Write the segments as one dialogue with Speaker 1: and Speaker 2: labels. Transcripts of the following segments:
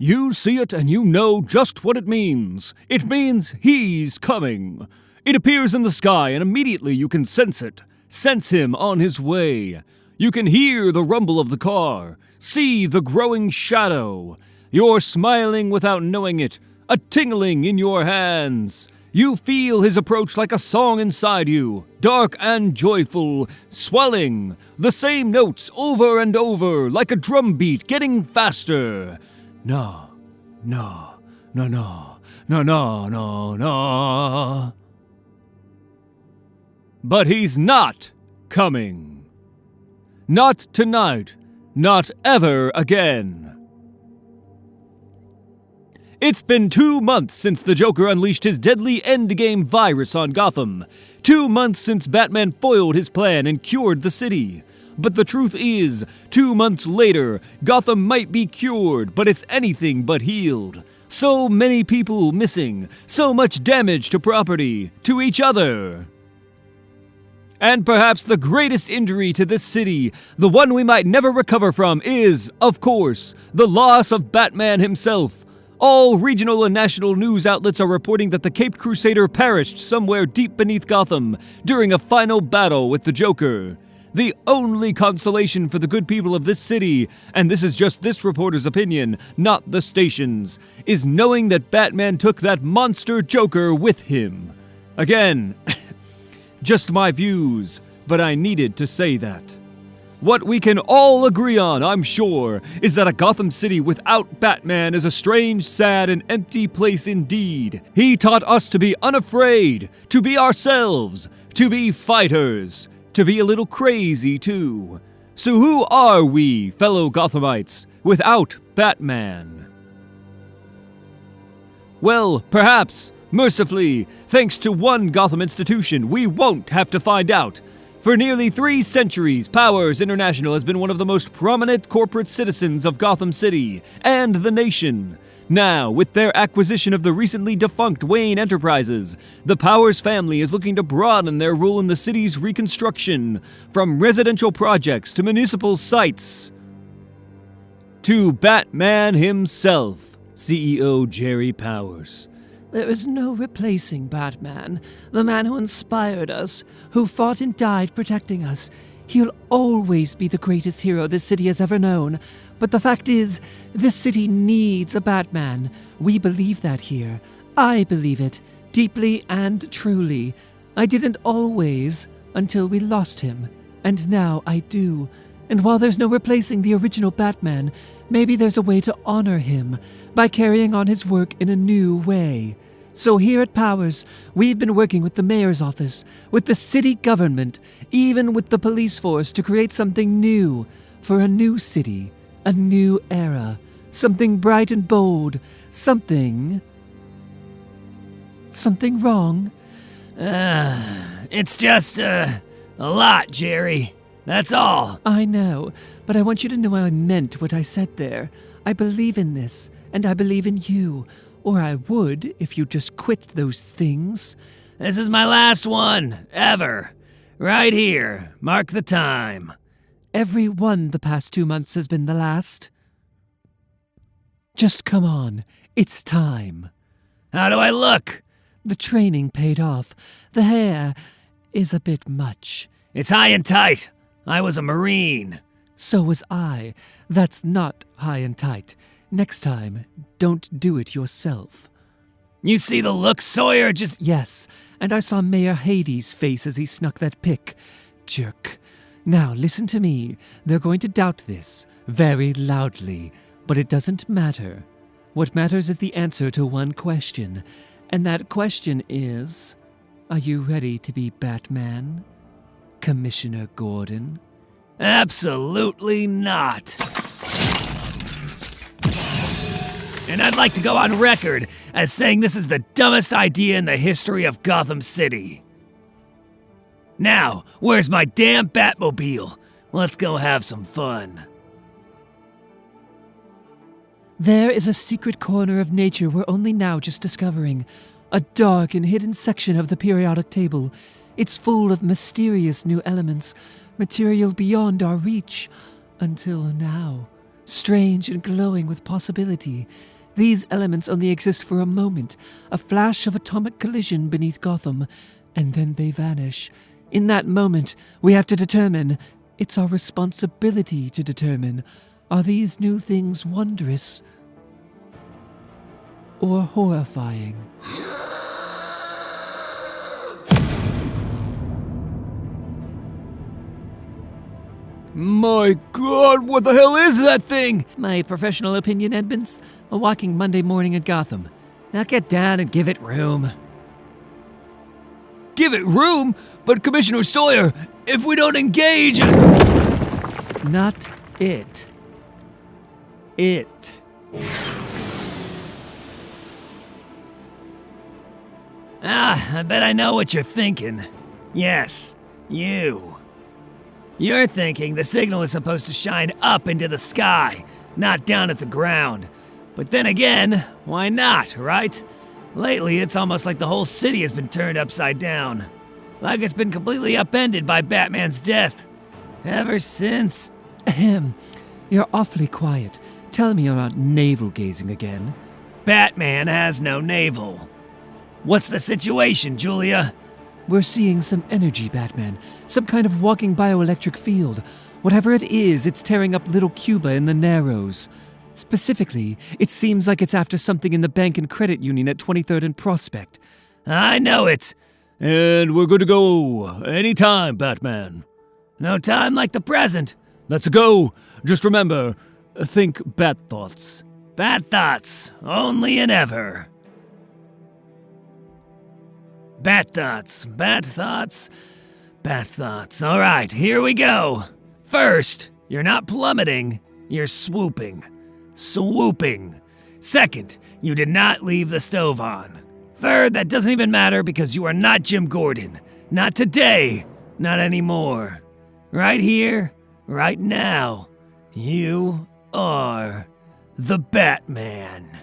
Speaker 1: You see it and you know just what it means. It means he's coming. It appears in the sky and immediately you can sense it. Sense him on his way. You can hear the rumble of the car. See the growing shadow. You're smiling without knowing it. A tingling in your hands. You feel his approach like a song inside you. Dark and joyful. Swelling. The same notes over and over like a drum beat getting faster. No, no, no, no, no, no, no, no. But he's not coming. Not tonight. Not ever again. It's been 2 months since the Joker unleashed his deadly endgame virus on Gotham. 2 months since Batman foiled his plan and cured the city. But the truth is, 2 months later, Gotham might be cured, but it's anything but healed. So many people missing, so much damage to property, to each other. And perhaps the greatest injury to this city, the one we might never recover from, is, of course, the loss of Batman himself. All regional and national news outlets are reporting that the Caped Crusader perished somewhere deep beneath Gotham during a final battle with the Joker. The only consolation for the good people of this city, and this is just this reporter's opinion, not the station's, is knowing that Batman took that monster Joker with him. Again, just my views, but I needed to say that. What we can all agree on, I'm sure, is that a Gotham City without Batman is a strange, sad, and empty place indeed. He taught us to be unafraid, to be ourselves, to be fighters, to be a little crazy too. So who are we, fellow Gothamites, without Batman? Well, perhaps, mercifully, thanks to one Gotham institution, we won't have to find out. For nearly 3 centuries, Powers International has been one of the most prominent corporate citizens of Gotham City and the nation. Now, with their acquisition of the recently defunct Wayne Enterprises, the Powers family is looking to broaden their role in the city's reconstruction, from residential projects to municipal sites. To Batman himself, CEO Jerry Powers.
Speaker 2: There is no replacing Batman, the man who inspired us, who fought and died protecting us. He'll always be the greatest hero this city has ever known. But the fact is, this city needs a Batman. We believe that here. I believe it, deeply and truly. I didn't always, until we lost him. And now I do. And while there's no replacing the original Batman, maybe there's a way to honor him by carrying on his work in a new way. So here at Powers, we've been working with the mayor's office, with the city government, even with the police force to create something new for a new city, a new era, something bright and bold, something wrong?
Speaker 3: It's just, a lot, Jerry. That's all.
Speaker 2: I know, but I want you to know I meant what I said there. I believe in this, and I believe in you. Or I would if you just quit those things.
Speaker 3: This is my last one, ever. Right here. Mark the time.
Speaker 2: Every one the past 2 months has been the last. Just come on. It's time.
Speaker 3: How do I look?
Speaker 2: The training paid off. The hair is a bit much.
Speaker 3: It's high and tight. I was a Marine.
Speaker 2: So was I. That's not high and tight. Next time, don't do it yourself.
Speaker 3: You see the look, Sawyer?
Speaker 2: Yes, and I saw Mayor Hades' face as he snuck that pic. Jerk. Now, listen to me. They're going to doubt this, very loudly, but it doesn't matter. What matters is the answer to one question, and that question is, are you ready to be Batman? Commissioner Gordon?
Speaker 3: Absolutely not. And I'd like to go on record as saying this is the dumbest idea in the history of Gotham City. Now, where's my damn Batmobile? Let's go have some fun.
Speaker 2: There is a secret corner of nature we're only now just discovering. A dark and hidden section of the periodic table. It's full of mysterious new elements, material beyond our reach. Until now. strange and glowing with possibility. These elements only exist for a moment, a flash of atomic collision beneath Gotham, and then they vanish. In that moment, we have to determine, it's our responsibility to determine, are these new things wondrous or horrifying?
Speaker 1: My God, what the hell is that thing?
Speaker 2: My professional opinion, Edmonds, a walking Monday morning at Gotham. Now get down and give it room.
Speaker 1: Give it room? But Commissioner Sawyer, if we don't engage...
Speaker 2: Not it. It.
Speaker 3: I bet I know what you're thinking. Yes, you. You're thinking the signal is supposed to shine up into the sky, not down at the ground. But then again, why not, right? Lately, it's almost like the whole city has been turned upside down. Like it's been completely upended by Batman's death. Ever since...
Speaker 2: Ahem. You're awfully quiet. Tell me you're not navel-gazing again.
Speaker 3: Batman has no navel. What's the situation, Julia?
Speaker 2: We're seeing some energy, Batman. Some kind of walking bioelectric field. Whatever it is, it's tearing up Little Cuba in the Narrows. Specifically, it seems like it's after something in the bank and credit union at 23rd and Prospect.
Speaker 3: I know it.
Speaker 1: And we're good to go anytime, Batman.
Speaker 3: No time like the present.
Speaker 1: Let's go. Just remember, think bat thoughts.
Speaker 3: Bat thoughts, only and ever. Bat thoughts, bat thoughts, bat thoughts. All right, here we go. First, you're not plummeting, you're swooping. Swooping. Second, you did not leave the stove on. Third, that doesn't even matter because you are not Jim Gordon. Not today, not anymore. Right here, right now, you are the Batman.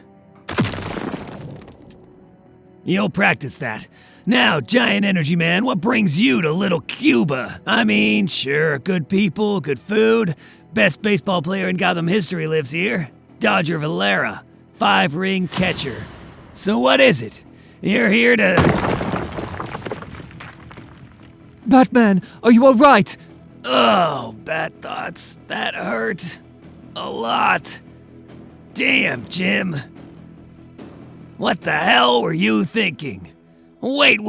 Speaker 3: You'll practice that. Now, Giant Energy Man, what brings you to Little Cuba? I mean, sure, good people, good food. Best baseball player in Gotham history lives here. Dodger Valera, 5-ring catcher. So what is it? You're here to...
Speaker 2: Batman, are you all right?
Speaker 3: Oh, bat thoughts. That hurt. A lot. Damn, Jim. What the hell were you thinking? Wait.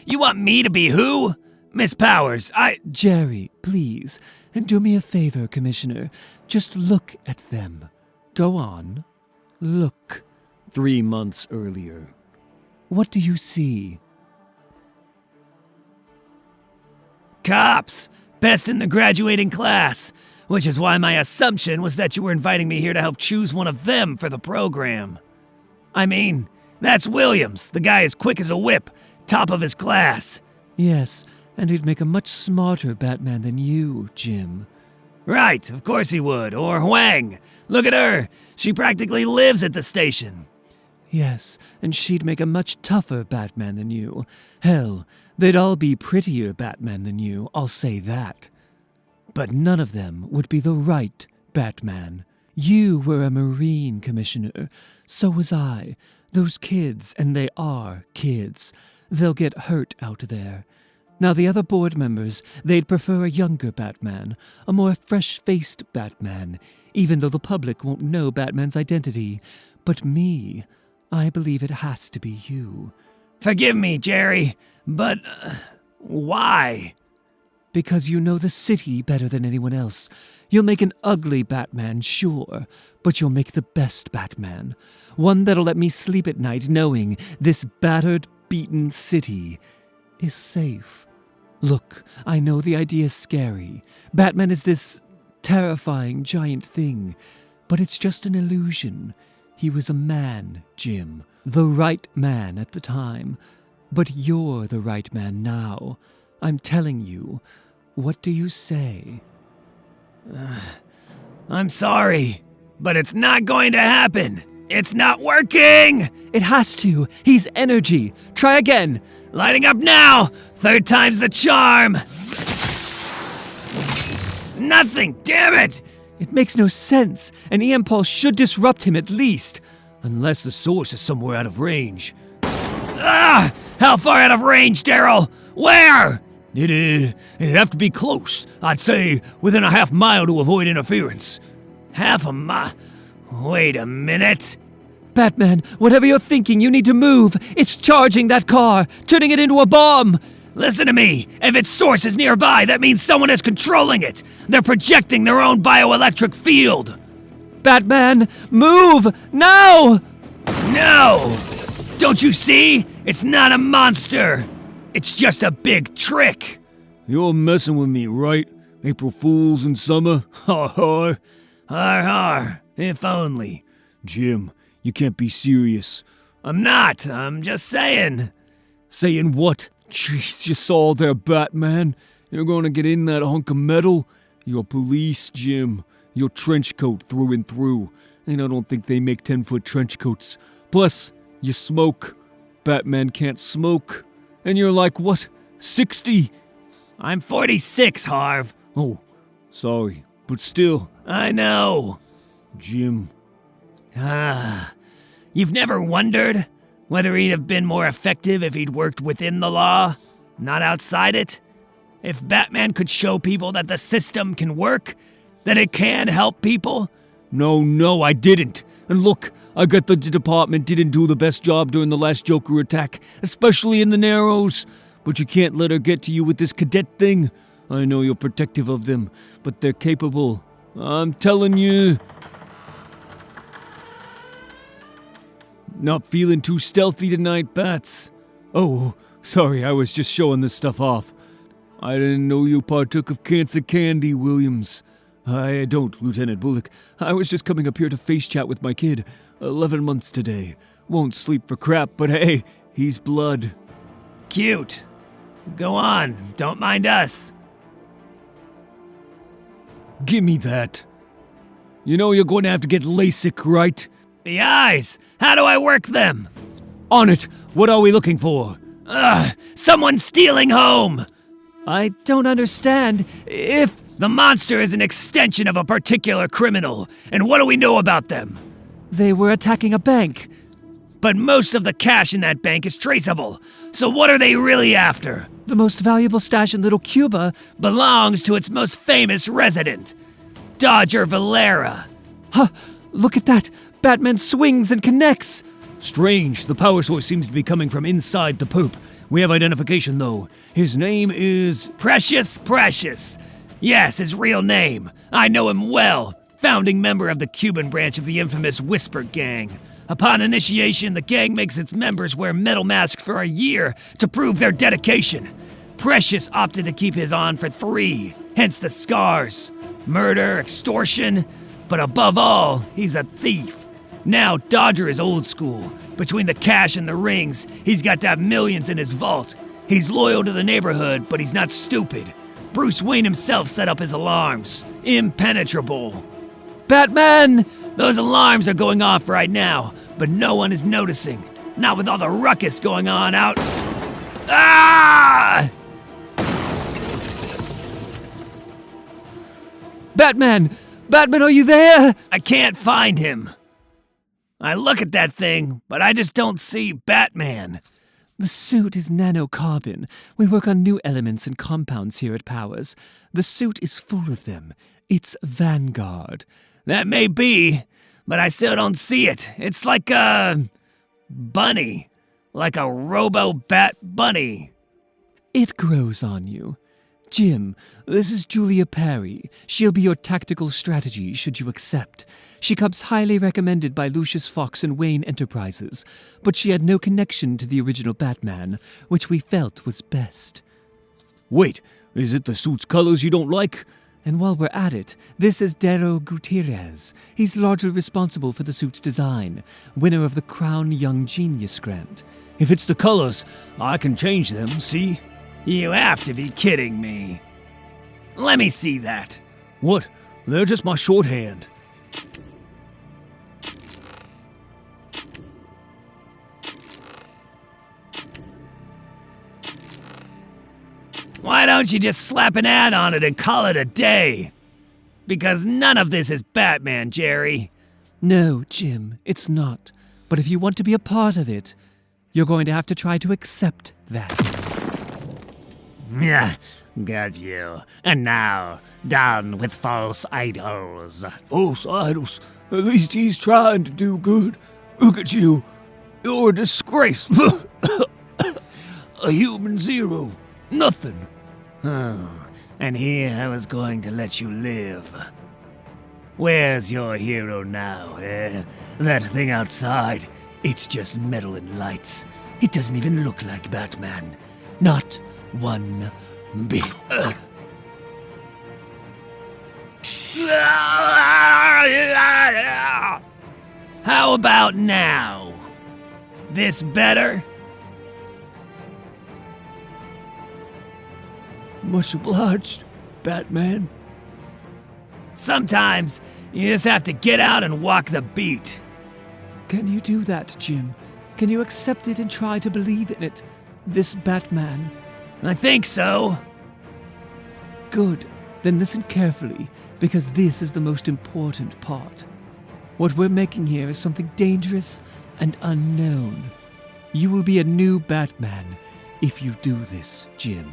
Speaker 3: You want me to be who? Miss Powers,
Speaker 2: Jerry, please. And do me a favor, Commissioner. Just look at them. Go on. Look.
Speaker 1: 3 months earlier.
Speaker 2: What do you see?
Speaker 3: Cops. Best in the graduating class. Which is why my assumption was that you were inviting me here to help choose one of them for the program. I mean, that's Williams. The guy is quick as a whip. Top of his class.
Speaker 2: Yes, and he'd make a much smarter Batman than you, Jim.
Speaker 3: Right, of course he would. Or Huang. Look at her. She practically lives at the station.
Speaker 2: Yes, and she'd make a much tougher Batman than you. Hell, they'd all be prettier Batman than you, I'll say that. But none of them would be the right Batman. You were a Marine, Commissioner. So was I. Those kids, and they are kids. They'll get hurt out there. Now the other board members, they'd prefer a younger Batman, a more fresh-faced Batman, even though the public won't know Batman's identity. But me, I believe it has to be you.
Speaker 3: Forgive me, Jerry, but why?
Speaker 2: Because you know the city better than anyone else. You'll make an ugly Batman, sure, but you'll make the best Batman. One that'll let me sleep at night knowing this battered, beaten city is safe. Look, I know the idea's scary. Batman is this terrifying giant thing, but it's just an illusion. He was a man, Jim. The right man at the time. But you're the right man now. I'm telling you. What do you say?
Speaker 3: I'm sorry, but it's not going to happen. It's not working!
Speaker 2: It has to. He's energy. Try again.
Speaker 3: Lighting up now! 3rd time's the charm! Nothing, damn it!
Speaker 2: It makes no sense. An EM pulse should disrupt him at least.
Speaker 1: Unless the source is somewhere out of range.
Speaker 3: Ah! How far out of range, Daryl? Where?
Speaker 1: It'd have to be close. I'd say within a half mile to avoid interference.
Speaker 3: Half a mile? Wait a minute.
Speaker 2: Batman, whatever you're thinking, you need to move. It's charging that car, turning it into a bomb.
Speaker 3: Listen to me. If its source is nearby, that means someone is controlling it. They're projecting their own bioelectric field.
Speaker 2: Batman, move! Now!
Speaker 3: No! Don't you see? It's not a monster. It's just a big trick.
Speaker 1: You're messing with me, right? April Fools in summer? Ha ha.
Speaker 3: Har har. If only.
Speaker 1: Jim, you can't be serious.
Speaker 3: I'm not. I'm just saying.
Speaker 1: Saying what? Jeez, you saw there, Batman. You're gonna get in that hunk of metal? You're police, Jim. You're trench coat through and through. And I don't think they make 10-foot trench coats. Plus, you smoke. Batman can't smoke. And you're like, what, 60?
Speaker 3: I'm 46, Harv.
Speaker 1: Oh, sorry, but still.
Speaker 3: I know.
Speaker 1: Jim.
Speaker 3: You've never wondered whether he'd have been more effective if he'd worked within the law, not outside it? If Batman could show people that the system can work, that it can help people?
Speaker 1: No, I didn't. And look, I bet the department didn't do the best job during the last Joker attack, especially in the Narrows. But you can't let her get to you with this cadet thing. I know you're protective of them, but they're capable. I'm telling you. Not feeling too stealthy tonight, Bats. Oh, sorry, I was just showing this stuff off. I didn't know you partook of cancer candy, Williams. I don't, Lieutenant Bullock. I was just coming up here to face chat with my kid. 11 months today. Won't sleep for crap, but hey, he's blood.
Speaker 3: Cute. Go on, don't mind us.
Speaker 1: Gimme that. You know you're going to have to get LASIK, right?
Speaker 3: The eyes! How do I work them?
Speaker 1: On it! What are we looking for?
Speaker 3: Someone stealing home!
Speaker 2: I don't understand. If
Speaker 3: the monster is an extension of a particular criminal, and what do we know about them?
Speaker 2: They were attacking a bank.
Speaker 3: But most of the cash in that bank is traceable, so what are they really after?
Speaker 2: The most valuable stash in Little Cuba
Speaker 3: belongs to its most famous resident, Dodger Valera.
Speaker 2: Huh, look at that! Batman swings and connects!
Speaker 1: Strange, the power source seems to be coming from inside the poop. We have identification, though. His name is...
Speaker 3: Precious. Yes, his real name. I know him well. Founding member of the Cuban branch of the infamous Whisper Gang. Upon initiation, the gang makes its members wear metal masks for a year to prove their dedication. Precious opted to keep his on for 3, hence the scars. Murder, extortion, but above all, he's a thief. Now, Dodger is old school. Between the cash and the rings, he's got to have millions in his vault. He's loyal to the neighborhood, but he's not stupid. Bruce Wayne himself set up his alarms. Impenetrable.
Speaker 2: Batman!
Speaker 3: Those alarms are going off right now, but no one is noticing. Not with all the ruckus going on out. Ah!
Speaker 2: Batman! Batman, are you there?
Speaker 3: I can't find him. I look at that thing, but I just don't see Batman.
Speaker 2: The suit is nanocarbon. We work on new elements and compounds here at Powers. The suit is full of them. It's Vanguard.
Speaker 3: That may be, but I still don't see it. It's like a bunny. Like a robo-bat bunny.
Speaker 2: It grows on you. Jim, this is Julia Perry. She'll be your tactical strategy, should you accept. She comes highly recommended by Lucius Fox and Wayne Enterprises, but she had no connection to the original Batman, which we felt was best.
Speaker 1: Wait, is it the suit's colors you don't like?
Speaker 2: And while we're at it, this is Dero Gutierrez. He's largely responsible for the suit's design, winner of the Crown Young Genius Grant.
Speaker 1: If it's the colors, I can change them, see?
Speaker 3: You have to be kidding me. Let me see that.
Speaker 1: What? They're just my shorthand.
Speaker 3: Why don't you just slap an ad on it and call it a day? Because none of this is Batman, Jerry.
Speaker 2: No, Jim, it's not. But if you want to be a part of it, you're going to have to try to accept that.
Speaker 3: Yeah, got you. And now, down with false idols.
Speaker 1: False idols. At least he's trying to do good. Look at you. You're a disgrace. A human zero. Nothing.
Speaker 3: Oh, and here I was going to let you live. Where's your hero now, eh? That thing outside, it's just metal and lights. It doesn't even look like Batman. Not one bit. How about now? This better?
Speaker 1: Much obliged, Batman.
Speaker 3: Sometimes you just have to get out and walk the beat.
Speaker 2: Can you do that, Jim? Can you accept it and try to believe in it? This Batman?
Speaker 3: I think so.
Speaker 2: Good. Then listen carefully, because this is the most important part. What we're making here is something dangerous and unknown. You will be a new Batman if you do this, Jim.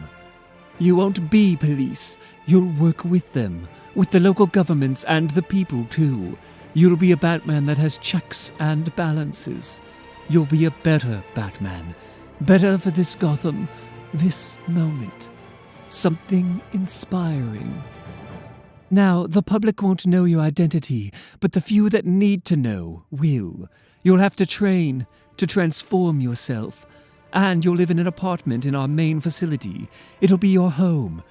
Speaker 2: You won't be police. You'll work with them, with the local governments and the people too. You'll be a Batman that has checks and balances. You'll be a better Batman. Better for this Gotham, this moment. Something inspiring. Now, the public won't know your identity, but the few that need to know will. You'll have to train to transform yourself. And you'll live in an apartment in our main facility. It'll be your home,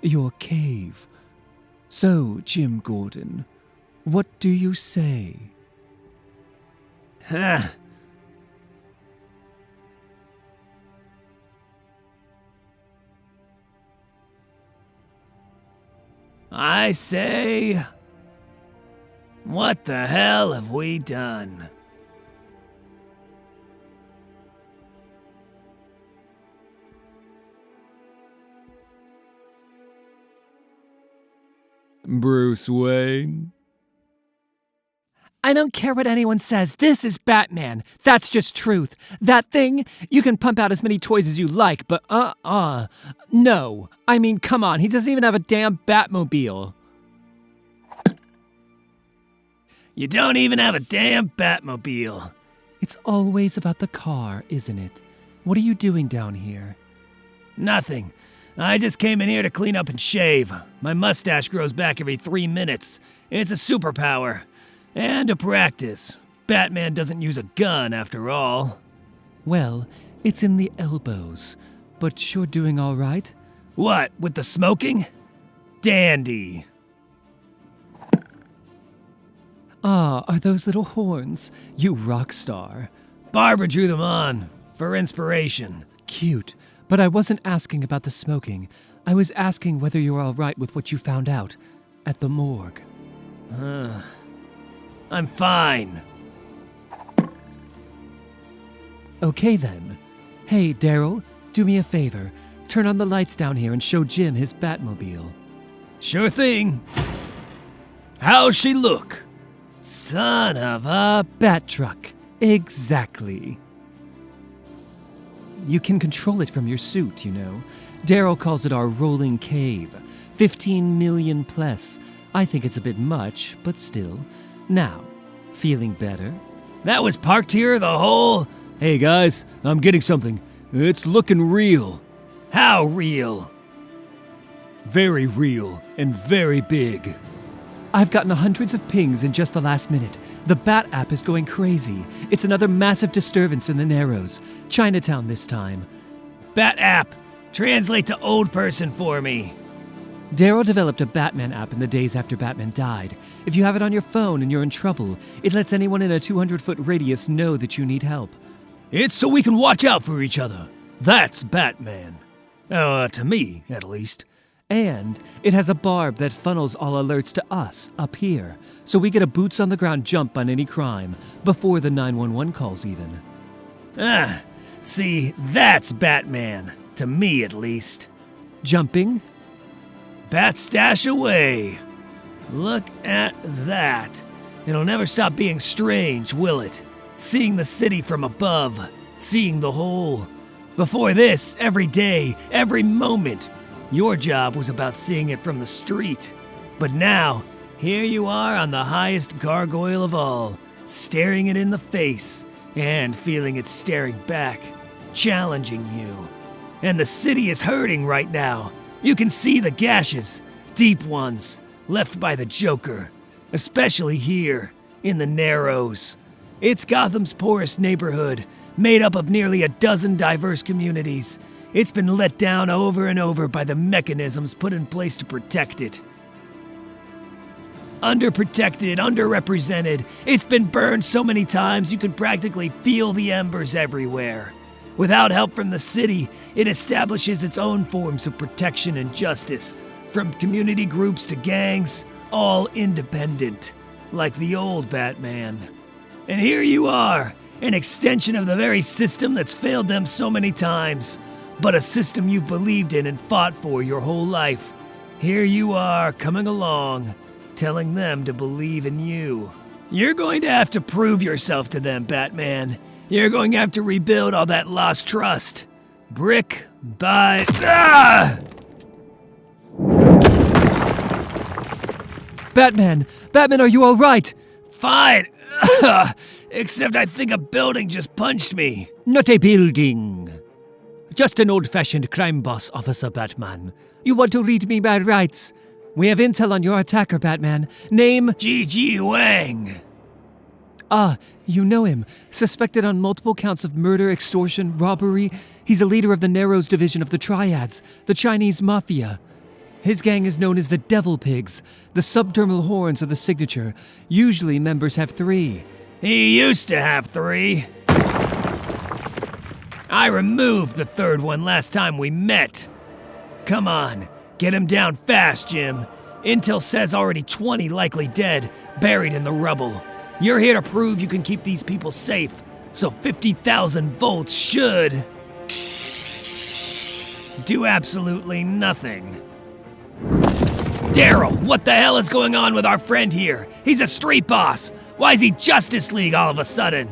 Speaker 2: your cave. So, Jim Gordon, what do you say?
Speaker 3: I say, what the hell have we done?
Speaker 1: Bruce Wayne.
Speaker 2: I don't care what anyone says. This is Batman. That's just truth. That thing, you can pump out as many toys as you like, but no. I mean, come on. He doesn't even have a damn Batmobile.
Speaker 3: You don't even have a damn Batmobile.
Speaker 2: It's always about the car, isn't it? What are you doing down here?
Speaker 3: Nothing. I just came in here to clean up and shave. My mustache grows back every 3 minutes. It's a superpower. And a practice. Batman doesn't use a gun, after all.
Speaker 2: Well, it's in the elbows. But you're doing all right?
Speaker 3: What, with the smoking? Dandy.
Speaker 2: Ah, are those little horns? You rock star.
Speaker 3: Barbara drew them on, for inspiration.
Speaker 2: Cute. But I wasn't asking about the smoking. I was asking whether you're all right with what you found out at the morgue.
Speaker 3: I'm fine.
Speaker 2: Okay then. Hey, Daryl, do me a favor. Turn on the lights down here and show Jim his Batmobile.
Speaker 3: Sure thing. How's she look? Son of a...
Speaker 2: Bat truck. Exactly. You can control it from your suit, you know. Daryl calls it our rolling cave. 15 million plus. I think it's a bit much, but still. Now, feeling better?
Speaker 3: That was parked here the whole...
Speaker 1: Hey guys, I'm getting something. It's looking real.
Speaker 3: How real?
Speaker 1: Very real and very big.
Speaker 2: I've gotten hundreds of pings in just the last minute. The Bat app is going crazy. It's another massive disturbance in the Narrows. Chinatown this time.
Speaker 3: Bat app. Translate to old person for me.
Speaker 2: Daryl developed a Batman app in the days after Batman died. If you have it on your phone and you're in trouble, it lets anyone in a 200-foot radius know that you need help.
Speaker 1: It's so we can watch out for each other. That's Batman. To me, at least.
Speaker 2: And it has a barb that funnels all alerts to us up here, so we get a boots-on-the-ground jump on any crime, before the 911 calls even.
Speaker 3: See, that's Batman. To me, at least.
Speaker 2: Jumping?
Speaker 3: Bat stash away. Look at that. It'll never stop being strange, will it? Seeing the city from above, seeing the whole. Before this, every day, every moment, your job was about seeing it from the street. But now, here you are on the highest gargoyle of all, staring it in the face and feeling it staring back, challenging you. And the city is hurting right now. You can see the gashes, deep ones, left by the Joker, especially here in the Narrows. It's Gotham's poorest neighborhood, made up of nearly a dozen diverse communities. It's been let down over and over by the mechanisms put in place to protect it. Underprotected, underrepresented, it's been burned so many times you can practically feel the embers everywhere. Without help from the city, it establishes its own forms of protection and justice, from community groups to gangs, all independent, like the old Batman. And here you are, an extension of the very system that's failed them so many times, but a system you've believed in and fought for your whole life. Here you are, coming along, telling them to believe in you. You're going to have to prove yourself to them, Batman. You're going to have to rebuild all that lost trust. Brick by... Ah!
Speaker 2: Batman! Batman, are you all right?
Speaker 3: Fine. Except I think a building just punched me.
Speaker 1: Not a building. Just an old-fashioned crime boss, Officer Batman.
Speaker 2: You want to read me my rights? We have intel on your attacker, Batman. Name...
Speaker 3: G.G. Wang.
Speaker 2: Ah, you know him. Suspected on multiple counts of murder, extortion, robbery. He's a leader of the Narrows division of the Triads, the Chinese Mafia. His gang is known as the Devil Pigs. The subdermal horns are the signature. Usually members have 3.
Speaker 3: He used to have 3. I removed the 3rd one last time we met. Come on, get him down fast, Jim. Intel says already 20 likely dead, buried in the rubble. You're here to prove you can keep these people safe, so 50,000 volts should do absolutely nothing. Daryl, what the hell is going on with our friend here? He's a street boss. Why is he Justice League all of a sudden?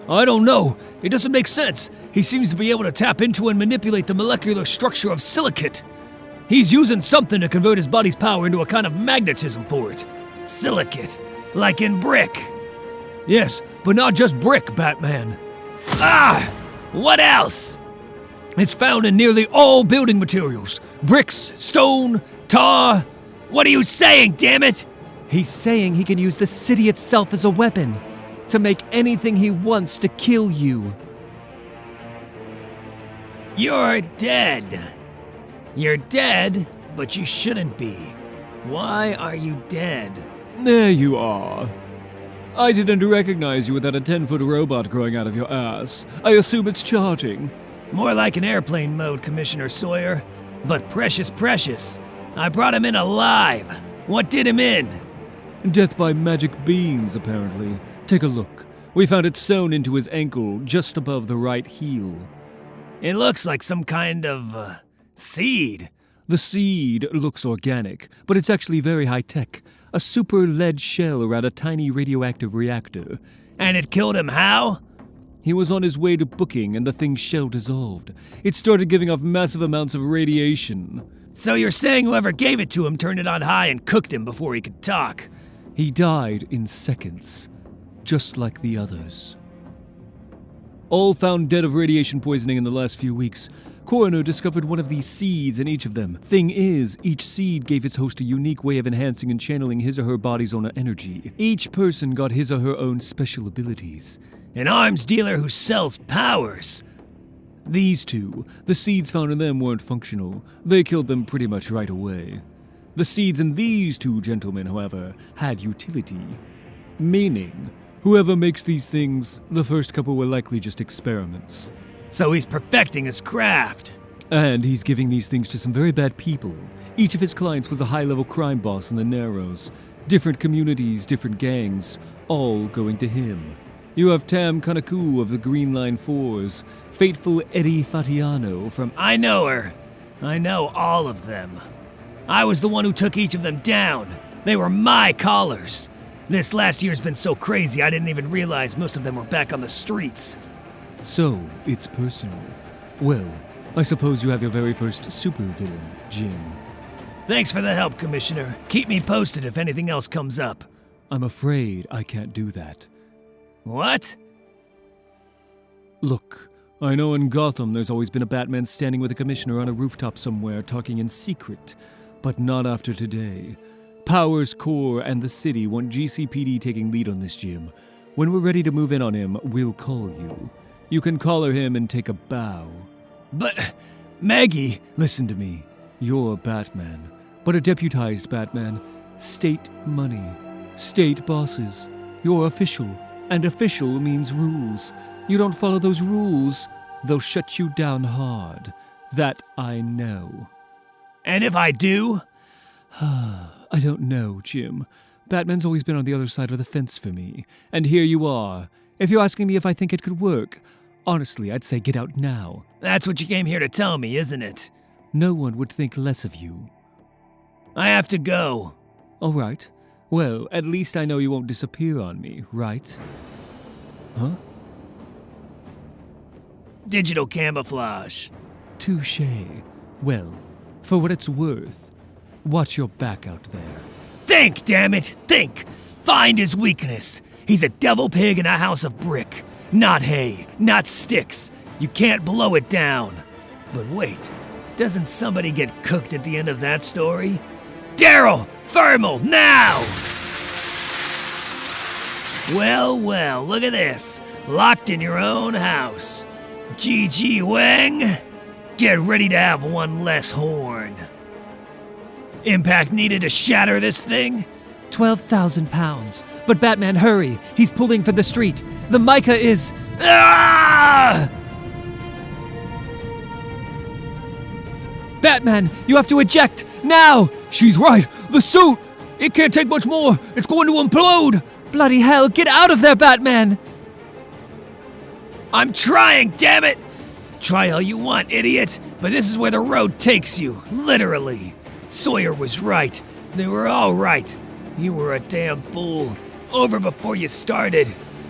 Speaker 1: I don't know. It doesn't make sense. He seems to be able to tap into and manipulate the molecular structure of silicate. He's using something to convert his body's power into a kind of magnetism for it.
Speaker 3: Silicate? Like in brick?
Speaker 1: Yes, but not just brick, Batman.
Speaker 3: Ah! What else?
Speaker 1: It's found in nearly all building materials. Bricks, stone, tar.
Speaker 3: What are you saying, damn it?
Speaker 2: He's saying he can use the city itself as a weapon to make anything he wants to kill you.
Speaker 3: You're dead. You're dead, but you shouldn't be. Why are you dead?
Speaker 1: There you are. I didn't recognize you without a 10-foot robot growing out of your ass. I assume it's charging.
Speaker 3: More like an airplane mode, Commissioner Sawyer. But precious. I brought him in alive. What did him in?
Speaker 1: Death by magic beans, apparently. Take a look. We found it sewn into his ankle, just above the right heel.
Speaker 3: It looks like some kind of, seed.
Speaker 1: The seed looks organic, but it's actually very high-tech. A super lead shell around a tiny radioactive reactor.
Speaker 3: And it killed him how?
Speaker 1: He was on his way to booking and the thing's shell dissolved. It started giving off massive amounts of radiation.
Speaker 3: So you're saying whoever gave it to him turned it on high and cooked him before he could talk?
Speaker 1: He died in seconds, just like the others. All found dead of radiation poisoning in the last few weeks. Coroner discovered one of these seeds in each of them. Thing is, each seed gave its host a unique way of enhancing and channeling his or her body's own energy. Each person got his or her own special abilities.
Speaker 3: An arms dealer who sells powers.
Speaker 1: These two, the seeds found in them weren't functional. They killed them pretty much right away. The seeds in these two gentlemen, however, had utility. Meaning, whoever makes these things, the first couple were likely just experiments.
Speaker 3: So he's perfecting his craft.
Speaker 1: And he's giving these things to some very bad people. Each of his clients was a high-level crime boss in the Narrows. Different communities, different gangs, all going to him. You have Tam Kanaku of the Green Line 4s, fateful Eddie Fatiano from...
Speaker 3: I know her. I know all of them. I was the one who took each of them down. They were my collars. This last year's been so crazy I didn't even realize most of them were back on the streets.
Speaker 1: So, it's personal. Well, I suppose you have your very first supervillain, Jim.
Speaker 3: Thanks for the help, Commissioner. Keep me posted if anything else comes up.
Speaker 1: I'm afraid I can't do that.
Speaker 3: What?
Speaker 1: Look, I know in Gotham there's always been a Batman standing with a commissioner on a rooftop somewhere talking in secret, but not after today. Powers Corps and the city want G.C.P.D taking lead on this, Jim. When we're ready to move in on him, we'll call you. You can collar him and take a bow.
Speaker 3: But, Maggie...
Speaker 1: Listen to me. You're Batman, but a deputized Batman. State money. State bosses. You're official, and official means rules. You don't follow those rules, they'll shut you down hard. That I know.
Speaker 3: And if I do?
Speaker 1: I don't know, Jim. Batman's always been on the other side of the fence for me. And here you are. If you're asking me if I think it could work, honestly, I'd say get out now.
Speaker 3: That's what you came here to tell me, isn't it?
Speaker 1: No one would think less of you.
Speaker 3: I have to go.
Speaker 1: All right. Well, at least I know you won't disappear on me, right? Huh?
Speaker 3: Digital camouflage.
Speaker 1: Touché. Well, for what it's worth, watch your back out there.
Speaker 3: Think, damn it, think! Find his weakness. He's a devil pig in a house of brick. Not hay, not sticks. You can't blow it down. But wait, doesn't somebody get cooked at the end of that story? Daryl! Thermal, now! Well, well, look at this. Locked in your own house. G.G. Wang, get ready to have one less horn. Impact needed to shatter this thing?
Speaker 2: 12,000 pounds. But Batman, hurry! He's pulling for the street. The mica is...
Speaker 3: Ah!
Speaker 2: Batman, you have to eject! Now!
Speaker 1: She's right! The suit! It can't take much more! It's going to implode!
Speaker 2: Bloody hell, get out of there, Batman!
Speaker 3: I'm trying, damn it! Try all you want, idiot, but this is where the road takes you, literally. Sawyer was right. They were all right. You were a damn fool. Over before you started.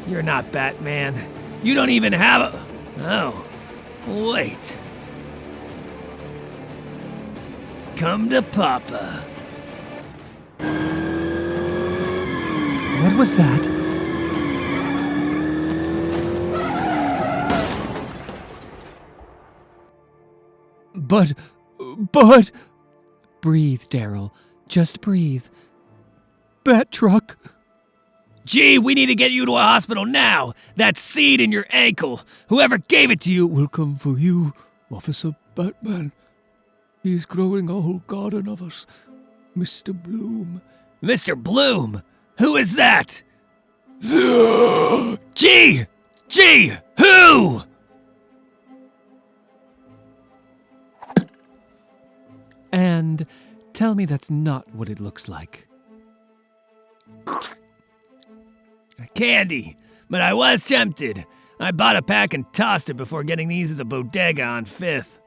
Speaker 3: You're not Batman. You don't even have a... Oh, wait. Come to Papa.
Speaker 2: What was that?
Speaker 1: But...
Speaker 2: Breathe, Daryl. Just breathe.
Speaker 1: Bat truck.
Speaker 3: Gee, we need to get you to a hospital now. That seed in your ankle. Whoever gave it to you...
Speaker 1: Will come for you, Officer Batman. He's growing a whole garden of us. Mr. Bloom.
Speaker 3: Mr. Bloom? Who is that? Gee! Who?
Speaker 2: And tell me that's not what it looks like.
Speaker 3: Candy. But I was tempted. I bought a pack and tossed it before getting these at the bodega on 5th.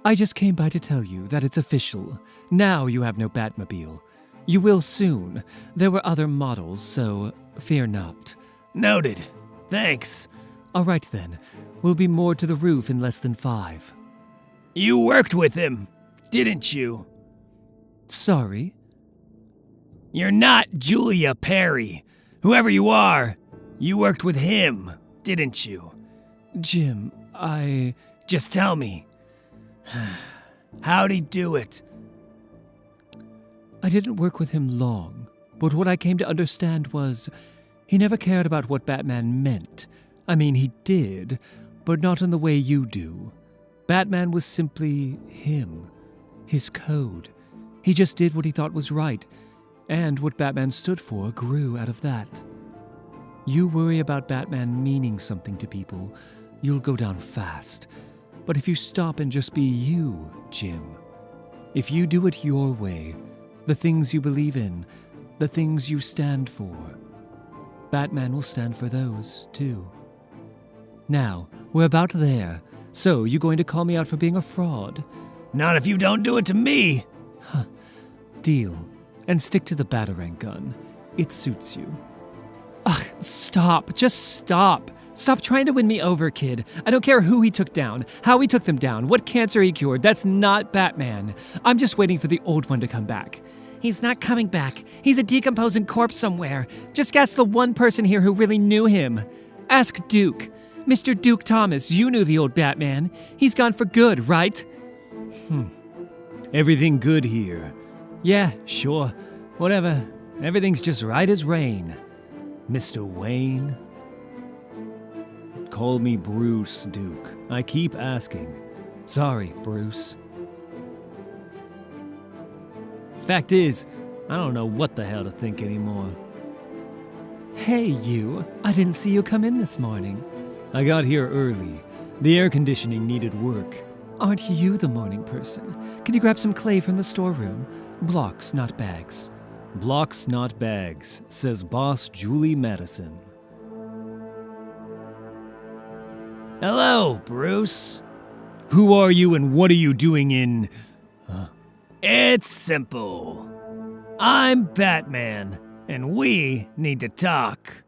Speaker 2: I just came by to tell you that it's official. Now you have no Batmobile. You will soon. There were other models, so fear not.
Speaker 3: Noted. Thanks.
Speaker 2: All right then. We'll be moored to the roof in less than 5.
Speaker 3: You worked with him, didn't you?
Speaker 2: Sorry?
Speaker 3: You're not Julia Perry. Whoever you are, you worked with him, didn't you?
Speaker 2: Jim, I...
Speaker 3: Just tell me. How'd he do it?
Speaker 2: I didn't work with him long, but what I came to understand was he never cared about what Batman meant. I mean, he did, but not in the way you do. Batman was simply him, his code. He just did what he thought was right, and what Batman stood for grew out of that. You worry about Batman meaning something to people, you'll go down fast. But if you stop and just be you, Jim, if you do it your way, the things you believe in, the things you stand for, Batman will stand for those, too. Now, we're about there. So, you going to call me out for being a fraud?
Speaker 3: Not if you don't do it to me.
Speaker 2: Deal.
Speaker 1: and stick to the Batarang gun. It suits you.
Speaker 2: Ugh, stop. Just stop. Stop trying to win me over, kid. I don't care who he took down, how he took them down, what cancer he cured. That's not Batman. I'm just waiting for the old one to come back. He's not coming back. He's a decomposing corpse somewhere. Just ask the one person here who really knew him. Ask Duke. Mr. Duke Thomas, you knew the old Batman. He's gone for good, right?
Speaker 1: Everything good here? Yeah, sure. Whatever. Everything's just right as rain. Mr. Wayne? Call me Bruce, Duke. I keep asking. Sorry, Bruce. Fact is, I don't know what the hell to think anymore.
Speaker 2: Hey, you. I didn't see you come in this morning.
Speaker 1: I got here early. The air conditioning needed work.
Speaker 2: Aren't you the morning person? Can you grab some clay from the storeroom? Blocks, not bags.
Speaker 1: Blocks, not bags, says Boss Julie Madison.
Speaker 3: Hello, Bruce.
Speaker 1: Who are you and what are you doing in...
Speaker 3: It's simple. I'm Batman, and we need to talk.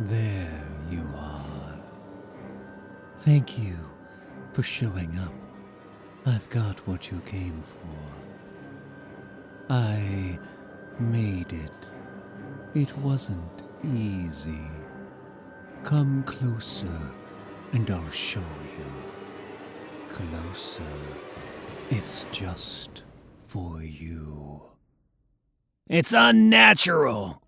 Speaker 2: There you are. Thank you for showing up. I've got what you came for. I made it. It wasn't easy. Come closer, and I'll show you. Closer. It's just for you.
Speaker 3: It's unnatural.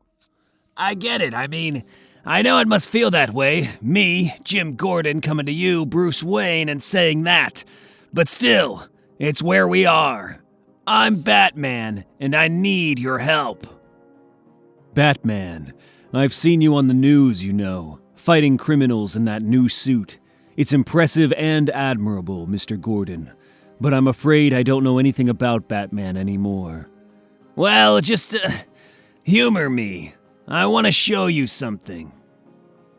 Speaker 3: I get it. I mean, I know it must feel that way. Me, Jim Gordon, coming to you, Bruce Wayne, and saying that. But still, it's where we are. I'm Batman, and I need your help.
Speaker 1: Batman. I've seen you on the news, you know, fighting criminals in that new suit. It's impressive and admirable, Mr. Gordon. But I'm afraid I don't know anything about Batman anymore.
Speaker 3: Well, just humor me. I want to show you something.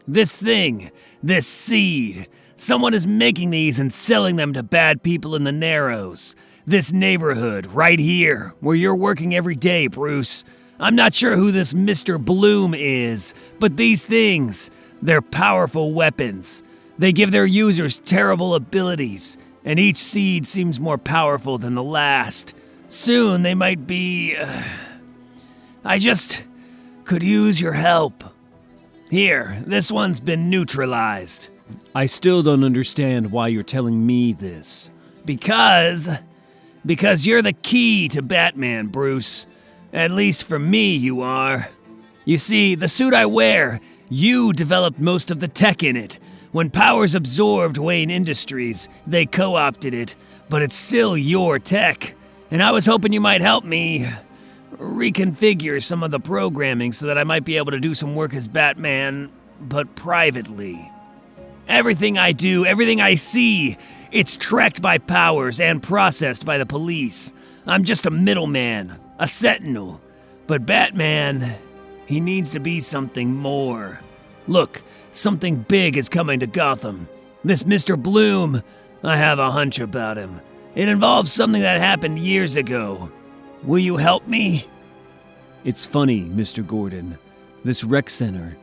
Speaker 3: This thing, this seed, someone is making these and selling them to bad people in the Narrows. This neighborhood, right here, where you're working every day, Bruce. I'm not sure who this Mr. Bloom is, but these things, they're powerful weapons. They give their users terrible abilities, and each seed seems more powerful than the last. Soon they might be... I just could use your help. Here, this one's been neutralized.
Speaker 1: I still don't understand why you're telling me this.
Speaker 3: Because you're the key to Batman, Bruce. At least for me, you are. You see, the suit I wear, you developed most of the tech in it. When Powers absorbed Wayne Industries, they co-opted it, but it's still your tech. And I was hoping you might help me reconfigure some of the programming so that I might be able to do some work as Batman, but privately. Everything I do, everything I see, it's tracked by Powers and processed by the police. I'm just a middleman, a sentinel. But Batman, he needs to be something more. Look, something big is coming to Gotham. This Mr. Bloom, I have a hunch about him. It involves something that happened years ago. Will you help me?
Speaker 1: It's funny, Mr. Gordon. This rec center,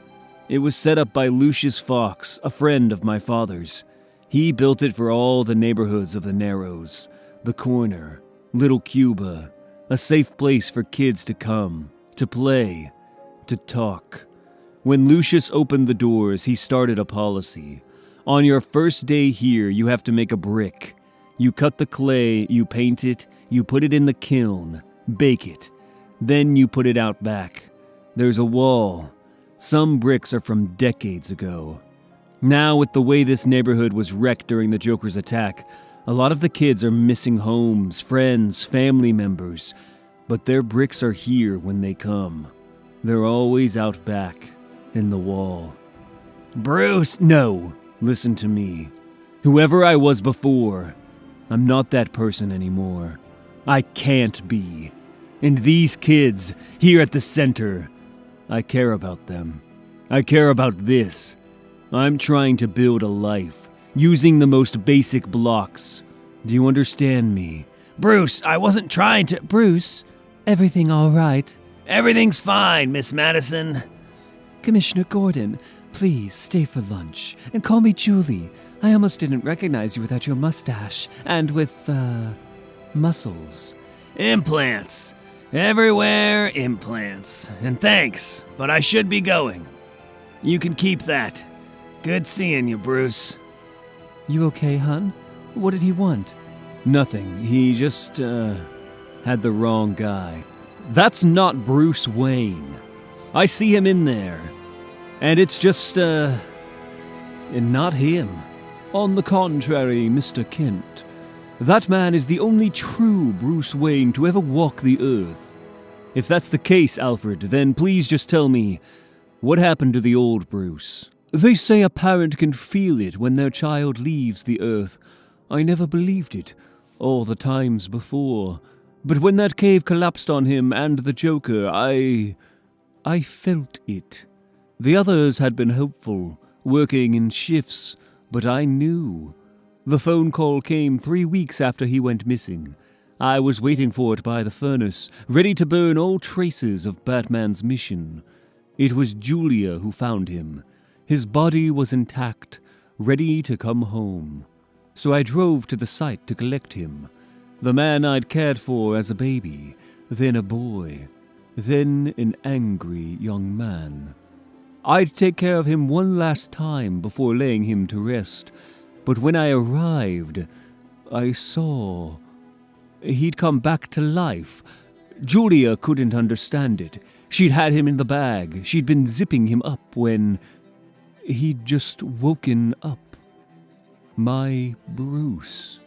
Speaker 1: it was set up by Lucius Fox, a friend of my father's. He built it for all the neighborhoods of the Narrows, the corner, Little Cuba, a safe place for kids to come, to play, to talk. When Lucius opened the doors, he started a policy. On your first day here, you have to make a brick. You cut the clay, you paint it, you put it in the kiln, bake it. Then you put it out back. There's a wall. Some bricks are from decades ago. Now, with the way this neighborhood was wrecked during the Joker's attack, a lot of the kids are missing homes, friends, family members. But their bricks are here when they come. They're always out back, in the wall.
Speaker 3: Bruce,
Speaker 1: No, listen to me. Whoever I was before, I'm not that person anymore. I can't be. And these kids, here at the center, I care about them. I care about this. I'm trying to build a life, using the most basic blocks. Do you understand me?
Speaker 3: Bruce, I wasn't trying to.
Speaker 2: Bruce, everything all right?
Speaker 3: Everything's fine, Miss Madison.
Speaker 2: Commissioner Gordon, please stay for lunch and call me Julie. I almost didn't recognize you without your mustache and with, muscles.
Speaker 3: Implants. Everywhere, implants. And thanks, but I should be going. You can keep that. Good seeing you, Bruce.
Speaker 2: You okay, hun? What did he want?
Speaker 1: Nothing. He just, had the wrong guy. That's not Bruce Wayne. I see him in there. And it's just, not him. On the contrary, Mr. Kent, that man is the only true Bruce Wayne to ever walk the earth. If that's the case, Alfred, then please just tell me, what happened to the old Bruce? They say a parent can feel it when their child leaves the earth. I never believed it, all the times before. But when that cave collapsed on him and the Joker, I felt it. The others had been hopeful, working in shifts, but I knew. The phone call came 3 weeks after he went missing. I was waiting for it by the furnace, ready to burn all traces of Batman's mission. It was Julia who found him. His body was intact, ready to come home. So I drove to the site to collect him. The man I'd cared for as a baby, then a boy, then an angry young man. I'd take care of him one last time before laying him to rest. But when I arrived, I saw he'd come back to life. Julia couldn't understand it. She'd had him in the bag. She'd been zipping him up when he'd just woken up. My Bruce.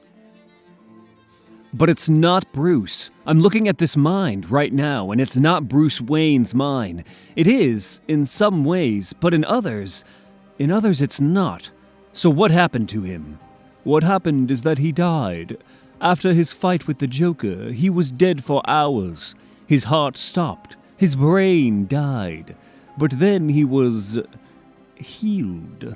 Speaker 1: But it's not Bruce. I'm looking at this mind right now, and it's not Bruce Wayne's mind. It is, in some ways, but in others it's not. So what happened to him? What happened is that he died. After his fight with the Joker, he was dead for hours. His heart stopped. His brain died. But then he was healed.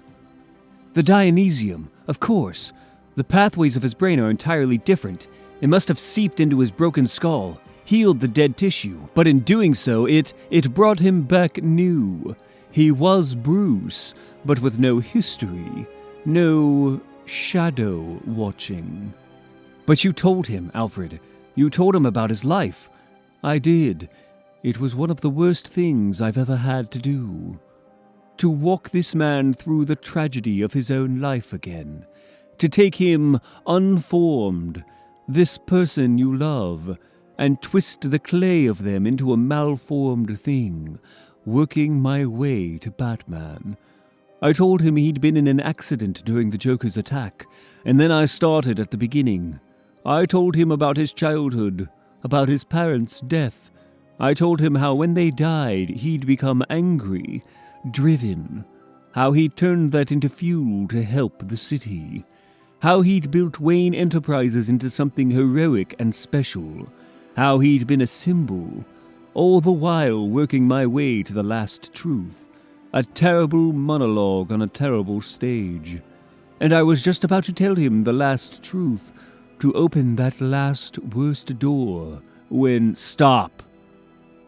Speaker 1: The Dionysium, of course. The pathways of his brain are entirely different. It must have seeped into his broken skull, healed the dead tissue, but in doing so, it brought him back new. He was Bruce, but with no history. No shadow watching. But you told him, Alfred. You told him about his life. I did. It was one of the worst things I've ever had to do. To walk this man through the tragedy of his own life again. To take him unformed, this person you love, and twist the clay of them into a malformed thing, working my way to Batman. I told him he'd been in an accident during the Joker's attack, and then I started at the beginning. I told him about his childhood, about his parents' death. I told him how when they died, he'd become angry, driven, how he'd turned that into fuel to help the city, how he'd built Wayne Enterprises into something heroic and special, how he'd been a symbol, all the while working my way to the last truth. A terrible monologue on a terrible stage. And I was just about to tell him the last truth, to open that last worst door, when— Stop!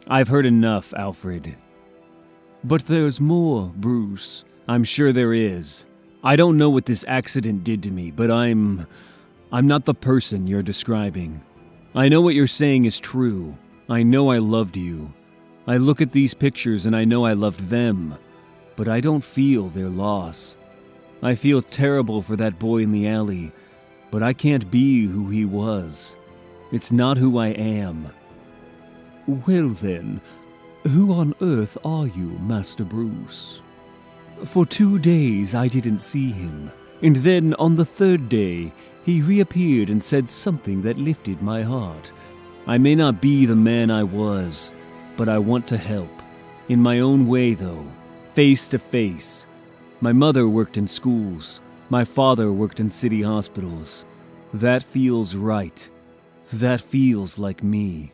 Speaker 1: I've heard enough, Alfred. But there's more, Bruce. I'm sure there is. I don't know what this accident did to me, but I'm not the person you're describing. I know what you're saying is true. I know I loved you. I look at these pictures and I know I loved them. But I don't feel their loss. I feel terrible for that boy in the alley, but I can't be who he was. It's not who I am. Well then, who on earth are you, Master Bruce? For 2 days I didn't see him, and then on the 3rd day, he reappeared and said something that lifted my heart. I may not be the man I was, but I want to help. In my own way, though. Face to face. My mother worked in schools. My father worked in city hospitals. That feels right. That feels like me.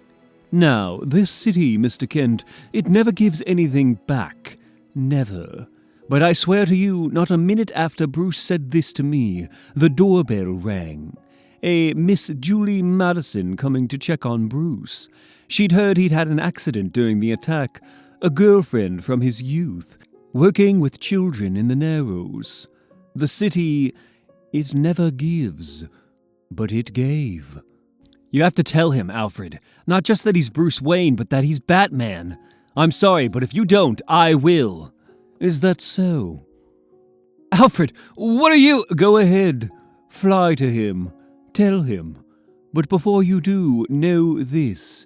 Speaker 1: Now, this city, Mr. Kent, it never gives anything back. Never. But I swear to you, not a minute after Bruce said this to me, the doorbell rang. A Miss Julie Madison coming to check on Bruce. She'd heard he'd had an accident during the attack. A girlfriend from his youth, working with children in the Narrows. The city, it never gives, but it gave. You have to tell him, Alfred. Not just that he's Bruce Wayne, but that he's Batman. I'm sorry, but if you don't, I will. Is that so? Alfred, what are you— Go ahead. Fly to him. Tell him. But before you do, know this.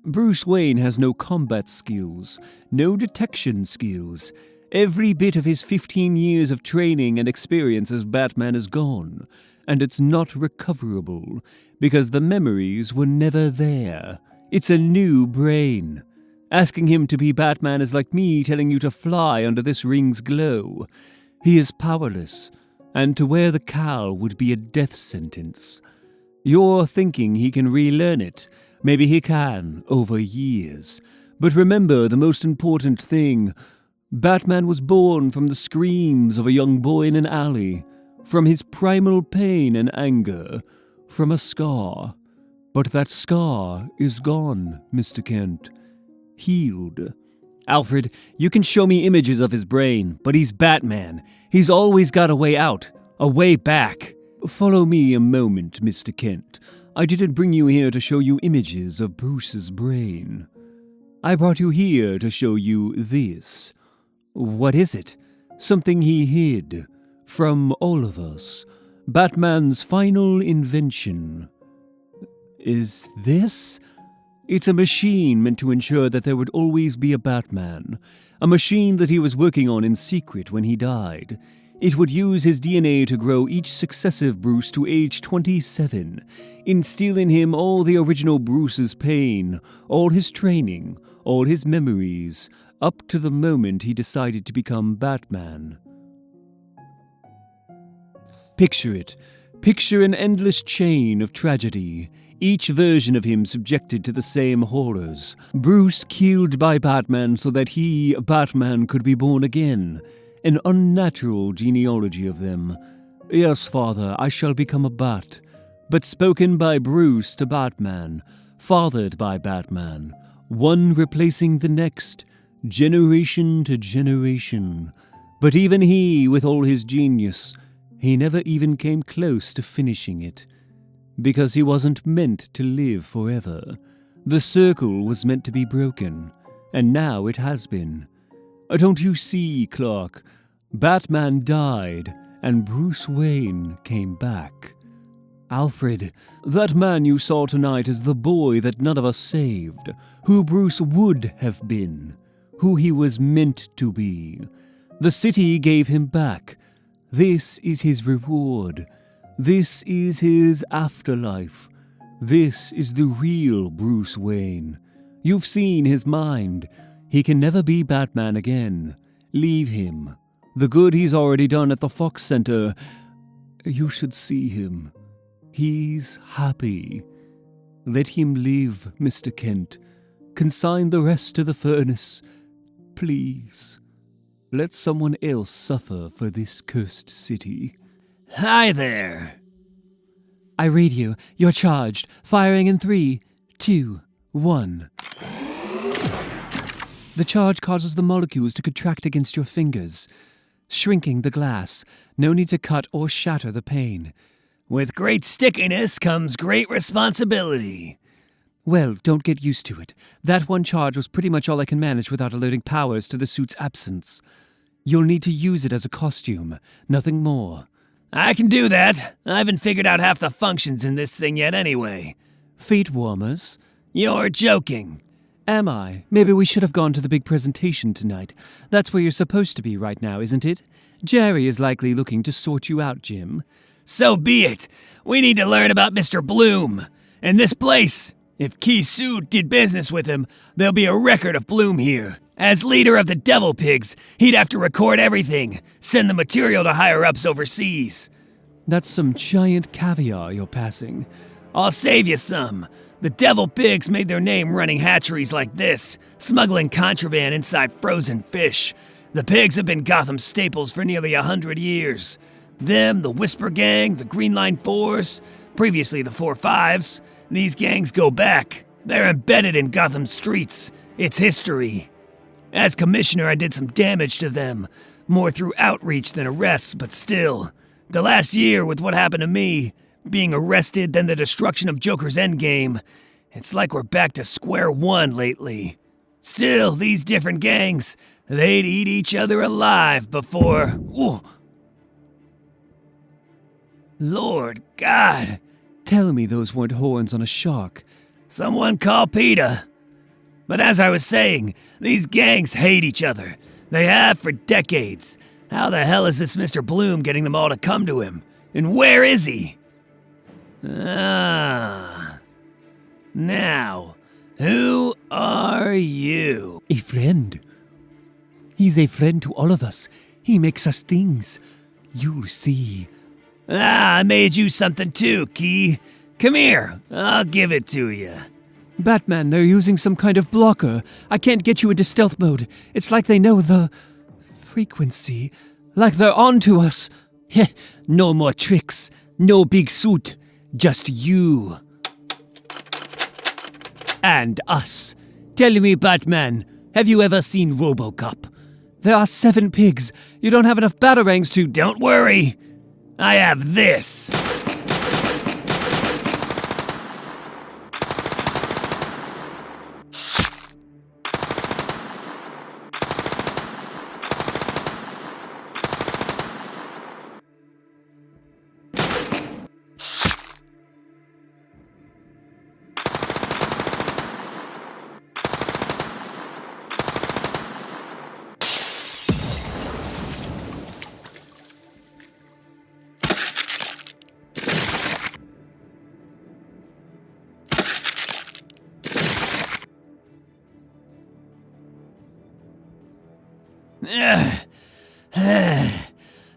Speaker 1: Bruce Wayne has no combat skills, no detection skills. Every bit of his 15 years of training and experience as Batman is gone, and it's not recoverable, because the memories were never there. It's a new brain. Asking him to be Batman is like me telling you to fly under this ring's glow. He is powerless, and to wear the cowl would be a death sentence. You're thinking he can relearn it. Maybe he can, over years. But remember the most important thing. Batman was born from the screams of a young boy in an alley, from his primal pain and anger, from a scar. But that scar is gone, Mr. Kent. Healed. Alfred, you can show me images of his brain, but he's Batman. He's always got a way out, a way back. Follow me a moment, Mr. Kent. I didn't bring you here to show you images of Bruce's brain. I brought you here to show you this. What is it? Something he hid from all of us. Batman's final invention. Is this? It's a machine meant to ensure that there would always be a Batman. A machine that he was working on in secret when he died. It would use his DNA to grow each successive Bruce to age 27, instill in him all the original Bruce's pain, all his training, all his memories, up to the moment he decided to become Batman. Picture it. Picture an endless chain of tragedy, each version of him subjected to the same horrors. Bruce killed by Batman so that he, Batman, could be born again. An unnatural genealogy of them. Yes, father, I shall become a bat. But spoken by Bruce to Batman, fathered by Batman, one replacing the next, generation to generation. But even he, with all his genius, he never even came close to finishing it. Because he wasn't meant to live forever. The circle was meant to be broken, and now it has been. Don't you see, Clark? Batman died, and Bruce Wayne came back. Alfred, that man you saw tonight is the boy that none of us saved, who Bruce would have been, who he was meant to be. The city gave him back. This is his reward. This is his afterlife. This is the real Bruce Wayne. You've seen his mind. He can never be Batman again. Leave him. The good he's already done at the Fox Center. You should see him. He's happy. Let him live, Mr. Kent. Consign the rest to the furnace. Please. Let someone else suffer for this cursed city.
Speaker 3: Hi there.
Speaker 2: I read you. You're charged. Firing in 3, 2, 1. The charge causes the molecules to contract against your fingers, shrinking the glass. No need to cut or shatter the pane.
Speaker 3: With great stickiness comes great responsibility.
Speaker 2: Well, don't get used to it. That one charge was pretty much all I can manage without alerting powers to the suit's absence. You'll need to use it as a costume, nothing more.
Speaker 3: I can do that. I haven't figured out half the functions in this thing yet anyway.
Speaker 2: Feet warmers?
Speaker 3: You're joking.
Speaker 2: Am I? Maybe we should have gone to the big presentation tonight. That's where you're supposed to be right now, isn't it? Jerry is likely looking to sort you out, Jim.
Speaker 3: So be it. We need to learn about Mr. Bloom. And this place. If Ki-Su did business with him, there'll be a record of Bloom here. As leader of the Devil Pigs, he'd have to record everything, send the material to higher-ups overseas.
Speaker 2: That's some giant caviar you're passing.
Speaker 3: I'll save you some. The devil pigs made their name running hatcheries like this, smuggling contraband inside frozen fish. The pigs have been Gotham staples for nearly 100 years. Them, the Whisper Gang, the Green Line 4s, previously the 4-5s. These gangs go back. They're embedded in Gotham streets. It's history. As commissioner, I did some damage to them. More through outreach than arrests, but still. The last year, with what happened to me, being arrested, then the destruction of Joker's endgame, it's like we're back to square one lately. Still, these different gangs, they'd eat each other alive before... Ooh. Lord God.
Speaker 1: Tell me those weren't horns on a shark.
Speaker 3: Someone call Peter. But as I was saying, these gangs hate each other. They have for decades. How the hell is this Mr. Bloom getting them all to come to him? And where is he? Now, who are you?
Speaker 2: A friend. He's a friend to all of us. He makes us things. You'll see.
Speaker 3: I made you something too, Key. Come here, I'll give it to you.
Speaker 2: Batman, they're using some kind of blocker. I can't get you into stealth mode. It's like they know the frequency. Like they're on to us. Heh, no more tricks. No big suit. Just you. And us. Tell me, Batman, have you ever seen RoboCop? There are 7 pigs. You don't have enough batarangs to...
Speaker 3: Don't worry. I have this.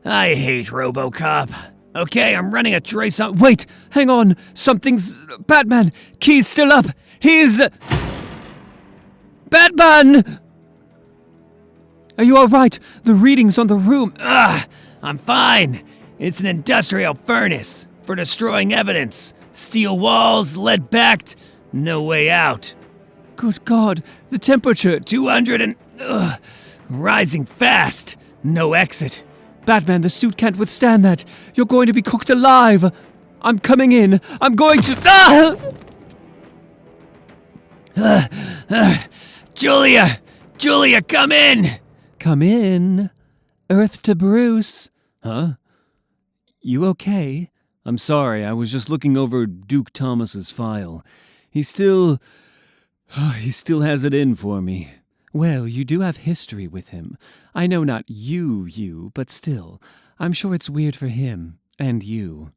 Speaker 3: I hate RoboCop. Okay, I'm running a trace on...
Speaker 2: Wait! Hang on! Something's... Batman! Key's still up! He's... Batman! Are you alright? The readings on the room...
Speaker 3: I'm fine. It's an industrial furnace for destroying evidence. Steel walls, lead-backed, no way out.
Speaker 2: Good God, the temperature...
Speaker 3: 200 and... rising fast. No exit.
Speaker 2: Batman, the suit can't withstand that. You're going to be cooked alive. I'm coming in. I'm going to...
Speaker 3: Julia, come in.
Speaker 2: Come in. Earth to Bruce.
Speaker 1: Huh? You okay? I'm sorry, I was just looking over Duke Thomas's file. He still has it in for me.
Speaker 2: Well, you do have history with him. I know not you, but still. I'm sure it's weird for him, and you.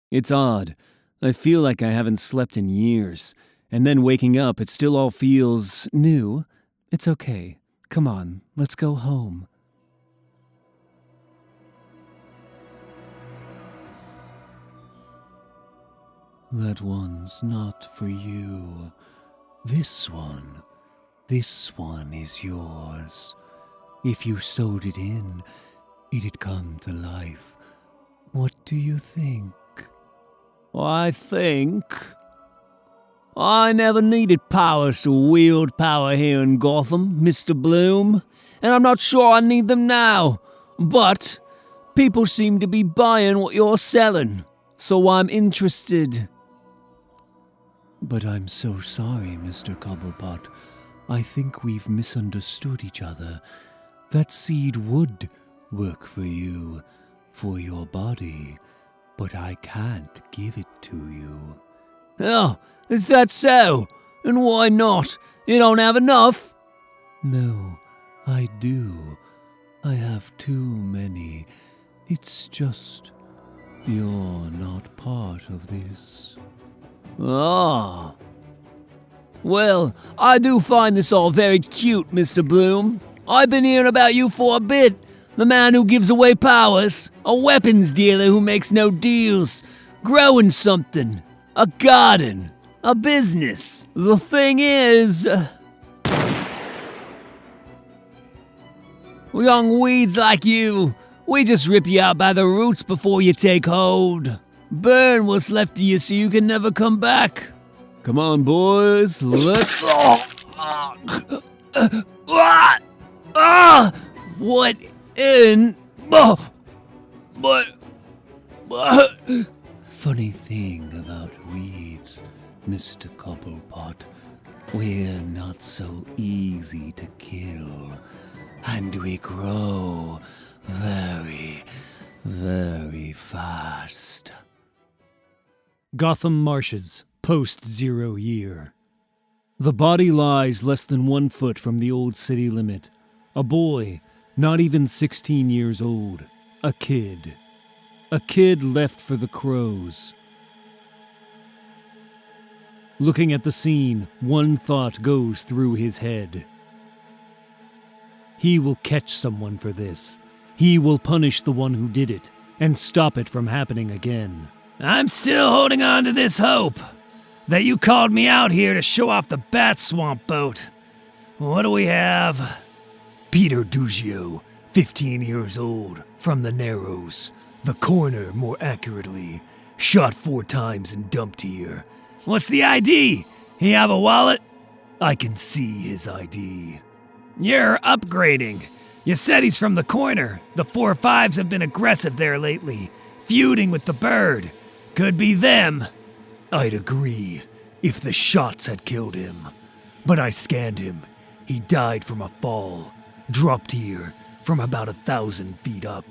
Speaker 1: It's odd. I feel like I haven't slept in years. And then waking up, it still all feels...
Speaker 2: new. It's okay. Come on, let's go home.
Speaker 1: That one's not for you. This one is yours. If you sewed it in, it'd come to life. What do you think?
Speaker 3: I think... I never needed powers to wield power here in Gotham, Mr. Bloom. And I'm not sure I need them now. But people seem to be buying what you're selling. So I'm interested.
Speaker 1: But I'm so sorry, Mr. Cobblepot. I think we've misunderstood each other. That seed would work for you, for your body, but I can't give it to you.
Speaker 3: Oh, is that so? And why not? You don't have enough?
Speaker 1: No, I do. I have too many. It's just you're not part of this.
Speaker 3: Ah. Well, I do find this all very cute, Mr. Bloom. I've been hearing about you for a bit. The man who gives away powers, a weapons dealer who makes no deals, growing something, a garden, A business.
Speaker 1: The thing is,
Speaker 3: Young weeds like you, we just rip you out by the roots before you take hold. Burn what's left of you so you can never come back.
Speaker 1: come on, boys, let's...
Speaker 3: What in... But...
Speaker 2: Funny thing about weeds, Mr. Cobblepot, we're not so easy to kill, and we grow very, very fast.
Speaker 1: Gotham marshes, post-0 year. The body lies less than 1 foot from the old city limit. A boy, not even 16 years old. A kid. A kid left for the crows. Looking at the scene, one thought goes through his head. He will catch someone for this. He will punish the one who did it, and stop it from happening again.
Speaker 3: I'm still holding on to this hope that you called me out here to show off the Bat Swamp boat. What do we have? Peter Duggio, 15 years old, from the Narrows. The corner, more accurately. Shot 4 times and dumped here. What's the ID? He have a wallet? I can see his ID. You're upgrading. You said he's from the corner. The 4-5s have been aggressive there lately, feuding with the bird. Could be them. I'd agree, if the shots had killed him. But I scanned him. He died from a fall. Dropped here, from about 1,000 feet up.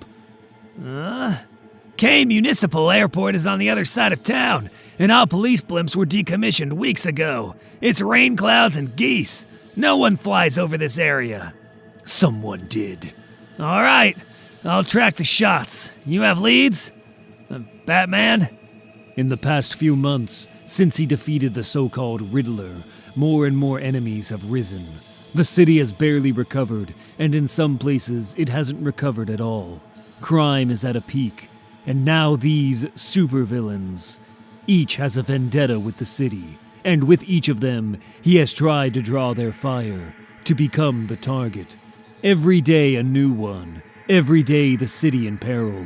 Speaker 3: K Municipal Airport is on the other side of town, and all police blimps were decommissioned weeks ago. It's rain clouds and geese. No one flies over this area. Someone did. All right, I'll track the shots. You have leads? Batman?
Speaker 1: In the past few months, since he defeated the so-called Riddler, more and more enemies have risen. The city has barely recovered, and in some places it hasn't recovered at all. Crime is at a peak, and now these supervillains. Each has a vendetta with the city, and with each of them, he has tried to draw their fire, to become the target. Every day a new one, every day the city in peril.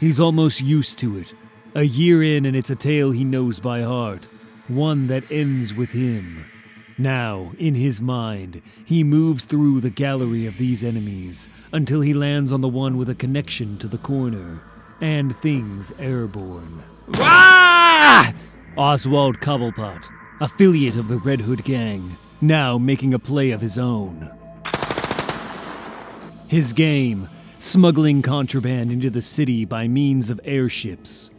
Speaker 1: He's almost used to it. A year in and it's a tale he knows by heart, one that ends with him. Now, in his mind, he moves through the gallery of these enemies until he lands on the one with a connection to the corner, and things airborne.
Speaker 3: Ah!
Speaker 1: Oswald Cobblepot, affiliate of the Red Hood Gang, now making a play of his own. His game, smuggling contraband into the city by means of airships.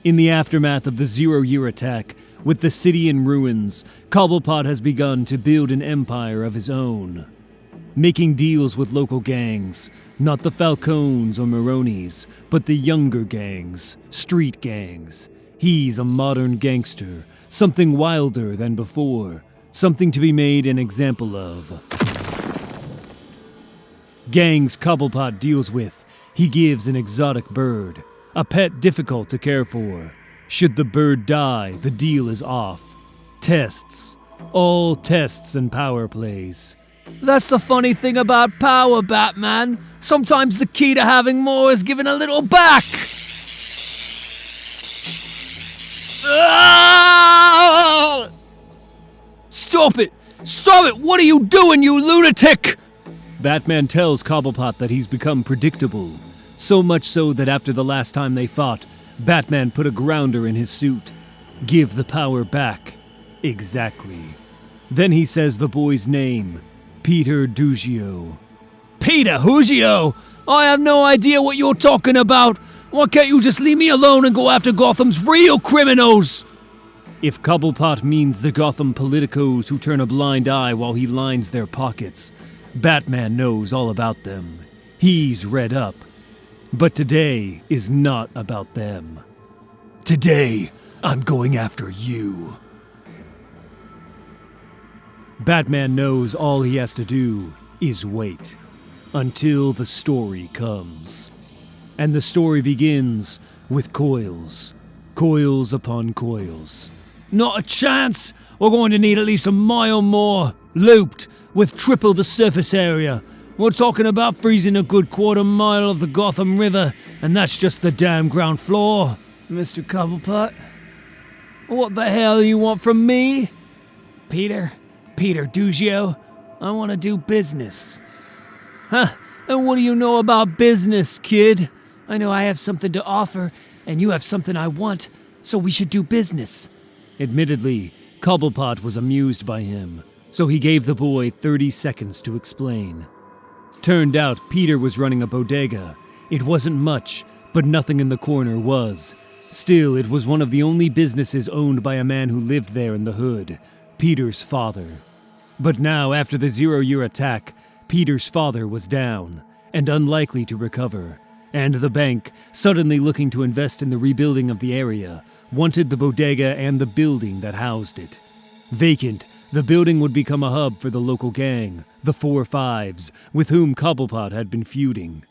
Speaker 1: In the aftermath of the 0 year attack, with the city in ruins, Cobblepot has begun to build an empire of his own. Making deals with local gangs, not the Falcones or Maronis, but the younger gangs, street gangs. He's a modern gangster, something wilder than before, something to be made an example of. Gangs Cobblepot deals with, he gives an exotic bird, a pet difficult to care for. Should the bird die, the deal is off. Tests. All tests and power plays.
Speaker 2: That's the funny thing about power, Batman. Sometimes the key to having more is giving a little back.
Speaker 1: Ah! Stop it! Stop it! What are you doing, you lunatic? Batman tells Cobblepot that he's become predictable. So much so that after the last time they fought, Batman put a grounder in his suit. Give the power back. Exactly. Then he says the boy's name, Peter Duggio.
Speaker 3: Peter Duggio? I have no idea what you're talking about. Why can't you just leave me alone and go after Gotham's real criminals?
Speaker 1: If Cobblepot means the Gotham politicos who turn a blind eye while he lines their pockets, Batman knows all about them. He's read up. But today is not about them. Today, I'm going after you. Batman knows all he has to do is wait until the story comes. And the story begins with coils. Coils upon coils. Not a chance. We're going to need at least a mile more, looped, with triple the surface area. We're talking about freezing a good quarter-mile of the Gotham River, and that's just the damn ground floor. Mr. Cobblepot, what the hell do you want from me?
Speaker 3: Peter Duggio, I want to do business.
Speaker 1: Huh? And what do you know about business, kid?
Speaker 3: I know I have something to offer, and you have something I want, so we should do business.
Speaker 1: Admittedly, Cobblepot was amused by him, so he gave the boy 30 seconds to explain. Turned out Peter was running a bodega. It wasn't much, but nothing in the corner was. Still, it was one of the only businesses owned by a man who lived there in the hood, Peter's father. But now, after the 0-year attack, Peter's father was down, and unlikely to recover, and the bank, suddenly looking to invest in the rebuilding of the area, wanted the bodega and the building that housed it. Vacant, the building would become a hub for the local gang, the 4-5s, with whom Cobblepot had been feuding.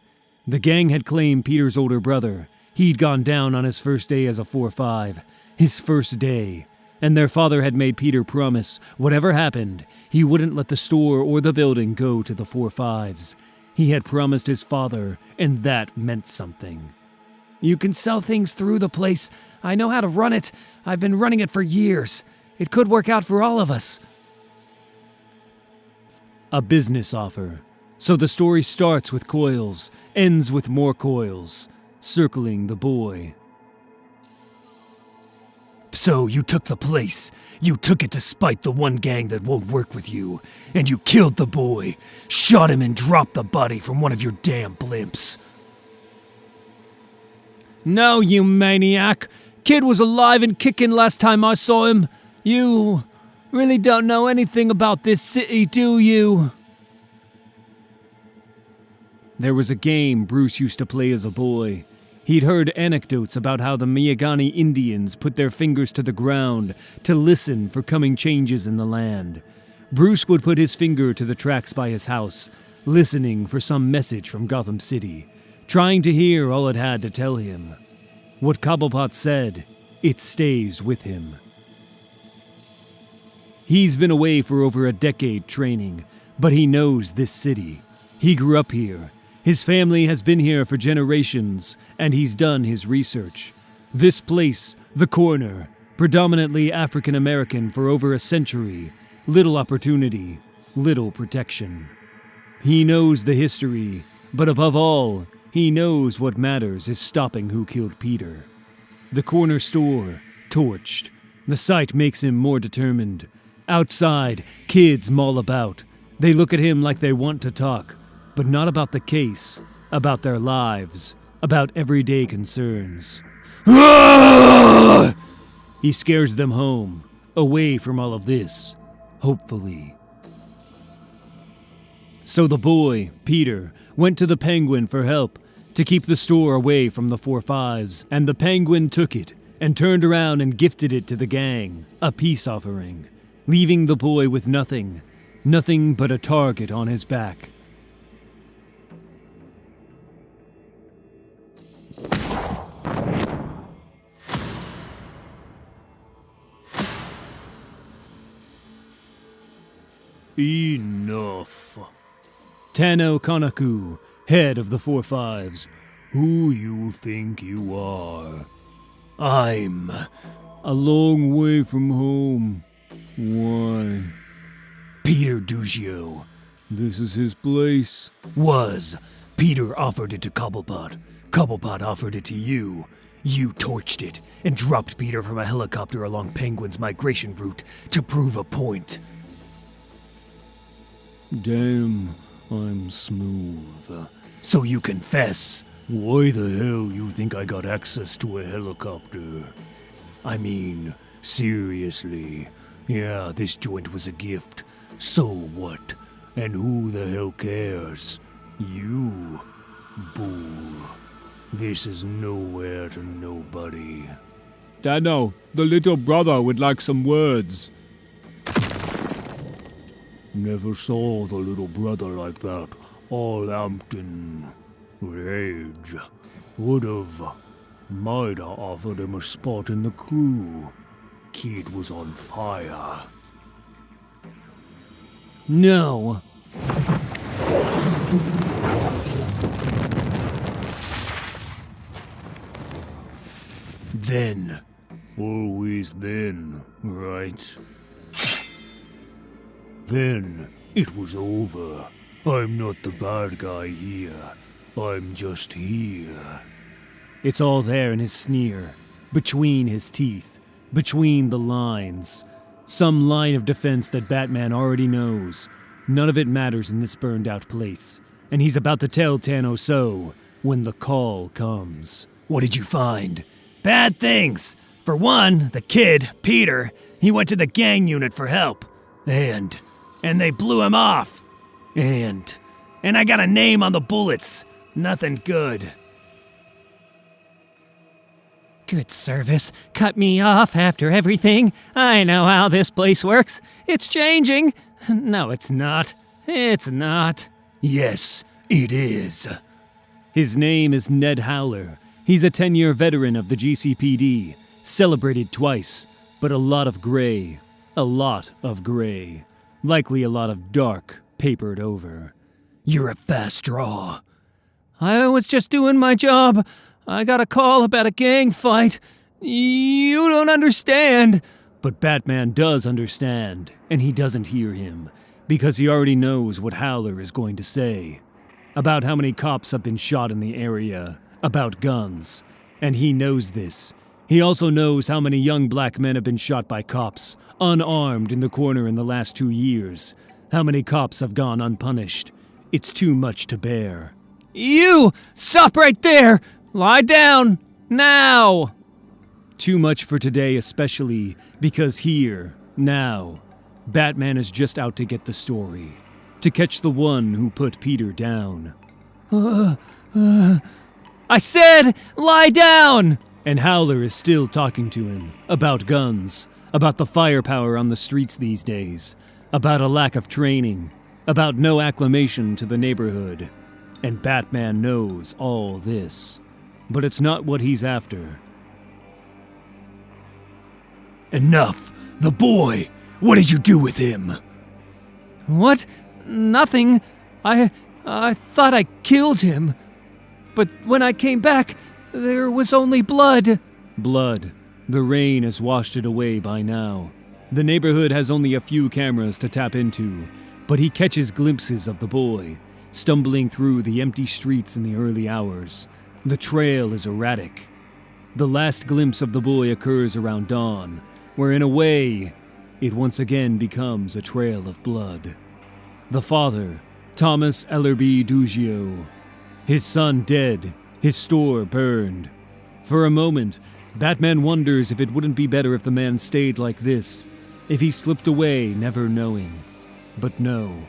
Speaker 1: The gang had claimed Peter's older brother. He'd gone down on his first day as a 4-5, his first day, and their father had made Peter promise, whatever happened, he wouldn't let the store or the building go to the 4-5s. He had promised his father, and that meant something.
Speaker 3: You can sell things through the place. I know how to run it. I've been running it for years. It could work out for all of us.
Speaker 1: A business offer. So the story starts with coils, ends with more coils, circling the boy.
Speaker 3: So you took the place. You took it to spite the one gang that won't work with you. And you killed the boy, shot him and dropped the body from one of your damn blimps.
Speaker 1: No, you maniac. Kid was alive and kicking last time I saw him. You really don't know anything about this city, do you? There was a game Bruce used to play as a boy. He'd heard anecdotes about how the Miyagani Indians put their fingers to the ground to listen for coming changes in the land. Bruce would put his finger to the tracks by his house, listening for some message from Gotham City, trying to hear all it had to tell him. What Cobblepot said, it stays with him. He's been away for over a decade training, but he knows this city. He grew up here. His family has been here for generations, and he's done his research. This place, the corner, predominantly African American for over a century, little opportunity, little protection. He knows the history, but above all, he knows what matters is stopping who killed Peter. The corner store, torched. The sight makes him more determined. Outside, kids maul about. They look at him like they want to talk. But not about the case, about their lives, about everyday concerns. He scares them home, away from all of this, hopefully. So the boy, Peter, went to the Penguin for help, to keep the store away from the 4-5s, and the Penguin took it, and turned around and gifted it to the gang, a peace offering, leaving the boy with nothing but a target on his back. Enough. Tano Kanaku, head of the 4-5s. Who you think you are? I'm a long way from home. Why? Peter Duggio. This is his place. Was. Peter offered it to Cobblepot. Cobblepot offered it to you. You torched it and dropped Peter from a helicopter along Penguin's migration route to prove a point. Damn, I'm smooth. So you confess. Why the hell you think I got access to a helicopter? I mean, seriously. Yeah, this joint was a gift. So what? And who the hell cares? You, bull. This is nowhere to nobody. Dano, the little brother would like some words. Never saw the little brother like that. All amped in rage. Would've. Might've offered him a spot in the crew. kid was on fire.
Speaker 2: No.
Speaker 1: Then. Always then, right? Then it was over. I'm not the bad guy here. I'm just here.
Speaker 2: It's all there in his sneer, between his teeth, between the lines. Some line of defense that Batman already knows. None of it matters in this burned out place. And he's about to tell Thanos so when the call comes.
Speaker 3: What did you find? Bad things. For one, the kid, Peter, he went to the gang unit for help. And they blew him off. And I got a name on the bullets. Nothing good.
Speaker 2: Good service. Cut me off after everything. I know how this place works. It's changing. No, it's not. It's not.
Speaker 1: Yes, it is.
Speaker 2: His name is Ned Howler. He's a 10-year veteran of the G.C.P.D. Celebrated twice, but a lot of gray. A lot of gray. Likely a lot of dark papered over.
Speaker 3: You're a fast draw.
Speaker 2: I was just doing my job. I got a call about a gang fight. You don't understand. But Batman does understand, and he doesn't hear him, because he already knows what Howler is going to say. About how many cops have been shot in the area, about guns. And he knows this. He also knows how many young black men have been shot by cops, unarmed in the corner in the last 2 years. How many cops have gone unpunished. It's too much to bear. You! Stop right there! Lie down! Now! Too much for today, especially because here, now, Batman is just out to get the story. To catch the one who put Peter down. I said, lie down! And Howler is still talking to him about guns, about the firepower on the streets these days, about a lack of training, about no acclimation to the neighborhood. And Batman knows all this. But it's not what he's after.
Speaker 1: Enough! The boy! What did you do with him?
Speaker 2: What? Nothing. I thought I killed him. But when I came back, there was only blood. Blood. The rain has washed it away by now. The neighborhood has only a few cameras to tap into, but he catches glimpses of the boy, stumbling through the empty streets in the early hours. The trail is erratic. The last glimpse of the boy occurs around dawn, where in a way, it once again becomes a trail of blood. The father, Thomas Ellerby Duggio. His son dead, his store burned. For a moment, Batman wonders if it wouldn't be better if the man stayed like this, if he slipped away never knowing. But no,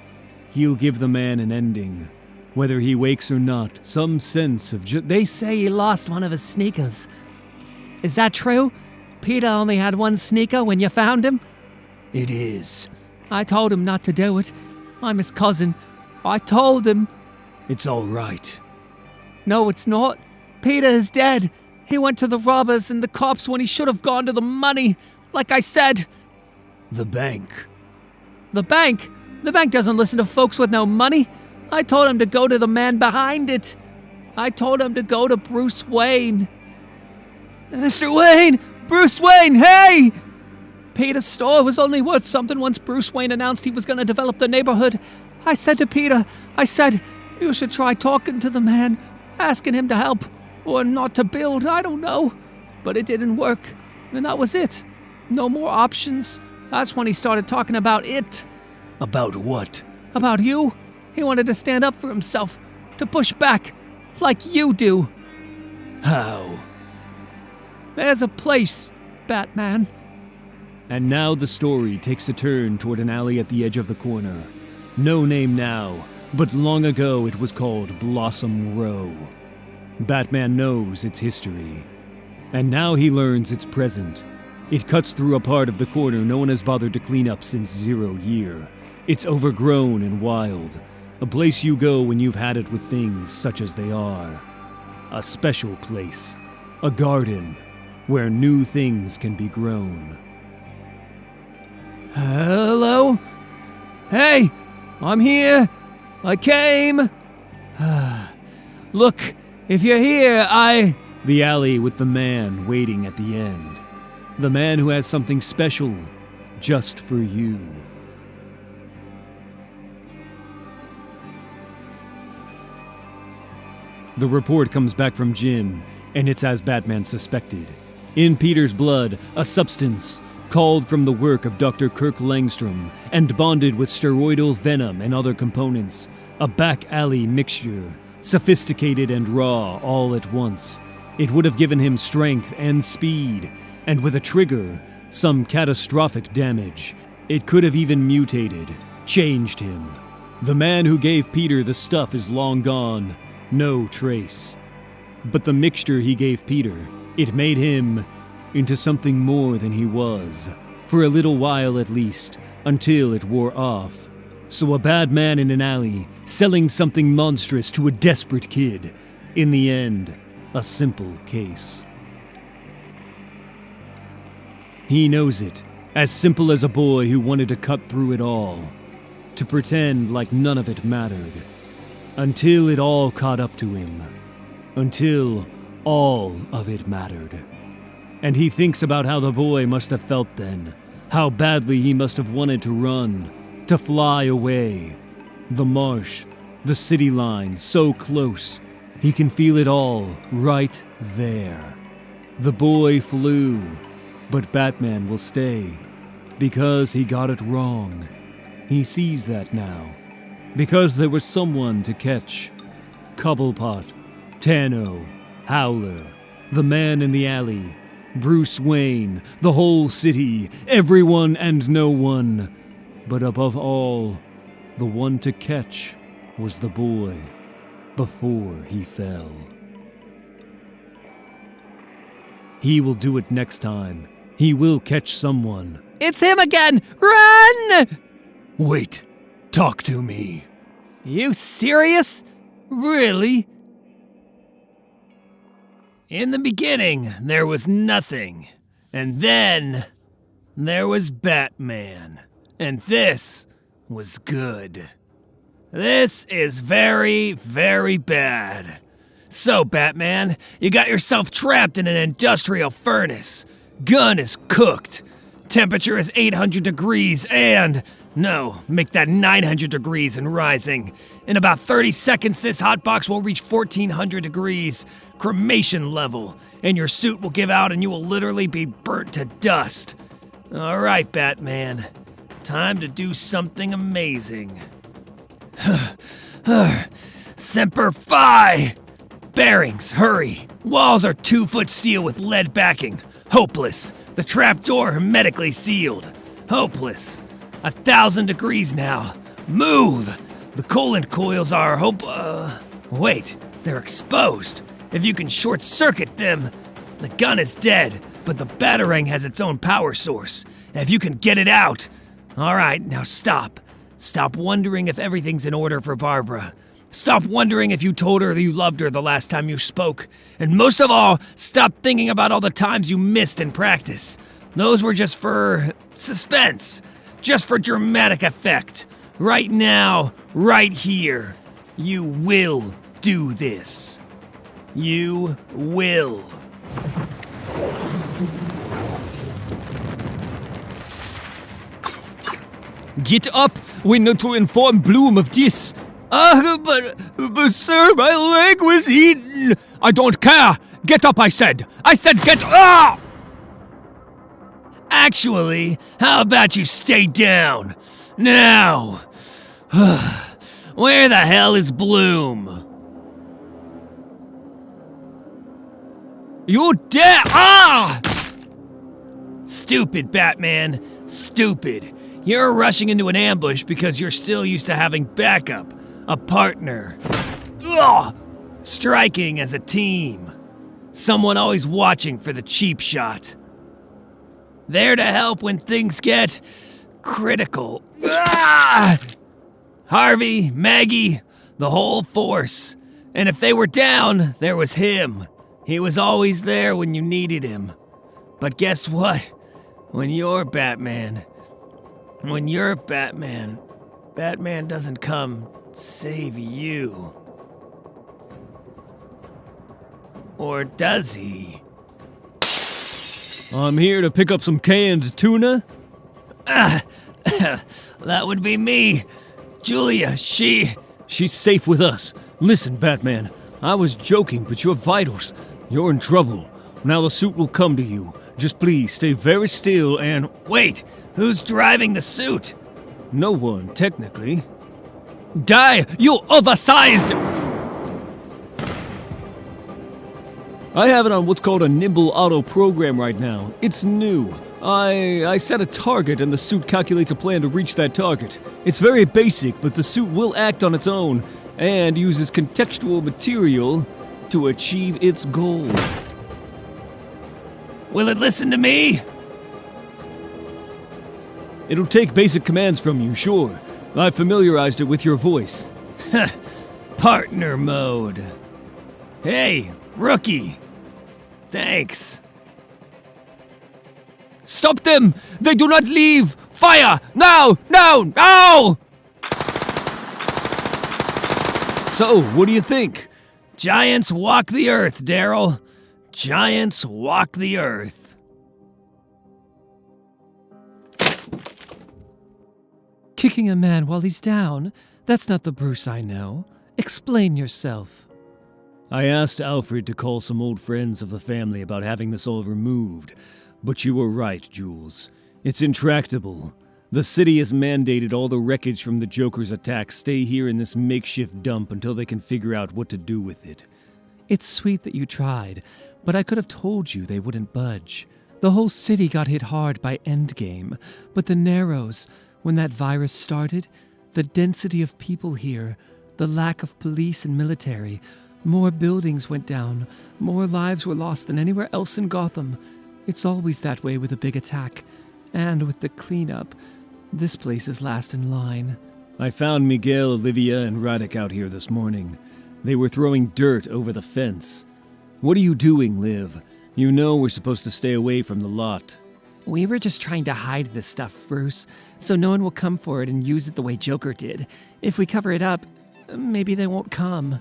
Speaker 2: he'll give the man an ending. Whether he wakes or not, some sense of They say he lost one of his sneakers. Is that true? Peter only had one sneaker when you found him?
Speaker 1: It is.
Speaker 2: I told him not to do it. I'm his cousin. I told him.
Speaker 1: It's all right.
Speaker 2: No, it's not. Peter is dead. He went to the robbers and the cops when he should have gone to the money, like I said.
Speaker 1: The bank.
Speaker 2: The bank? The bank doesn't listen to folks with no money. I told him to go to the man behind it. I told him to go to Bruce Wayne. Mr. Wayne! Bruce Wayne, hey! Peter's store was only worth something once Bruce Wayne announced he was going to develop the neighborhood. I said to Peter, you should try talking to the man, asking him to help, or not to build, I don't know. But it didn't work, and that was it. No more options. That's when he started talking about it.
Speaker 1: About what?
Speaker 2: About you. He wanted to stand up for himself, to push back, like you do.
Speaker 1: How?
Speaker 2: There's a place, Batman. And now the story takes a turn toward an alley at the edge of the corner. No name now, but long ago it was called Blossom Row. Batman knows its history. And now he learns its present. It cuts through a part of the corner no one has bothered to clean up since 0 year. It's overgrown and wild. A place you go when you've had it with things such as they are. A special place. A garden where new things can be grown.
Speaker 1: Hello? Hey, I'm here. I came. Look, if you're here, The alley with the man waiting at the end. The man who has something special just for you. The report comes back from Jim, and it's as Batman suspected. In Peter's blood, a substance called from the work of Dr. Kirk Langstrom and bonded with steroidal venom and other components. A back alley mixture, sophisticated and raw all at once. It would have given him strength and speed, and with a trigger, some catastrophic damage. It could have even mutated, changed him. The man who gave Peter the stuff is long gone, no trace. But the mixture he gave Peter, it made him into something more than he was, for a little while at least, until it wore off. So a bad man in an alley, selling something monstrous to a desperate kid. In the end, a simple case. He knows it, as simple as a boy who wanted to cut through it all, to pretend like none of it mattered, until it all caught up to him, until all of it mattered. And he thinks about how the boy must have felt then, how badly he must have wanted to run, to fly away. The marsh, the city line, so close. He can feel it all right there. The boy flew, but Batman will stay, because he got it wrong. He sees that now, because there was someone to catch. Cobblepot, Tano, Howler, the man in the alley, Bruce Wayne, the whole city, everyone and no one. But above all, the one to catch was the boy, before he fell. He will do it next time. He will catch someone.
Speaker 2: It's him again! Run!
Speaker 1: Wait, talk to me.
Speaker 2: You serious?
Speaker 3: Really? In the beginning, there was nothing. And then, there was Batman. And this was good. This is very, very bad. So, Batman, you got yourself trapped in an industrial furnace. Gun is cooked. Temperature is 800 degrees and... No, make that 900 degrees and rising. In about 30 seconds, this hotbox will reach 1400 degrees, cremation level, and your suit will give out and you will literally be burnt to dust. All right, Batman. Time to do something amazing. Semper Fi! Bearings, hurry. Walls are 2-foot steel with lead backing. Hopeless. The trapdoor hermetically sealed. Hopeless. 1,000 degrees now. Move! The coolant coils are wait, they're exposed. If you can short-circuit them, the gun is dead, but the batarang has its own power source. If you can get it out. All right, now stop. Stop wondering if everything's in order for Barbara. Stop wondering if you told her that you loved her the last time you spoke. And most of all, stop thinking about all the times you missed in practice. Those were just for suspense. Just for dramatic effect. Right now, right here, you will do this. You will.
Speaker 1: Get up! We need to inform Bloom of this. But sir, my leg was eaten. I don't care. Get up, I said. I said get up!
Speaker 3: Actually, how about you stay down? Now! Where the hell is Bloom?
Speaker 1: You dare! Ah!
Speaker 3: Stupid, Batman. Stupid. You're rushing into an ambush because you're still used to having backup. A partner. Ugh! Striking as a team. Someone always watching for the cheap shot. There to help when things get critical. Ah! Harvey, Maggie, the whole force. And if they were down, there was him. He was always there when you needed him. But guess what? When you're Batman, When you're Batman, Batman doesn't come save you. Or does he?
Speaker 1: I'm here to pick up some canned tuna.
Speaker 3: That would be me. Julia,
Speaker 1: She's safe with us. Listen, Batman, I was joking, but you're vitals. You're in trouble. Now the suit will come to you. Just please stay very still and...
Speaker 3: Wait, who's driving the suit?
Speaker 1: No one, technically.
Speaker 3: Die, you oversized!
Speaker 1: I have it on what's called a nimble auto program right now. It's new. I set a target and the suit calculates a plan to reach that target. It's very basic, but the suit will act on its own and uses contextual material to achieve its goal.
Speaker 3: Will it listen to me?
Speaker 1: It'll take basic commands from you, sure. I've familiarized it with your voice.
Speaker 3: Partner mode. Hey, rookie. Thanks.
Speaker 1: Stop them! They do not leave! Fire! Now! Now! Now! So, what do you think?
Speaker 3: Giants walk the earth, Daryl. Giants walk the earth.
Speaker 2: Kicking a man while he's down? That's not the Bruce I know. Explain yourself.
Speaker 1: I asked Alfred to call some old friends of the family about having this all removed, but you were right, Jules. It's intractable. The city has mandated all the wreckage from the Joker's attack stay here in this makeshift dump until they can figure out what to do with it.
Speaker 2: It's sweet that you tried, but I could have told you they wouldn't budge. The whole city got hit hard by Endgame, but the Narrows, when that virus started, the density of people here, the lack of police and military, more buildings went down, more lives were lost than anywhere else in Gotham. It's always that way with a big attack. And with the cleanup, this place is last in line.
Speaker 1: I found Miguel, Olivia, and Radek out here this morning. They were throwing dirt over the fence. What are you doing, Liv? You know we're supposed to stay away from the lot.
Speaker 2: We were just trying to hide this stuff, Bruce, so no one will come for it and use it the way Joker did. If we cover it up, maybe they won't come.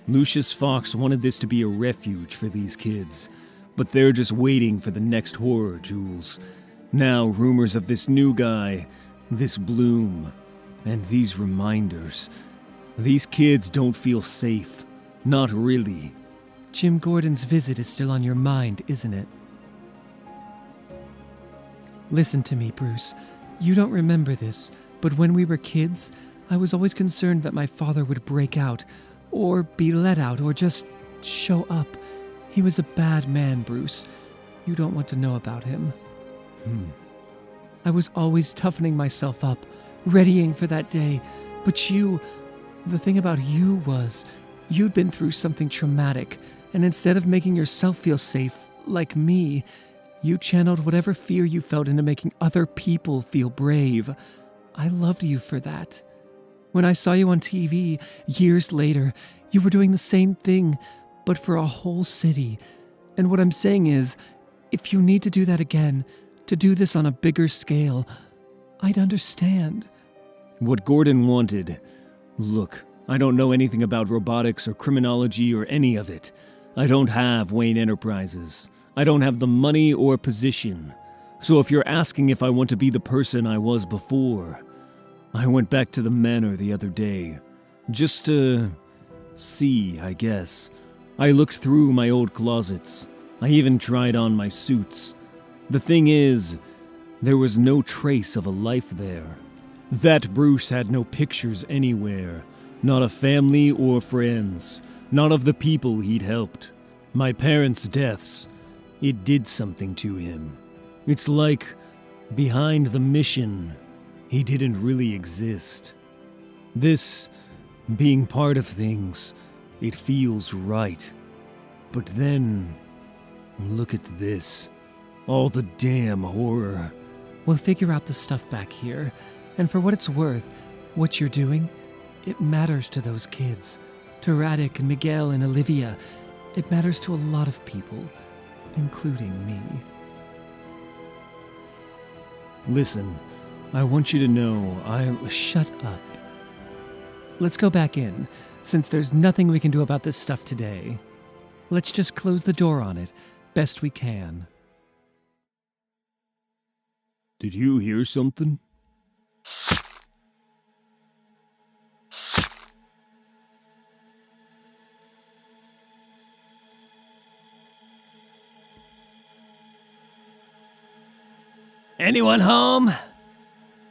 Speaker 1: Lucius Fox wanted this to be a refuge for these kids, but they're just waiting for the next horror, Jules. Now rumors of this new guy, this Bloom, and these reminders. These kids don't feel safe. Not really.
Speaker 2: Jim Gordon's visit is still on your mind, isn't it? Listen to me, Bruce. You don't remember this, but when we were kids, I was always concerned that my father would break out, or be let out, or just show up. He was a bad man, Bruce. You don't want to know about him. I was always toughening myself up, readying for that day. But the thing about you was, you'd been through something traumatic, and instead of making yourself feel safe, like me, you channeled whatever fear you felt into making other people feel brave. I loved you for that. When I saw you on TV, years later, you were doing the same thing, but for a whole city. And what I'm saying is, if you need to do that again, to do this on a bigger scale, I'd understand.
Speaker 1: What Gordon wanted. Look, I don't know anything about robotics or criminology or any of it. I don't have Wayne Enterprises. I don't have the money or position. So if you're asking if I want to be the person I was before, I went back to the manor the other day. Just to see, I guess. I looked through my old closets. I even tried on my suits. The thing is, there was no trace of a life there. That Bruce had no pictures anywhere. Not of family or friends. Not of the people he'd helped. My parents' deaths, it did something to him. It's like, behind the mission, he didn't really exist. This, being part of things, it feels right. But then, look at this. All the damn horror.
Speaker 2: We'll figure out the stuff back here, and for what it's worth, what you're doing, it matters to those kids. To Radek and Miguel and Olivia. It matters to a lot of people, including me.
Speaker 1: Listen, I want you to know I'll...
Speaker 2: Shut up. Let's go back in, since there's nothing we can do about this stuff today. Let's just close the door on it, best we can.
Speaker 1: Did you hear something?
Speaker 3: Anyone home?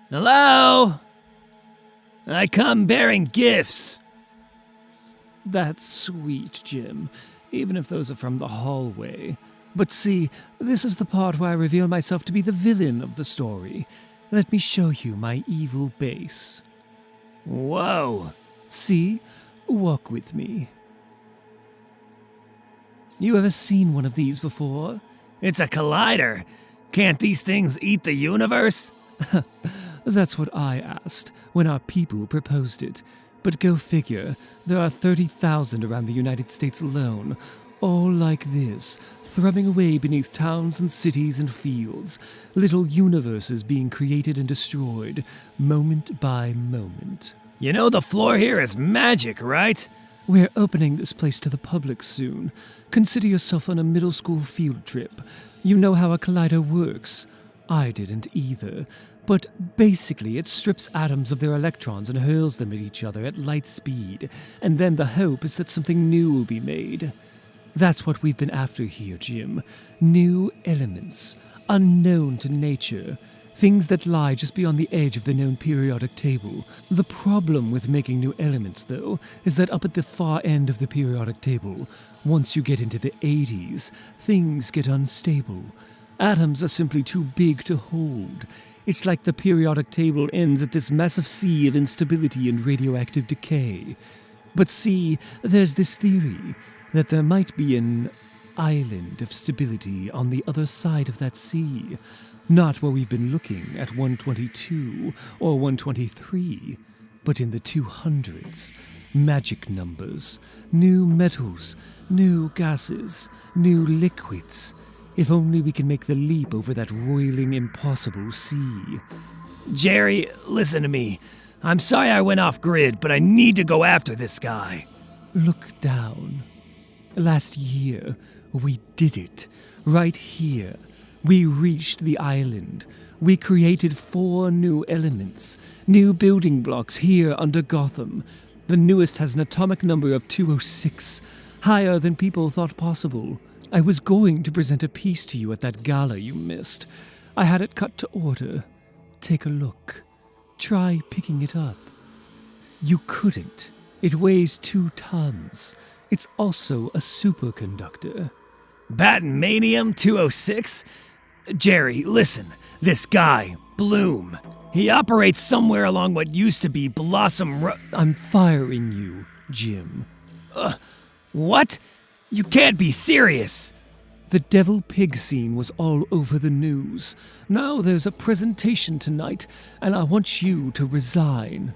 Speaker 3: Hello? I come bearing gifts.
Speaker 2: That's sweet, Jim, even if those are from the hallway. But see, this is the part where I reveal myself to be the villain of the story. Let me show you my evil base.
Speaker 3: Whoa.
Speaker 2: See? Walk with me. You ever seen one of these before?
Speaker 3: It's a collider. Can't these things eat the universe?
Speaker 2: That's what I asked when our people proposed it. But go figure, there are 30,000 around the United States alone, all like this, thrumming away beneath towns and cities and fields, little universes being created and destroyed, moment by moment.
Speaker 3: You know the floor here is magic, right?
Speaker 2: We're opening this place to the public soon. Consider yourself on a middle school field trip. You know how a collider works. I didn't either. But basically, it strips atoms of their electrons and hurls them at each other at light speed, and then the hope is that something new will be made. That's what we've been after here, Jim. New elements, unknown to nature, things that lie just beyond the edge of the known periodic table. The problem with making new elements, though, is that up at the far end of the periodic table, once you get into the 80s, things get unstable. Atoms are simply too big to hold. It's like the periodic table ends at this massive sea of instability and radioactive decay. But see, there's this theory that there might be an island of stability on the other side of that sea. Not where we've been looking at 122 or 123, but in the 200s. Magic numbers, new metals, new gases, new liquids. If only we can make the leap over that roiling, impossible sea.
Speaker 3: Jerry, listen to me. I'm sorry I went off grid, but I need to go after this guy.
Speaker 2: Look down. Last year, we did it. Right here. We reached the island. We created 4 new elements. New building blocks here under Gotham. The newest has an atomic number of 206. Higher than people thought possible. I was going to present a piece to you at that gala you missed. I had it cut to order. Take a look. Try picking it up. You couldn't. It weighs 2 tons. It's also a superconductor.
Speaker 3: Batmanium 206? Jerry, listen. This guy, Bloom, he operates somewhere along what used to be Blossom
Speaker 2: I'm firing you, Jim.
Speaker 3: What? You can't be serious.
Speaker 2: The devil pig scene was all over the news. Now there's a presentation tonight, and I want you to resign.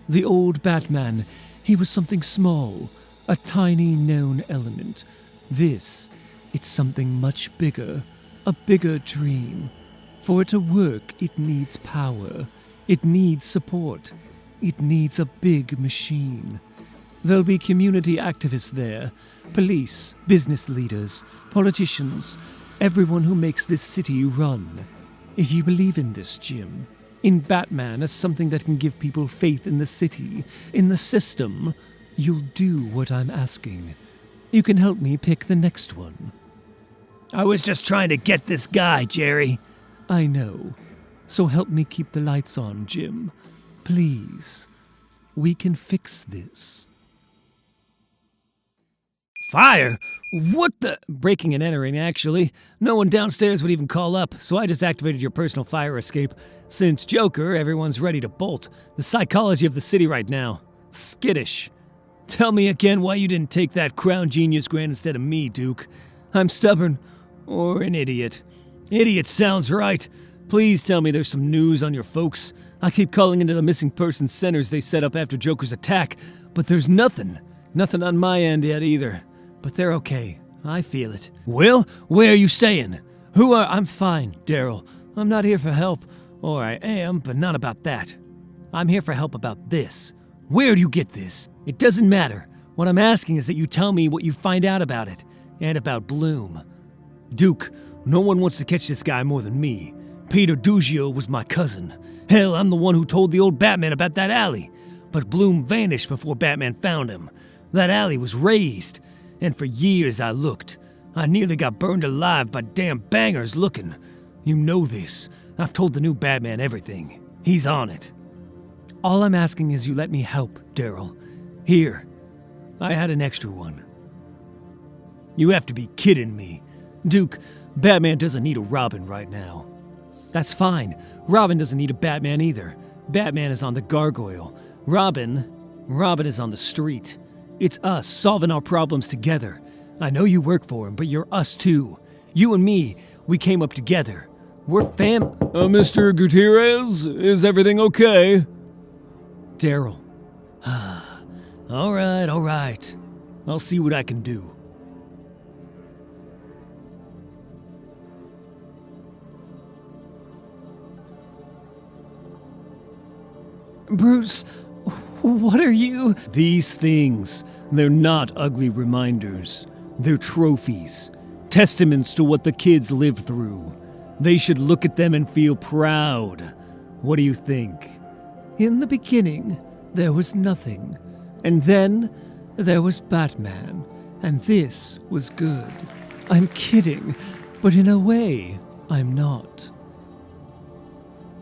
Speaker 2: The old Batman, he was something small, a tiny known element. This, it's something much bigger, a bigger dream. For it to work, it needs power. It needs support. It needs a big machine. There'll be community activists there, police, business leaders, politicians, everyone who makes this city run. If you believe in this, Jim, in Batman as something that can give people faith in the city, in the system, you'll do what I'm asking. You can help me pick the next one.
Speaker 3: I was just trying to get this guy, Jerry.
Speaker 2: I know. So help me keep the lights on, Jim. Please. We can fix this.
Speaker 3: Fire? What the? Breaking and entering, actually. No one downstairs would even call up, so I just activated your personal fire escape. Since Joker, everyone's ready to bolt. The psychology of the city right now. Skittish. Tell me again why you didn't take that Crown Genius grant instead of me, Duke. I'm stubborn. Or an idiot. Idiot sounds right. Please tell me there's some news on your folks. I keep calling into the missing persons centers they set up after Joker's attack, but there's nothing. Nothing on my end yet either. But they're okay. I feel it. Will, where are you staying? I'm fine, Daryl. I'm not here for help. Or I am, but not about that. I'm here for help about this. Where do you get this? It doesn't matter. What I'm asking is that you tell me what you find out about it, and about Bloom. Duke, no one wants to catch this guy more than me. Peter Duggio was my cousin. Hell, I'm the one who told the old Batman about that alley. But Bloom vanished before Batman found him. That alley was razed, and for years I looked. I nearly got burned alive by damn bangers looking. You know this. I've told the new Batman everything. He's on it.
Speaker 1: All I'm asking is you let me help, Daryl.
Speaker 3: Here. I had an extra one. You have to be kidding me. Duke, Batman doesn't need a Robin right now.
Speaker 1: That's fine. Robin doesn't need a Batman either. Batman is on the gargoyle. Robin is on the street. It's us solving our problems together. I know you work for him, but you're us too. You and me, we came up together. We're Mr. Gutierrez, is everything okay?
Speaker 3: Daryl. All right. I'll see what I can do.
Speaker 2: Bruce, what are you?
Speaker 1: These things, they're not ugly reminders. They're trophies. Testaments to what the kids lived through. They should look at them and feel proud. What do you think?
Speaker 2: In the beginning, there was nothing. And then, there was Batman. And this was good. I'm kidding, but in a way, I'm not.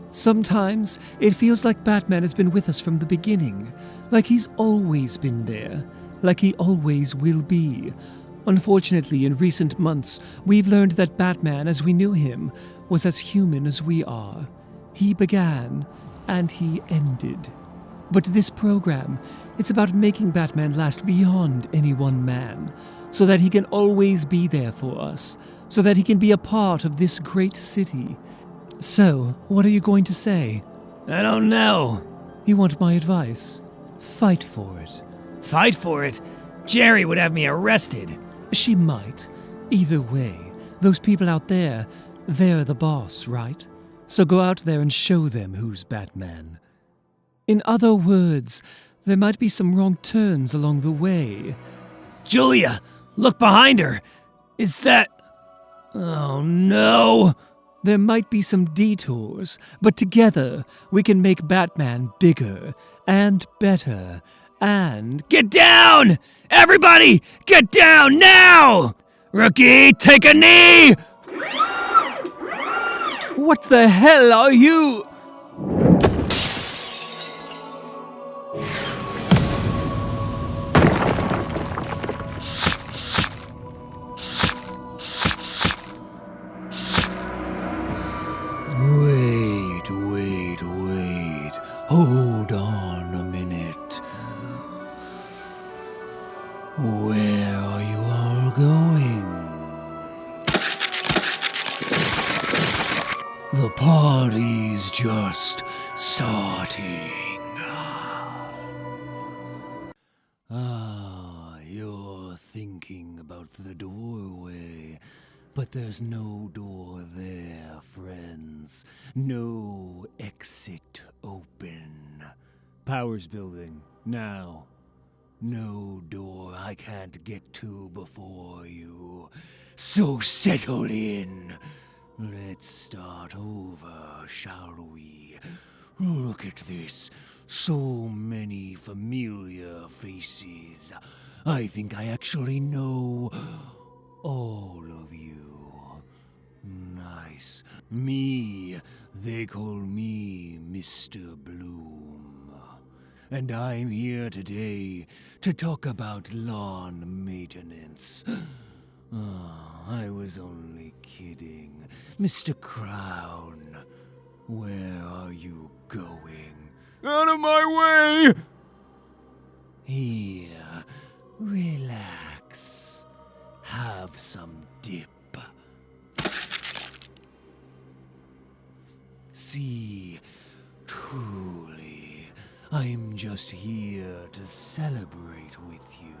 Speaker 2: Sometimes, it feels like Batman has been with us from the beginning. Like he's always been there. Like he always will be. Unfortunately, in recent months, we've learned that Batman, as we knew him, was as human as we are. He began, and he ended. But this program, it's about making Batman last beyond any one man, so that he can always be there for us, so that he can be a part of this great city. So, what are you going to say?
Speaker 3: I don't know.
Speaker 2: You want my advice? Fight for it.
Speaker 3: Fight for it? Jerry would have me arrested.
Speaker 2: She might. Either way, those people out there, they're the boss, right? So go out there and show them who's Batman. In other words, there might be some wrong turns along the way.
Speaker 3: Julia, look behind her. Is that... Oh no!
Speaker 2: There might be some detours, but together we can make Batman bigger and better and...
Speaker 3: Get down! Everybody, get down now! Rookie, take a knee!
Speaker 2: What the hell are you?
Speaker 1: Wait. Hold on a minute. Where are you all going? The party's just starting. You're thinking about the doorway. But there's no door there, friends. No exit open. Powers building, now. No door I can't get to before you. So settle in. Let's start over, shall we? Look at this. So many familiar faces. I think I actually know all of you. Nice. Me, they call me Mr. Bloom. And I'm here today to talk about lawn maintenance. I was only kidding. Mr. Crown, where are you going? Out of my way! Here, relax. Have some dip. See, truly, I'm just here to celebrate with you.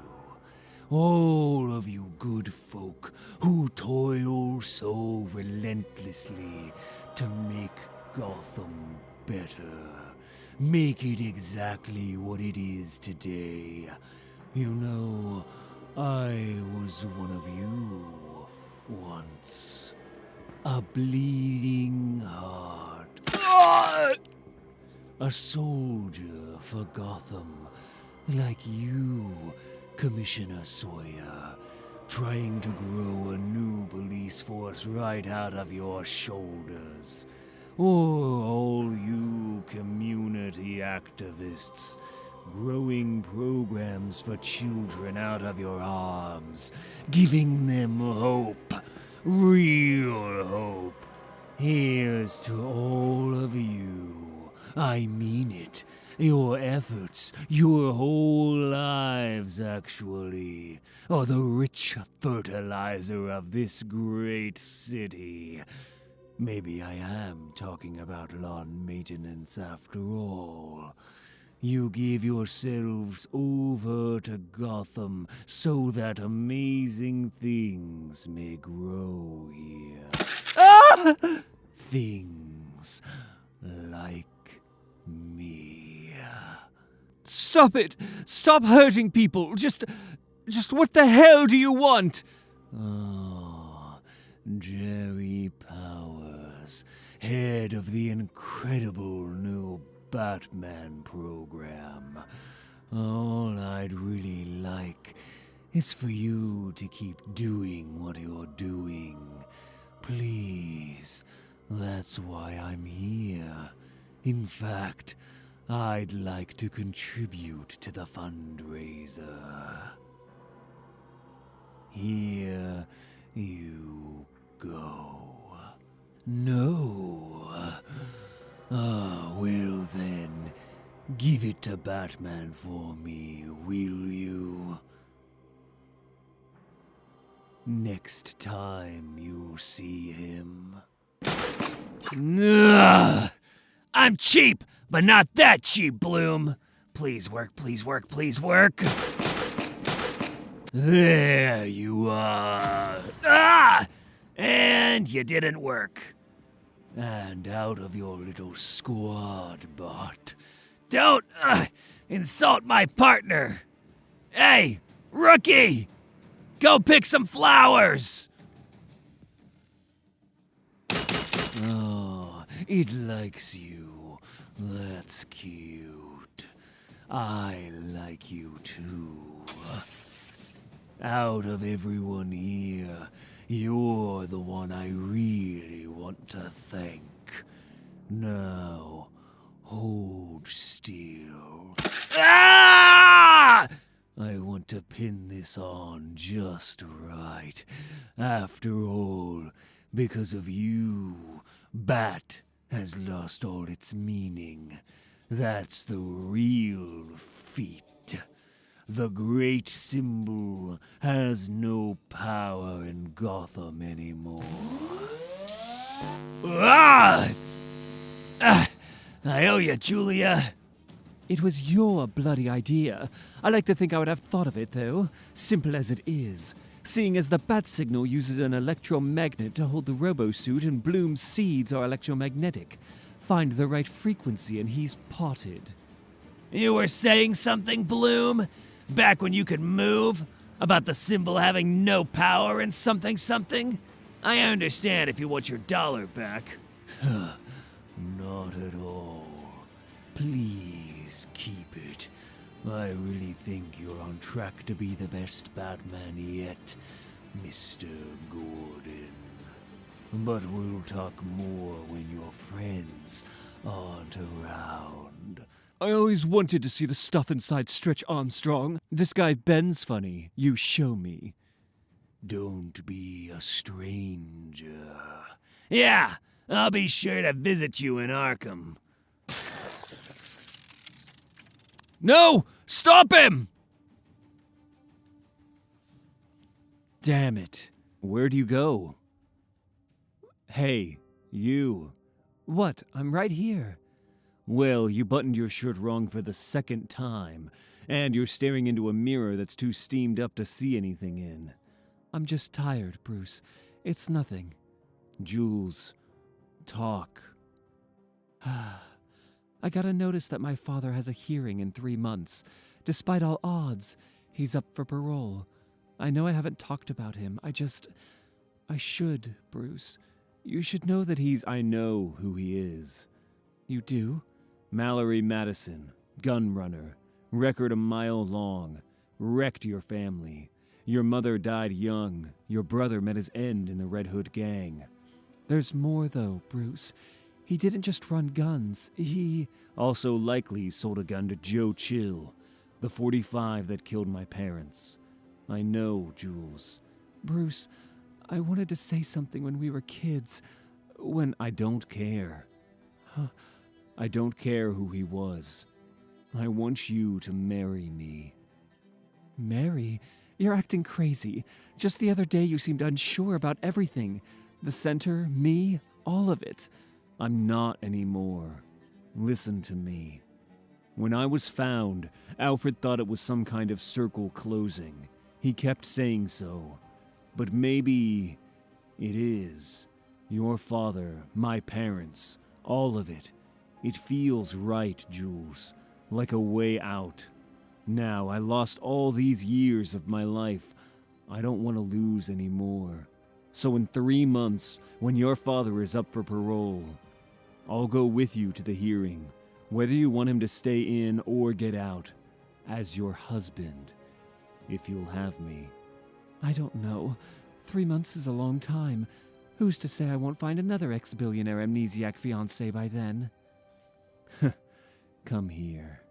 Speaker 1: All of you good folk who toil so relentlessly to make Gotham better. Make it exactly what it is today. You know, I was one of you once. A bleeding heart. A soldier for Gotham, like you, Commissioner Sawyer, trying to grow a new police force right out of your shoulders. Or all you community activists, growing programs for children out of your arms, giving them hope, real hope. Here's to all of you. I mean it. Your efforts, your whole lives, actually, are the rich fertilizer of this great city. Maybe I am talking about lawn maintenance after all. You give yourselves over to Gotham so that amazing things may grow here. Things like me.
Speaker 2: Stop it! Stop hurting people! Just what the hell do you want?
Speaker 1: Oh, Jerry Powers, head of the incredible new Batman program. All I'd really like is for you to keep doing what you're doing. Please, that's why I'm here. In fact, I'd like to contribute to the fundraiser. Here you go. No. Well then, give it to Batman for me, will you? Next time you see him.
Speaker 3: I'm cheap, but not that cheap, Bloom. Please work, please work, please work.
Speaker 1: There you are.
Speaker 3: And you didn't work.
Speaker 1: And out of your little squad, bot.
Speaker 3: Don't insult my partner. Hey, rookie! Go pick some flowers!
Speaker 1: Oh, it likes you. That's cute. I like you too. Out of everyone here, you're the one I really want to thank. Now, hold still.
Speaker 3: Ah!
Speaker 1: I want to pin this on just right. After all, because of you, Bat has lost all its meaning. That's the real feat. The great symbol has no power in Gotham anymore.
Speaker 3: I owe you, Julia.
Speaker 2: It was your bloody idea. I like to think I would have thought of it, though. Simple as it is. Seeing as the bat signal uses an electromagnet to hold the robo-suit and Bloom's seeds are electromagnetic. Find the right frequency and he's potted.
Speaker 3: You were saying something, Bloom? Back when you could move? About the symbol having no power and something something? I understand if you want your dollar back.
Speaker 1: Not at all. Please keep it. I really think you're on track to be the best Batman yet, Mr. Gordon. But we'll talk more when your friends aren't around.
Speaker 2: I always wanted to see the stuff inside Stretch Armstrong. This guy Ben's funny. You show me.
Speaker 1: Don't be a stranger.
Speaker 3: Yeah, I'll be sure to visit you in Arkham. No! Stop him!
Speaker 2: Damn it. Where do you go? Hey, you. What? I'm right here. Well, you buttoned your shirt wrong for the second time, and you're staring into a mirror that's too steamed up to see anything in. I'm just tired, Bruce. It's nothing. Jules, talk. I got a notice that my father has a hearing in 3 months. Despite all odds, he's up for parole. I know I haven't talked about him. I should, Bruce. You should know that he's...
Speaker 1: I know who he is.
Speaker 2: You do?
Speaker 1: Mallory Madison, gun runner, record a mile long, wrecked your family. Your mother died young. Your brother met his end in the Red Hood gang.
Speaker 2: There's more, though, Bruce. He didn't just run guns, he...
Speaker 1: Also likely sold a gun to Joe Chill, the .45 that killed my parents. I know, Jules.
Speaker 2: Bruce, I wanted to say something when we were kids.
Speaker 1: I don't care. I don't care who he was. I want you to marry me.
Speaker 2: Mary? You're acting crazy. Just the other day you seemed unsure about everything. The center, me, all of it.
Speaker 1: I'm not anymore. Listen to me. When I was found, Alfred thought it was some kind of circle closing. He kept saying so. But maybe it is. Your father, my parents, all of it. It feels right, Jules. Like a way out. Now, I lost all these years of my life. I don't want to lose any more. So in 3 months, when your father is up for parole, I'll go with you to the hearing, whether you want him to stay in or get out, as your husband, if you'll have me.
Speaker 2: I don't know. 3 months is a long time. Who's to say I won't find another ex-billionaire amnesiac fiancé by then?
Speaker 1: Come here.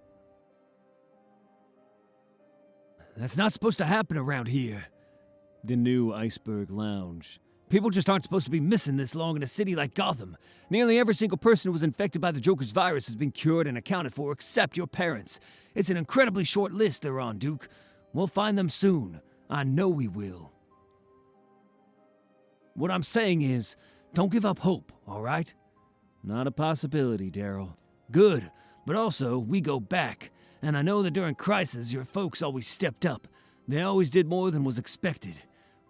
Speaker 3: That's not supposed to happen around here.
Speaker 1: The new Iceberg Lounge.
Speaker 3: People just aren't supposed to be missing this long in a city like Gotham. Nearly every single person who was infected by the Joker's virus has been cured and accounted for, except your parents. It's an incredibly short list they're on, Duke. We'll find them soon. I know we will. What I'm saying is, don't give up hope, all right?
Speaker 1: Not a possibility, Daryl.
Speaker 3: Good, but also, we go back. And I know that during crisis, your folks always stepped up. They always did more than was expected.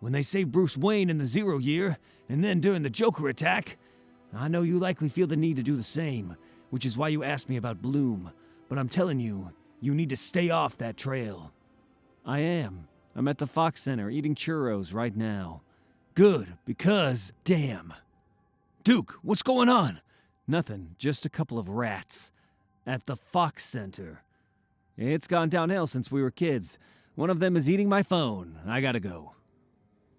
Speaker 3: When they saved Bruce Wayne in the Zero Year, and then during the Joker attack, I know you likely feel the need to do the same, which is why you asked me about Bloom. But I'm telling you, you need to stay off that trail.
Speaker 1: I am. I'm at the Fox Center eating churros right now.
Speaker 3: Good, because, damn. Duke, what's going on?
Speaker 1: Nothing, just a couple of rats.
Speaker 3: At the Fox Center.
Speaker 1: It's gone downhill since we were kids. One of them is eating my phone. I gotta go.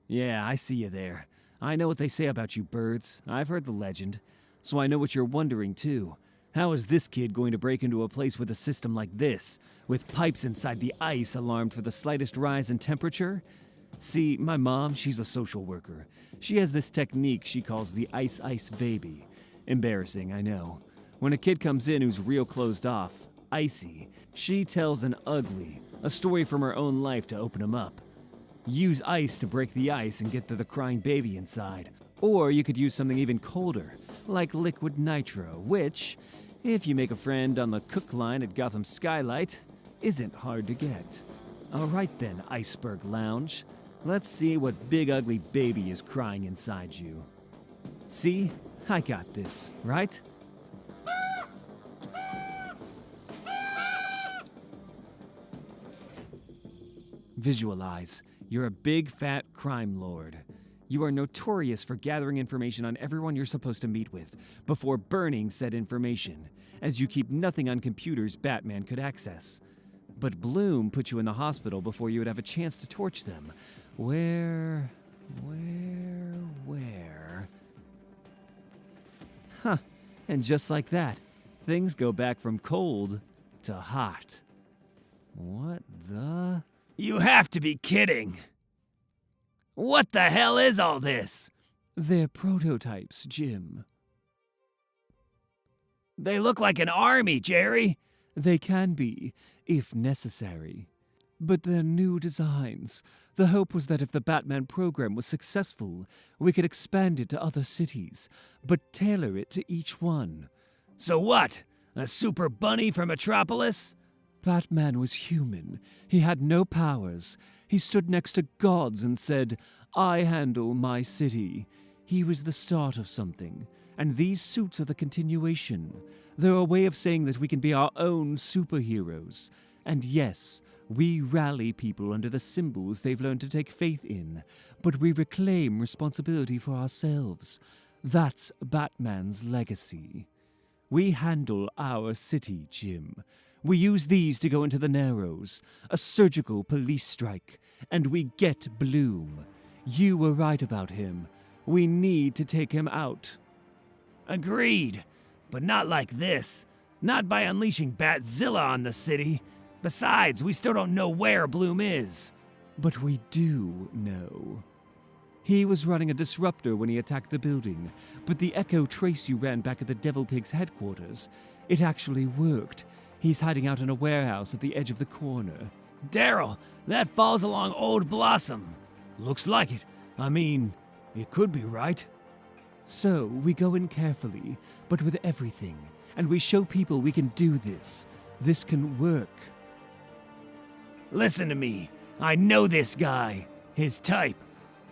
Speaker 1: Yeah, I see you there. I know what they say about you birds. I've heard the legend. So I know what you're wondering, too. How is this kid going to break into a place with a system like this, with pipes inside the ice alarmed for the slightest rise in temperature? See, my mom, she's a social worker. She has this technique she calls the ice baby. Embarrassing, I know. When a kid comes in who's real closed off, icy, she tells an ugly, a story from her own life to open him up. Use ice to break the ice and get to the crying baby inside. Or you could use something even colder, like liquid nitro, which, if you make a friend on the cook line at Gotham Skylight, isn't hard to get. All right then, Iceberg Lounge. Let's see what big ugly baby is crying inside you. See? I got this, right? Visualize. You're a big fat crime lord. You are notorious for gathering information on everyone you're supposed to meet with before burning said information, as you keep nothing on computers Batman could access. But Bloom put you in the hospital before you would have a chance to torch them. Where? Huh. And just like that, things go back from cold to hot. What the?
Speaker 3: You have to be kidding. What the hell is all this?
Speaker 2: They're prototypes, Jim.
Speaker 3: They look like an army, Jerry.
Speaker 2: They can be, if necessary. But they're new designs. The hope was that if the Batman program was successful, we could expand it to other cities, but tailor it to each one.
Speaker 3: So what? A super bunny from Metropolis?
Speaker 2: Batman was human. He had no powers. He stood next to gods and said, "I handle my city." He was the start of something.
Speaker 1: And these suits are the continuation. They're a way of saying that we can be our own superheroes. And yes, we rally people under the symbols they've learned to take faith in, but we reclaim responsibility for ourselves. That's Batman's legacy. We handle our city, Jim. We use these to go into the Narrows, a surgical police strike, and we get Bloom. You were right about him. We need to take him out.
Speaker 3: Agreed, but not like this. Not by unleashing Batzilla on the city. Besides, we still don't know where Bloom is.
Speaker 1: But we do know. He was running a disruptor when he attacked the building, but the echo trace you ran back at the Devil Pig's headquarters, it actually worked. He's hiding out in a warehouse at the edge of the corner.
Speaker 3: Daryl, that falls along Old Blossom. Looks like it. I mean, it could be right.
Speaker 1: So, we go in carefully, but with everything, and we show people we can do this. This can work.
Speaker 3: Listen to me. I know this guy. His type.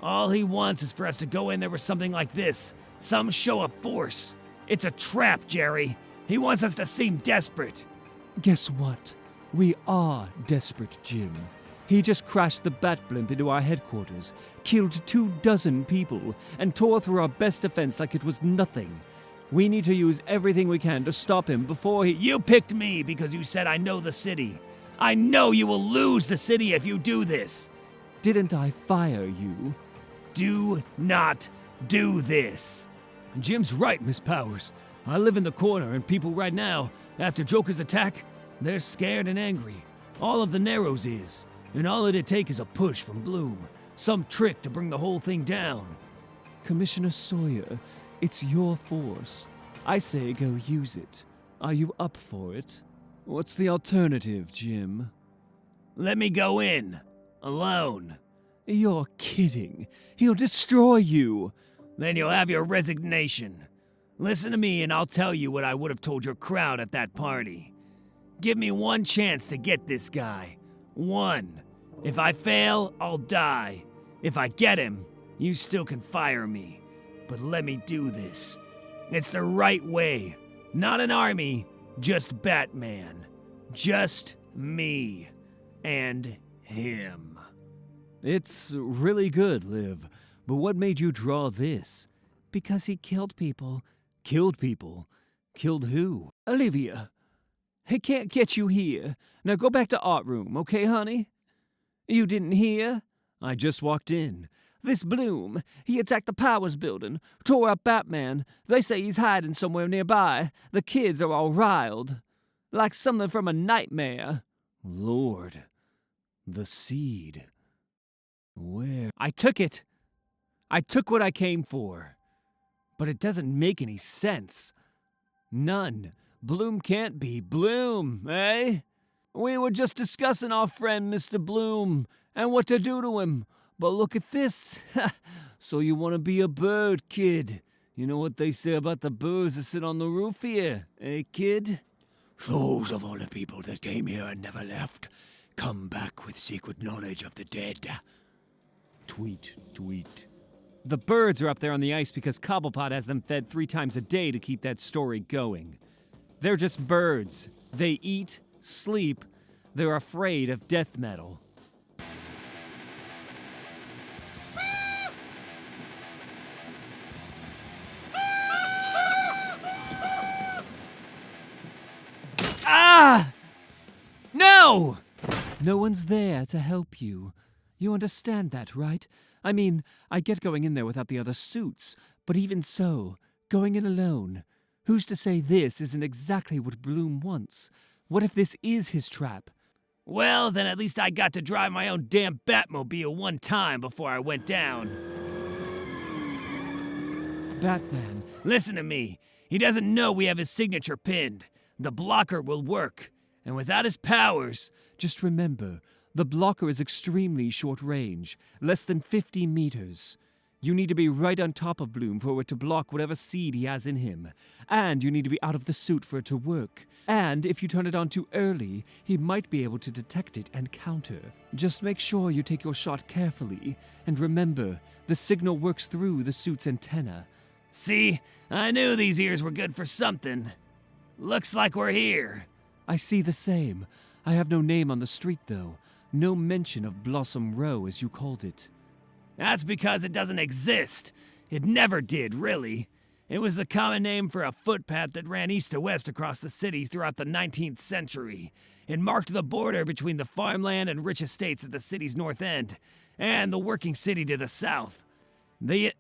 Speaker 3: All he wants is for us to go in there with something like this. Some show of force. It's a trap, Jerry. He wants us to seem desperate.
Speaker 1: Guess what? We are desperate, Jim. He just crashed the Bat Blimp into our headquarters, killed 24 people, and tore through our best defense like it was nothing. We need to use everything we can to stop him before he—
Speaker 3: You picked me because you said I know the city. I know you will lose the city if you do this.
Speaker 1: Didn't I fire you?
Speaker 3: Do not do this.
Speaker 1: Jim's right, Miss Powers. I live in the corner, and people right now, after Joker's attack, they're scared and angry. All of the Narrows is. And all it'd take is a push from Bloom. Some trick to bring the whole thing down. Commissioner Sawyer, it's your force. I say go use it. Are you up for it? What's the alternative, Jim?
Speaker 3: Let me go in. Alone.
Speaker 1: You're kidding. He'll destroy you.
Speaker 3: Then you'll have your resignation. Listen to me and I'll tell you what I would have told your crowd at that party. Give me one chance to get this guy. One. If I fail, I'll die. If I get him, you still can fire me. But let me do this. It's the right way. Not an army, just Batman. Just me. And him.
Speaker 1: It's really good, Liv. But what made you draw this?
Speaker 2: Because he killed people.
Speaker 1: Killed people? Killed who?
Speaker 2: Olivia. He can't get you here. Now go back to art room, okay, honey? You didn't hear?
Speaker 1: I just walked in.
Speaker 2: This Bloom, he attacked the Powers building, tore up Batman. They say he's hiding somewhere nearby. The kids are all riled. Like something from a nightmare.
Speaker 1: Lord. The seed. Where?
Speaker 3: I took it. I took what I came for. But it doesn't make any sense. None. Bloom can't be Bloom, eh? We were just discussing our friend Mr. Bloom and what to do to him. But look at this. So you want to be a bird, kid. You know what they say about the birds that sit on the roof here, eh, kid?
Speaker 4: Souls of all the people that came here and never left, come back with secret knowledge of the dead.
Speaker 1: Tweet, tweet. The birds are up there on the ice because Cobblepot has them fed 3 times a day to keep that story going. They're just birds. They eat, sleep. They're afraid of death metal.
Speaker 3: Ah! No!
Speaker 2: No one's there to help you. You understand that, right? I mean, I get going in there without the other suits, but even so, going in alone. Who's to say this isn't exactly what Bloom wants? What if this is his trap?
Speaker 3: Well, then at least I got to drive my own damn Batmobile one time before I went down.
Speaker 2: Batman.
Speaker 3: Listen to me. He doesn't know we have his signature pinned. The blocker will work. And without his powers...
Speaker 2: Just remember, the blocker is extremely short range, less than 50 meters. You need to be right on top of Bloom for it to block whatever seed he has in him. And you need to be out of the suit for it to work. And if you turn it on too early, he might be able to detect it and counter. Just make sure you take your shot carefully. And remember, the signal works through the suit's antenna.
Speaker 3: See? I knew these ears were good for something. Looks like we're here.
Speaker 1: I see the same. I have no name on the street, though. No mention of Blossom Row, as you called it.
Speaker 3: That's because it doesn't exist. It never did, really. It was the common name for a footpath that ran east to west across the city throughout the 19th century. It marked the border between the farmland and rich estates at the city's north end, and the working city to the south. This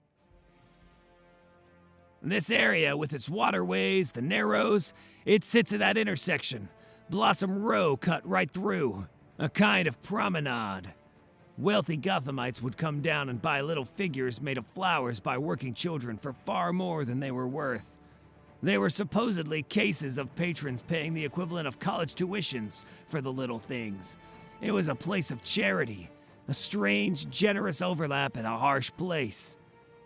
Speaker 3: area, with its waterways, the Narrows, it sits at that intersection. Blossom Row cut right through. A kind of promenade. Wealthy Gothamites would come down and buy little figures made of flowers by working children for far more than they were worth. They were supposedly cases of patrons paying the equivalent of college tuitions for the little things. It was a place of charity, a strange, generous overlap in a harsh place.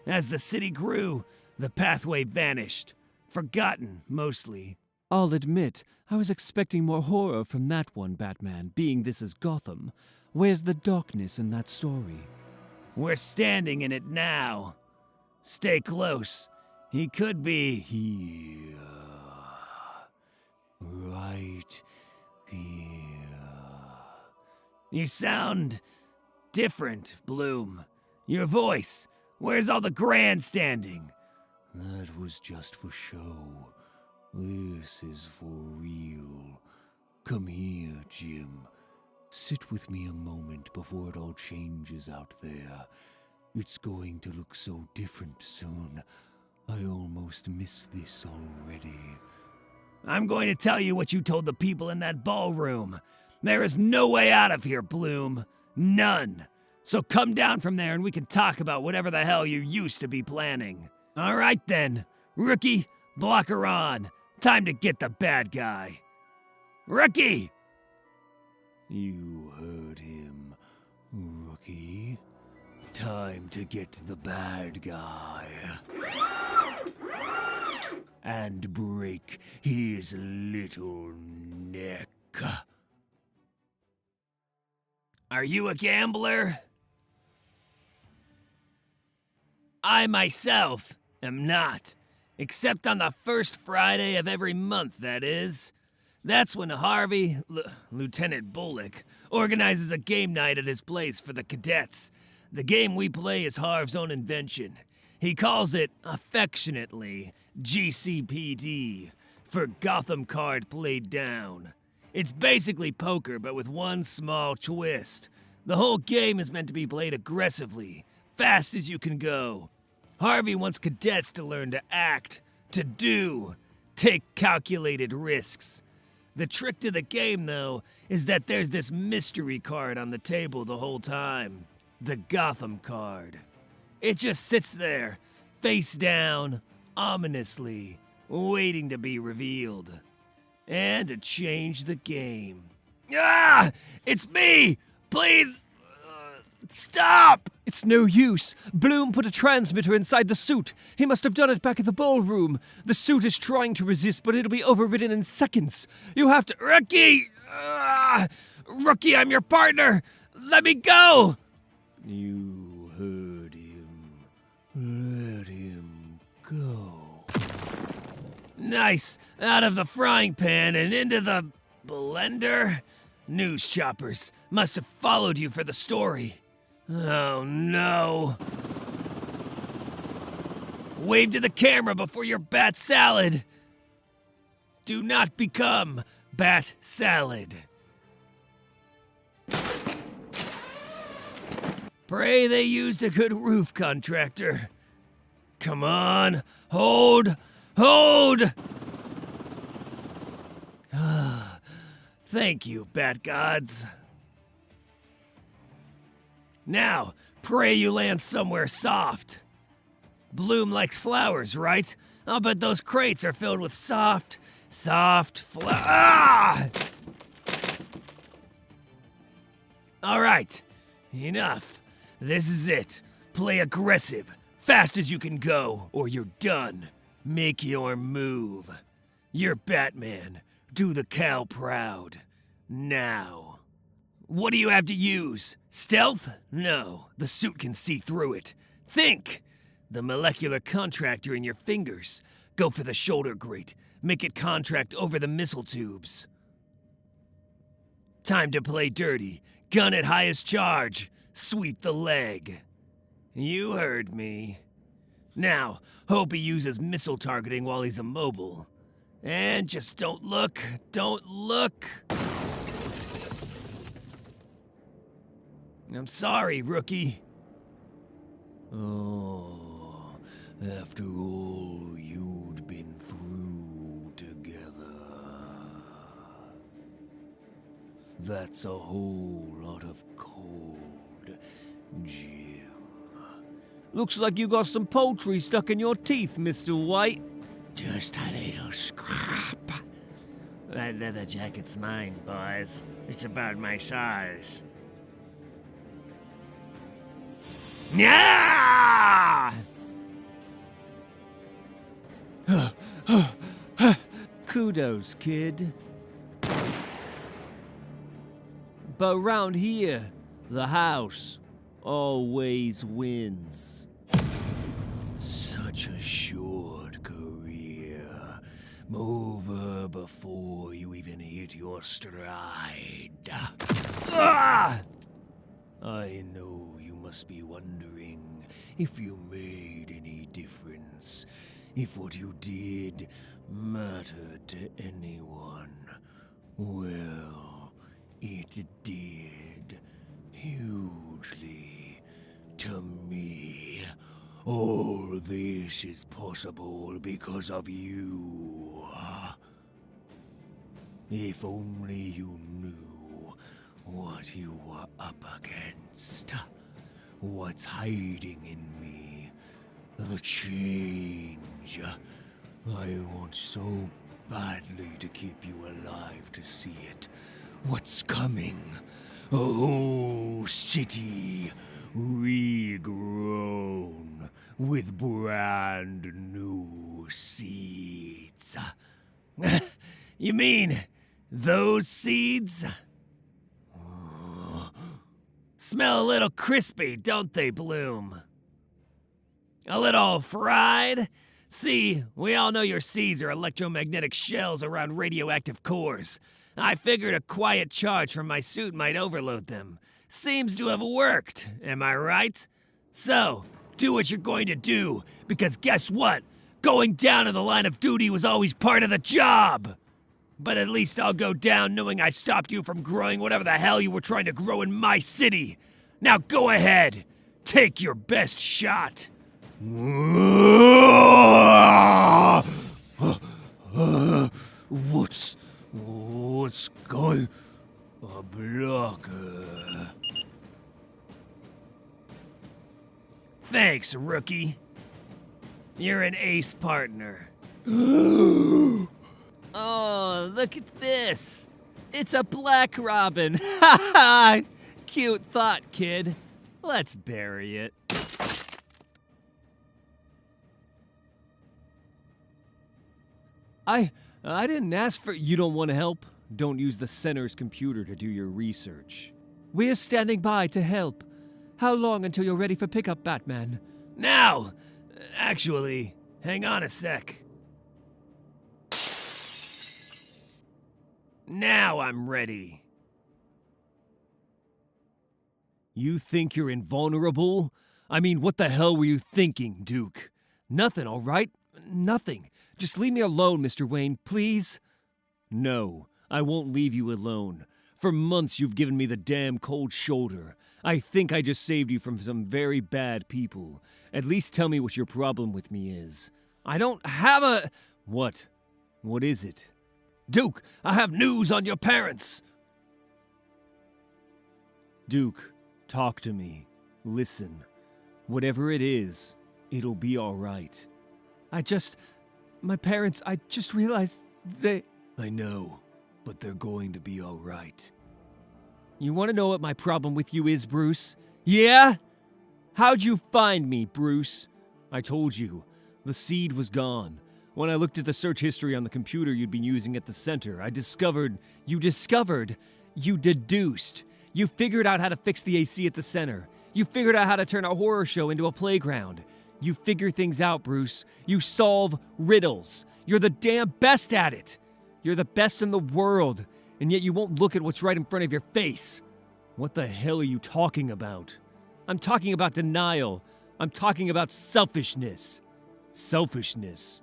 Speaker 3: As the city grew, the pathway vanished, forgotten mostly.
Speaker 1: I'll admit, I was expecting more horror from that one, Batman, being this is Gotham. Where's the darkness in that story?
Speaker 3: We're standing in it now. Stay close. He could be
Speaker 4: Here. Right here.
Speaker 3: You sound different, Bloom. Your voice. Where's all the grandstanding?
Speaker 4: That was just for show. This is for real. Come here, Jim. Sit with me a moment before it all changes out there. It's going to look so different soon. I almost miss this already.
Speaker 3: I'm going to tell you what you told the people in that ballroom. There is no way out of here, Bloom. None. So come down from there and we can talk about whatever the hell you used to be planning. All right then. Rookie, block her on. Time to get the bad guy. Rookie!
Speaker 4: You heard him, Rookie. Time to get the bad guy. And break his little neck.
Speaker 3: Are you a gambler? I myself am not. Except on the first Friday of every month, that is. That's when Harvey, Lieutenant Bullock, organizes a game night at his place for the cadets. The game we play is Harv's own invention. He calls it, affectionately, G.C.P.D, for Gotham Card Played Down. It's basically poker, but with one small twist. The whole game is meant to be played aggressively, fast as you can go. Harvey wants cadets to learn to act, to do, take calculated risks. The trick to the game, though, is that there's this mystery card on the table the whole time. The Gotham card. It just sits there, face down, ominously, waiting to be revealed. And to change the game. Ah! It's me! Please! Stop!
Speaker 1: It's no use. Bloom put a transmitter inside the suit. He must have done it back at the ballroom. The suit is trying to resist, but it'll be overridden in seconds. You have to—
Speaker 3: Rookie! Rookie, I'm your partner! Let me go!
Speaker 4: You heard him. Let him go.
Speaker 3: Nice. Out of the frying pan and into the blender? News choppers must have followed you for the story. Oh no. Wave to the camera before your bat salad. Do not become bat salad. Pray they used a good roof contractor. Come on, hold! Thank you, bat gods. Now, pray you land somewhere soft. Bloom likes flowers, right? I'll bet those crates are filled with soft Ah! All right, enough. This is it. Play aggressive, fast as you can go, or you're done. Make your move. You're Batman. Do the cow proud. Now. What do you have to use? Stealth? No, the suit can see through it. Think! The molecular contractor in your fingers. Go for the shoulder grate. Make it contract over the missile tubes. Time to play dirty. Gun at highest charge. Sweep the leg. You heard me. Now, hope he uses missile targeting while he's immobile. And just don't look. Don't look. I'm sorry, rookie.
Speaker 4: Oh, after all you'd been through together. That's a whole lot of cold, Jim.
Speaker 1: Looks like you got some poultry stuck in your teeth, Mr. White.
Speaker 3: Just a little scrap. That leather jacket's mine, boys. It's about my size. Yeah!
Speaker 1: Kudos, kid. But round here, the house always wins.
Speaker 4: Such a short career. Over before you even hit your stride.
Speaker 3: Ah!
Speaker 4: I know you must be wondering if you made any difference, if what you did mattered to anyone. Well, it did. Hugely. To me. All this is possible because of you. If only you knew what you were up against. What's hiding in me. The change. I want so badly to keep you alive to see it. What's coming? A whole city regrown with brand new seeds.
Speaker 3: You mean those seeds? Smell a little crispy, don't they, Bloom? A little fried? See, we all know your seeds are electromagnetic shells around radioactive cores. I figured a quiet charge from my suit might overload them. Seems to have worked, am I right? So, do what you're going to do, because guess what? Going down in the line of duty was always part of the job! But at least I'll go down knowing I stopped you from growing whatever the hell you were trying to grow in my city. Now go ahead, take your best shot.
Speaker 4: What's going? A blocker.
Speaker 3: Thanks, rookie. You're an ace partner.
Speaker 1: Oh, look at this. It's a black robin. Ha ha! Cute thought, kid. Let's bury it. I didn't ask for... You don't want to help? Don't use the center's computer to do your research. We're standing by to help. How long until you're ready for pickup, Batman?
Speaker 3: Now! Actually, hang on a sec. Now I'm ready.
Speaker 1: You think you're invulnerable? I mean, what the hell were you thinking, Duke? Nothing, all right? Nothing. Just leave me alone, Mr. Wayne, please. No, I won't leave you alone. For months you've given me the damn cold shoulder. I think I just saved you from some very bad people. At least tell me what your problem with me is. I don't have a... What? What is it?
Speaker 3: Duke, I have news on your parents.
Speaker 1: Duke, talk to me. Listen. Whatever it is, it'll be all right. My parents, I just realized they...
Speaker 4: I know, but they're going to be all right.
Speaker 1: You want to know what my problem with you is, Bruce? Yeah? How'd you find me, Bruce? I told you. The seed was gone. When I looked at the search history on the computer you'd been using at the center, I discovered... You deduced. You figured out how to fix the AC at the center. You figured out how to turn a horror show into a playground. You figure things out, Bruce. You solve riddles. You're the damn best at it. You're the best in the world, and yet you won't look at what's right in front of your face. What the hell are you talking about? I'm talking about denial. I'm talking about selfishness. Selfishness.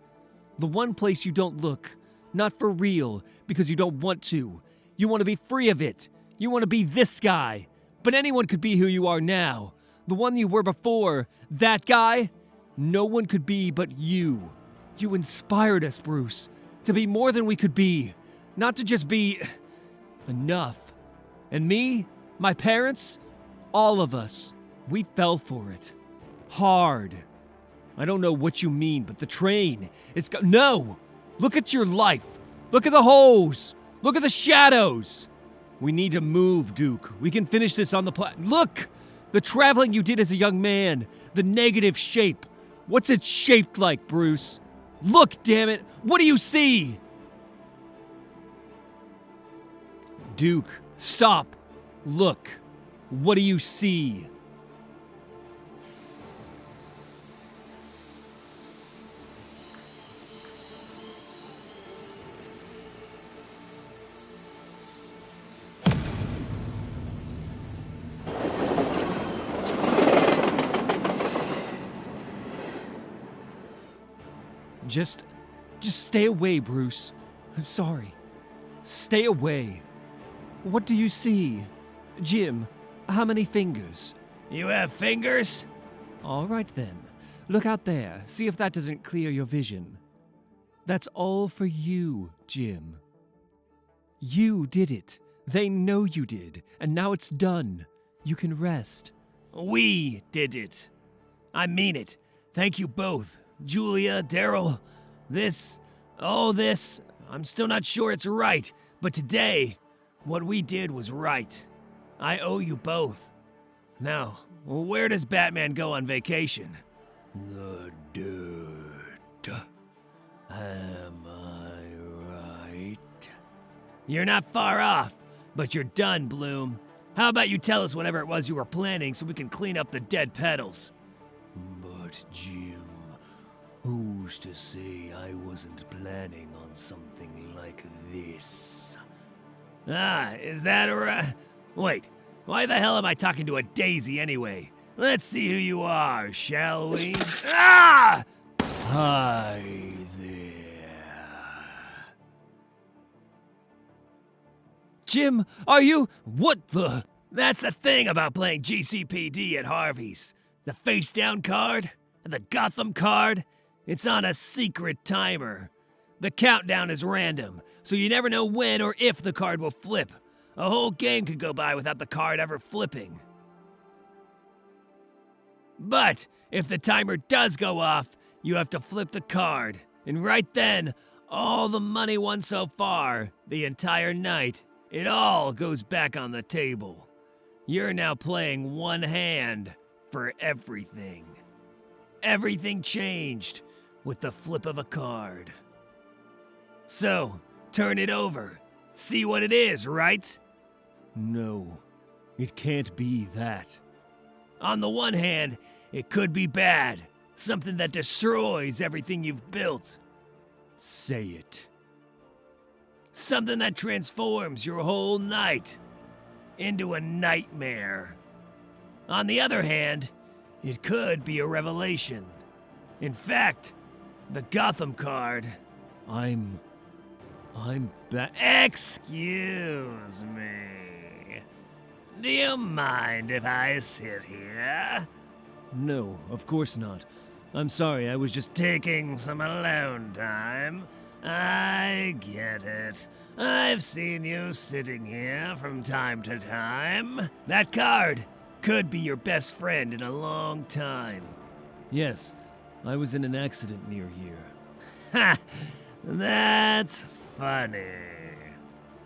Speaker 1: The one place you don't look. Not for real, because you don't want to. You want to be free of it. You want to be this guy. But anyone could be who you are now. The one you were before. That guy? No one could be but you. You inspired us, Bruce. To be more than we could be. Not to just be... enough. And me? My parents? All of us. We fell for it. Hard. I don't know what you mean, but the train, it's got... No! Look at your life. Look at the holes. Look at the shadows. We need to move, Duke. We can finish this on the Look! The traveling you did as a young man. The negative shape. What's it shaped like, Bruce? Look, damn it! What do you see? Duke, stop. Look. What do you see? Just stay away, Bruce. I'm sorry. Stay away. What do you see? Jim, how many fingers?
Speaker 3: You have fingers?
Speaker 1: All right then. Look out there. See if that doesn't clear your vision. That's all for you, Jim. You did it. They know you did, and now it's done. You can rest.
Speaker 3: We did it. I mean it. Thank you both. Julia, Daryl, all this, I'm still not sure it's right, but today, what we did was right. I owe you both. Now, where does Batman go on vacation?
Speaker 4: The dirt. Am I right?
Speaker 3: You're not far off, but you're done, Bloom. How about you tell us whatever it was you were planning so we can clean up the dead petals?
Speaker 4: But Jim, who's to say I wasn't planning on something like this?
Speaker 3: Ah, is that right? Wait, why the hell am I talking to a daisy anyway? Let's see who you are, shall we? Ah!
Speaker 4: Hi there.
Speaker 1: Jim, are you... What the...
Speaker 3: That's the thing about playing G.C.P.D. at Harvey's. The face-down card, and the Gotham card, it's on a secret timer. The countdown is random, so you never know when or if the card will flip. A whole game could go by without the card ever flipping. But if the timer does go off, you have to flip the card. And right then, all the money won so far, the entire night, it all goes back on the table. You're now playing one hand for everything. Everything changed with the flip of a card. So, turn it over. See what it is, right?
Speaker 1: No, it can't be that.
Speaker 3: On the one hand, it could be bad. Something that destroys everything you've built.
Speaker 1: Say it.
Speaker 3: Something that transforms your whole night into a nightmare. On the other hand, it could be a revelation. In fact, the Gotham card...
Speaker 1: I'm
Speaker 3: Excuse me. Do you mind if I sit here?
Speaker 1: No, of course not. I'm sorry, I was just...
Speaker 3: Taking some alone time. I get it. I've seen you sitting here from time to time. That card could be your best friend in a long time.
Speaker 1: Yes, I was in an accident near here.
Speaker 3: Ha! That's funny.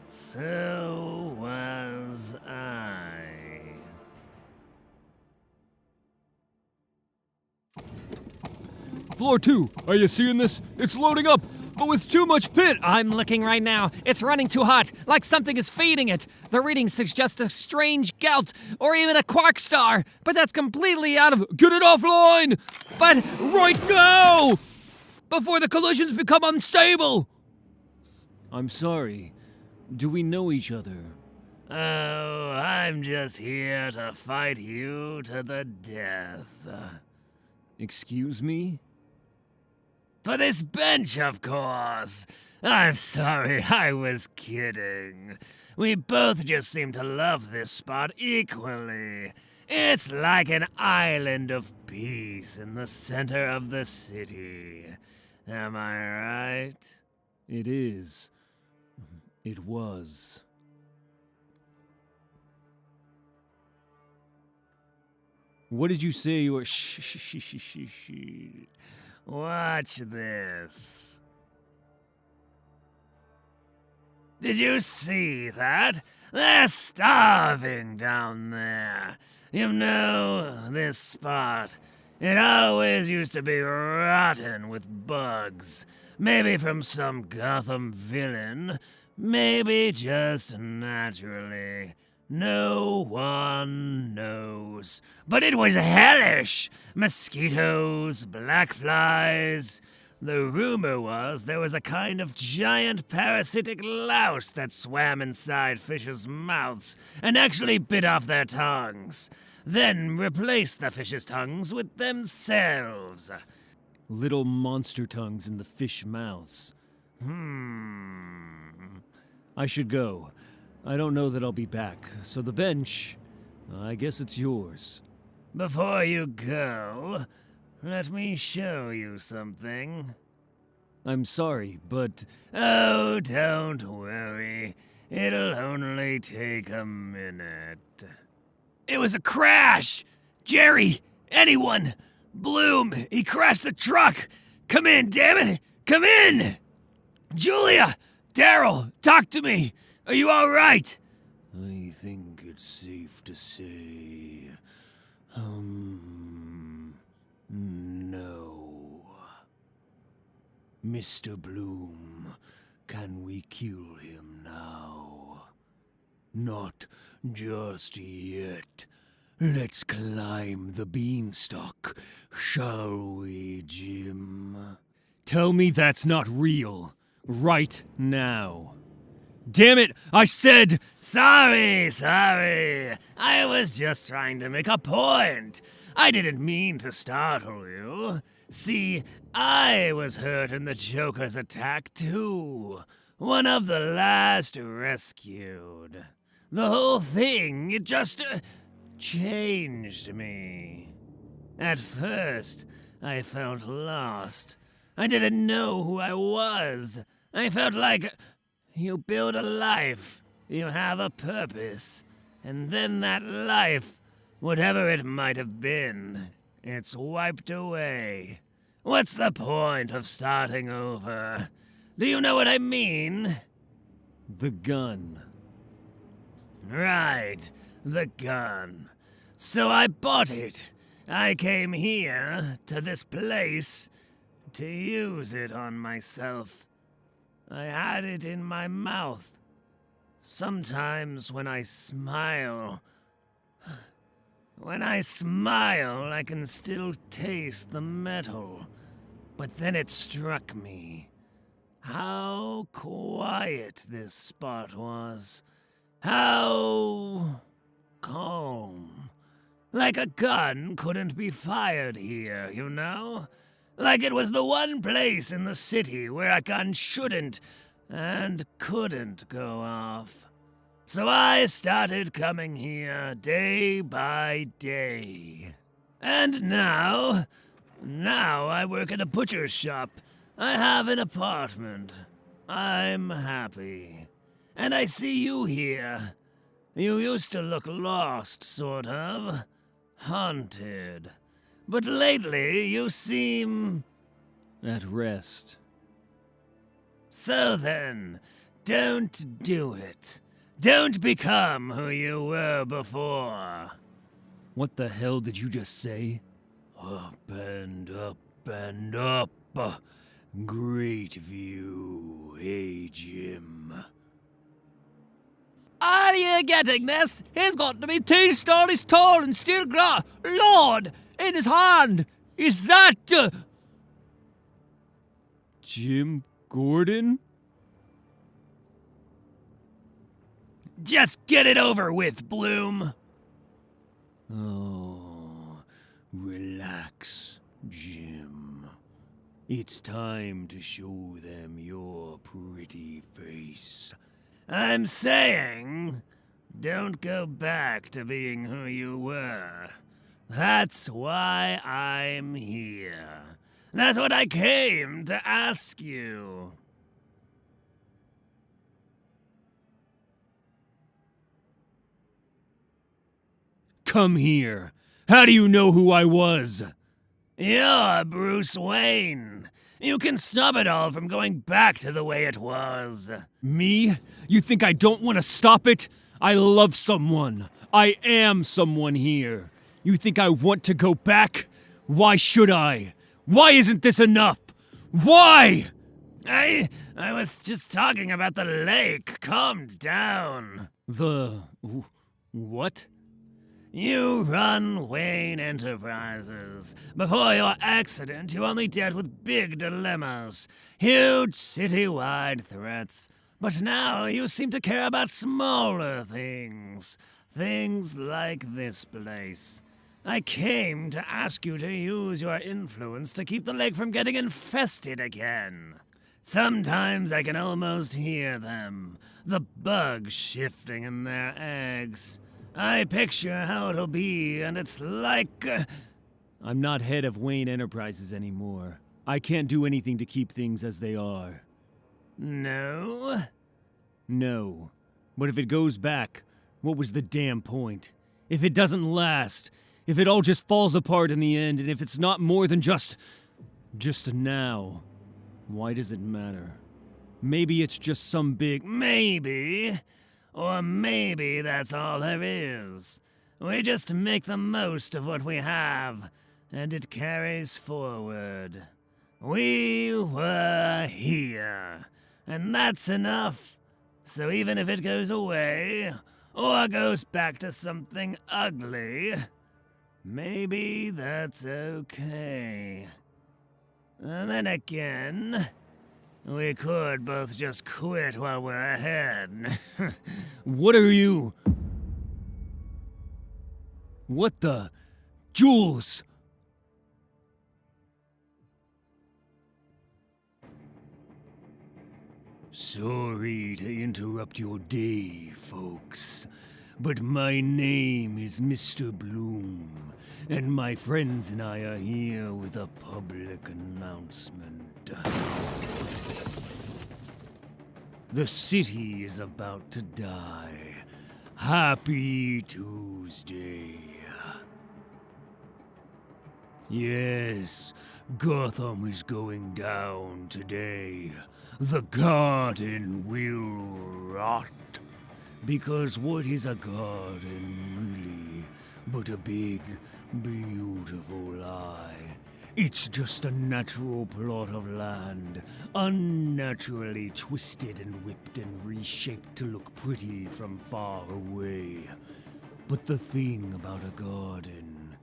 Speaker 3: So was I.
Speaker 1: Floor 2, are you seeing this? It's loading up! but with too much pit.
Speaker 3: I'm looking right now. It's running too hot, like something is feeding it. The reading suggests a strange gout, or even a quark star, but that's completely out of...
Speaker 1: Get it offline!
Speaker 3: But
Speaker 1: Right now! Before the collisions become unstable! I'm sorry. Do we know each other?
Speaker 3: oh, I'm just here to fight you to the death.
Speaker 1: Excuse me?
Speaker 3: For this bench, of course. I'm sorry, I was kidding. We both just seem to love this spot equally. It's like an island of peace in the center of the city. Am I right?
Speaker 1: It is. It was. What did you say you were
Speaker 3: Watch this. Did you see that? They're starving down there. You know, this spot, it always used to be rotten with bugs. Maybe from some Gotham villain, maybe just naturally. No one knows. But it was hellish! Mosquitoes, black flies. The rumor was there was a kind of giant parasitic louse that swam inside fishes' mouths and actually bit off their tongues, then replaced the fish's tongues with themselves.
Speaker 1: Little monster tongues in the fish mouths. I should go. I don't know that I'll be back, so the bench, I guess it's yours.
Speaker 3: Before you go, let me show you something.
Speaker 1: I'm sorry, but
Speaker 3: Oh, don't worry. It'll only take a minute. It was a crash! Jerry! Anyone! Bloom! He crashed the truck! Come in, damn it! Come in! Julia! Daryl! Talk to me! Are you alright?
Speaker 4: I think it's safe to say, no. Mr. Bloom, can we kill him now? Not just yet. Let's climb the beanstalk, shall we, Jim?
Speaker 1: tell me that's not real. Right now. Damn it! I said...
Speaker 3: Sorry. I was just trying to make a point. I didn't mean to startle you. See, I was hurt in the Joker's attack too. One of the last rescued. The whole thing, it just changed me. At first, I felt lost. I didn't know who I was. I felt like you build a life, you have a purpose, and then that life, whatever it might have been, it's wiped away. What's the point of starting over? Do you know what I mean?
Speaker 1: The gun.
Speaker 3: Right, the gun. So I bought it. I came here, to this place, to use it on myself. I had it in my mouth. Sometimes when I smile, I can still taste the metal. But then it struck me. How quiet this spot was. How calm. Like a gun couldn't be fired here, you know? Like it was the one place in the city where a gun shouldn't and couldn't go off. So I started coming here day by day. And now I work at a butcher's shop. I have an apartment. I'm happy. And I see you here. You used to look lost, sort of. Haunted. But lately, you seem...
Speaker 1: At rest.
Speaker 3: So then, don't do it. Don't become who you were before.
Speaker 1: What the hell did you just say?
Speaker 4: Up and up and up. Great view, hey Jim.
Speaker 3: Are you getting this? He's got to be 2 stories tall and still Lord, in his hand, is that...
Speaker 1: Jim Gordon?
Speaker 3: Just get it over with, Bloom.
Speaker 4: Oh, relax, Jim. It's time to show them your pretty face.
Speaker 3: I'm saying, don't go back to being who you were. That's why I'm here. That's what I came to ask you.
Speaker 1: Come here. How do you know who I was?
Speaker 3: You're Bruce Wayne. You can stop it all from going back to the way it was.
Speaker 1: Me? You think I don't want to stop it? I love someone. I am someone here. You think I want to go back? Why should I? Why isn't this enough? Why?
Speaker 3: I was just talking about the lake. Calm down.
Speaker 1: What?
Speaker 3: You run Wayne Enterprises. Before your accident, you only dealt with big dilemmas, huge citywide threats. But now you seem to care about smaller things. Things like this place. I came to ask you to use your influence to keep the lake from getting infested again. Sometimes I can almost hear them, the bugs shifting in their eggs. I picture how it'll be, and it's like...
Speaker 1: I'm not head of Wayne Enterprises anymore. I can't do anything to keep things as they are.
Speaker 3: No?
Speaker 1: No. But if it goes back, what was the damn point? If it doesn't last, if it all just falls apart in the end, and if it's not more than just a now, why does it matter? Maybe it's just some big...
Speaker 3: Maybe. Or maybe that's all there is. We just make the most of what we have, and it carries forward. We were here, and that's enough. So even if it goes away, or goes back to something ugly, maybe that's okay. And then again... we could both just quit while we're ahead.
Speaker 1: What are you? What the? Jules!
Speaker 4: Sorry to interrupt your day, folks, but my name is Mr. Bloom, and my friends and I are here with a public announcement. The city is about to die. Happy Tuesday. Yes, Gotham is going down today. The garden will rot. Because what is a garden really but a big, beautiful lie? It's just a natural plot of land, unnaturally twisted and whipped and reshaped to look pretty from far away. But the thing about a garden,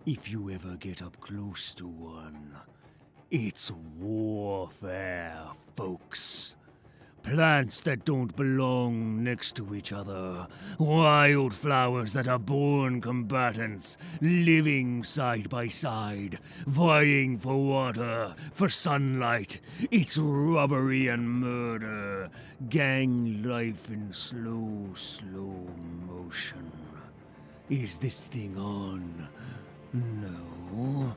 Speaker 4: if you ever get up close to one, it's warfare, folks. Plants that don't belong next to each other. Wildflowers that are born combatants, living side by side, vying for water, for sunlight. It's robbery and murder. Gang life in slow, slow motion. Is this thing on? No.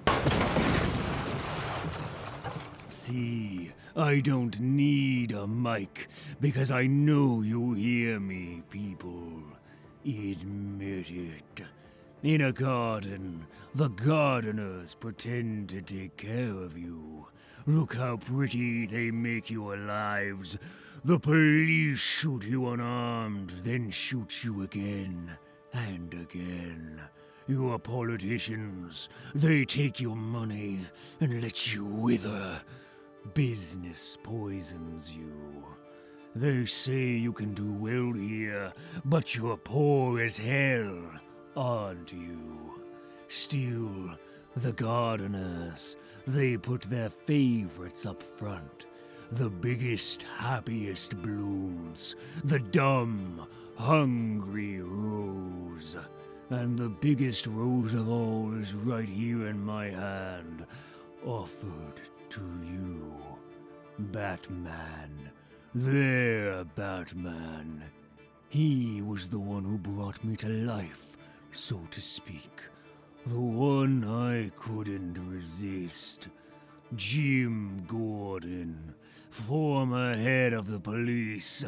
Speaker 4: See, I don't need a mic, because I know you hear me, people. Admit it. In a garden, the gardeners pretend to take care of you. Look how pretty they make your lives. The police shoot you unarmed, then shoot you again and again. Your politicians, they take your money and let you wither. Business poisons you. They say you can do well here, but you're poor as hell, aren't you? Still, the gardeners, they put their favorites up front. The biggest, happiest blooms, the dumb, hungry rose. And the biggest rose of all is right here in my hand, offered to you. Batman. There, Batman. He was the one who brought me to life, so to speak. The one I couldn't resist. Jim Gordon, former head of the police.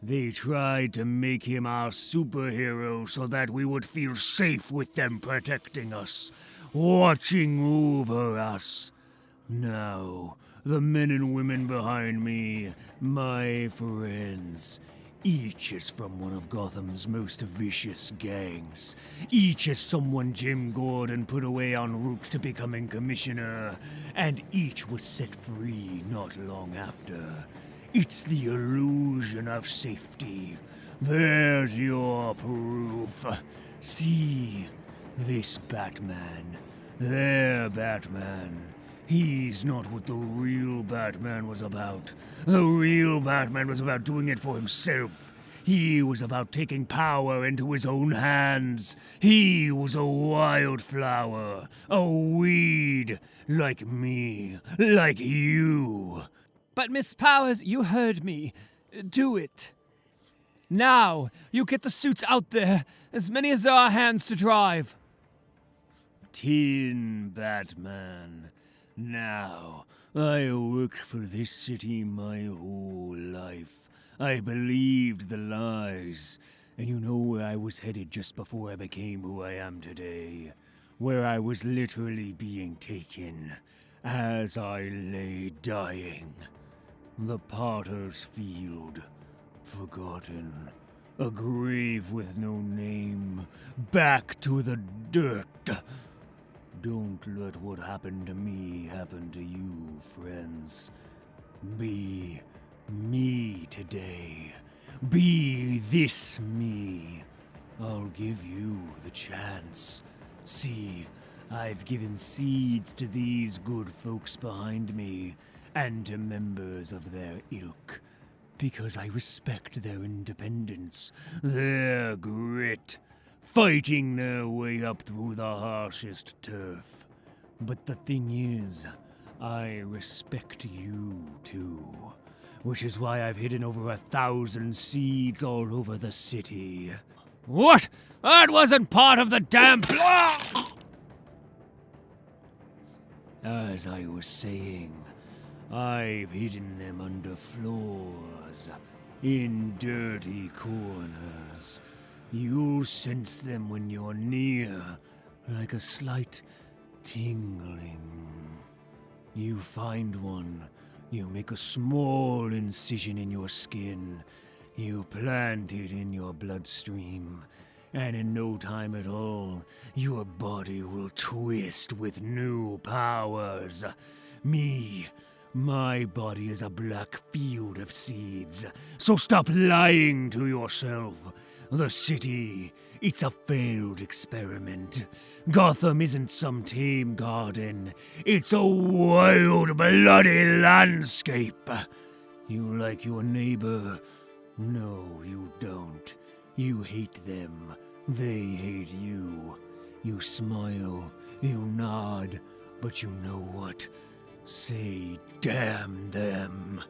Speaker 4: They tried to make him our superhero so that we would feel safe with them protecting us, watching over us. Now, the men and women behind me, my friends, each is from one of Gotham's most vicious gangs. Each is someone Jim Gordon put away en route to becoming commissioner, and each was set free not long after. It's the illusion of safety. There's your proof. See, this Batman, their Batman. He's not what the real Batman was about. The real Batman was about doing it for himself. He was about taking power into his own hands. He was a wildflower, a weed, like me, like you.
Speaker 2: But Miss Powers, you heard me. Do it. Now, you get the suits out there, as many as there are hands to drive.
Speaker 4: Tin Batman. Now, I worked for this city my whole life. I believed the lies. And you know where I was headed just before I became who I am today. Where I was literally being taken, as I lay dying. The Potter's Field. Forgotten. A grave with no name. Back to the dirt. Don't let what happened to me happen to you, friends. Be me today. Be this me. I'll give you the chance. See, I've given seeds to these good folks behind me, and to members of their ilk, because I respect their independence, their grit, fighting their way up through the harshest turf. But the thing is, I respect you too, which is why I've hidden over 1,000 seeds all over the city.
Speaker 3: What? That wasn't part of the damn
Speaker 4: As I was saying, I've hidden them under floors, in dirty corners. You'll sense them when you're near, like a slight tingling. You find one, you make a small incision in your skin, you plant it in your bloodstream, and in no time at all, your body will twist with new powers. My body is a black field of seeds, so stop lying to yourself. The city, it's a failed experiment. Gotham isn't some tame garden. It's a wild, bloody landscape. You like your neighbor? No, you don't. You hate them. They hate you. You smile, you nod, but you know what? Say, damn them.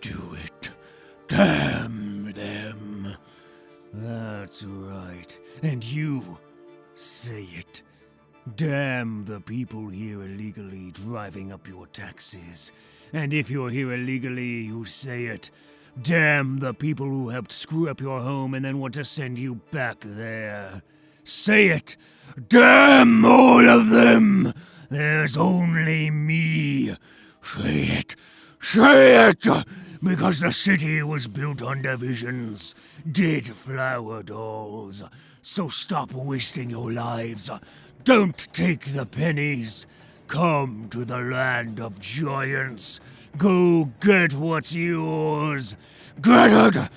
Speaker 4: Do it. Damn them. That's right. And you, say it. Damn the people here illegally driving up your taxes. And if you're here illegally, you say it. Damn the people who helped screw up your home and then want to send you back there. Say it. Damn all of them. There's only me. Say it. Say it! Because the city was built on divisions, dead flower dolls. So stop wasting your lives. Don't take the pennies. Come to the land of giants.
Speaker 3: Go get what's yours. Get it!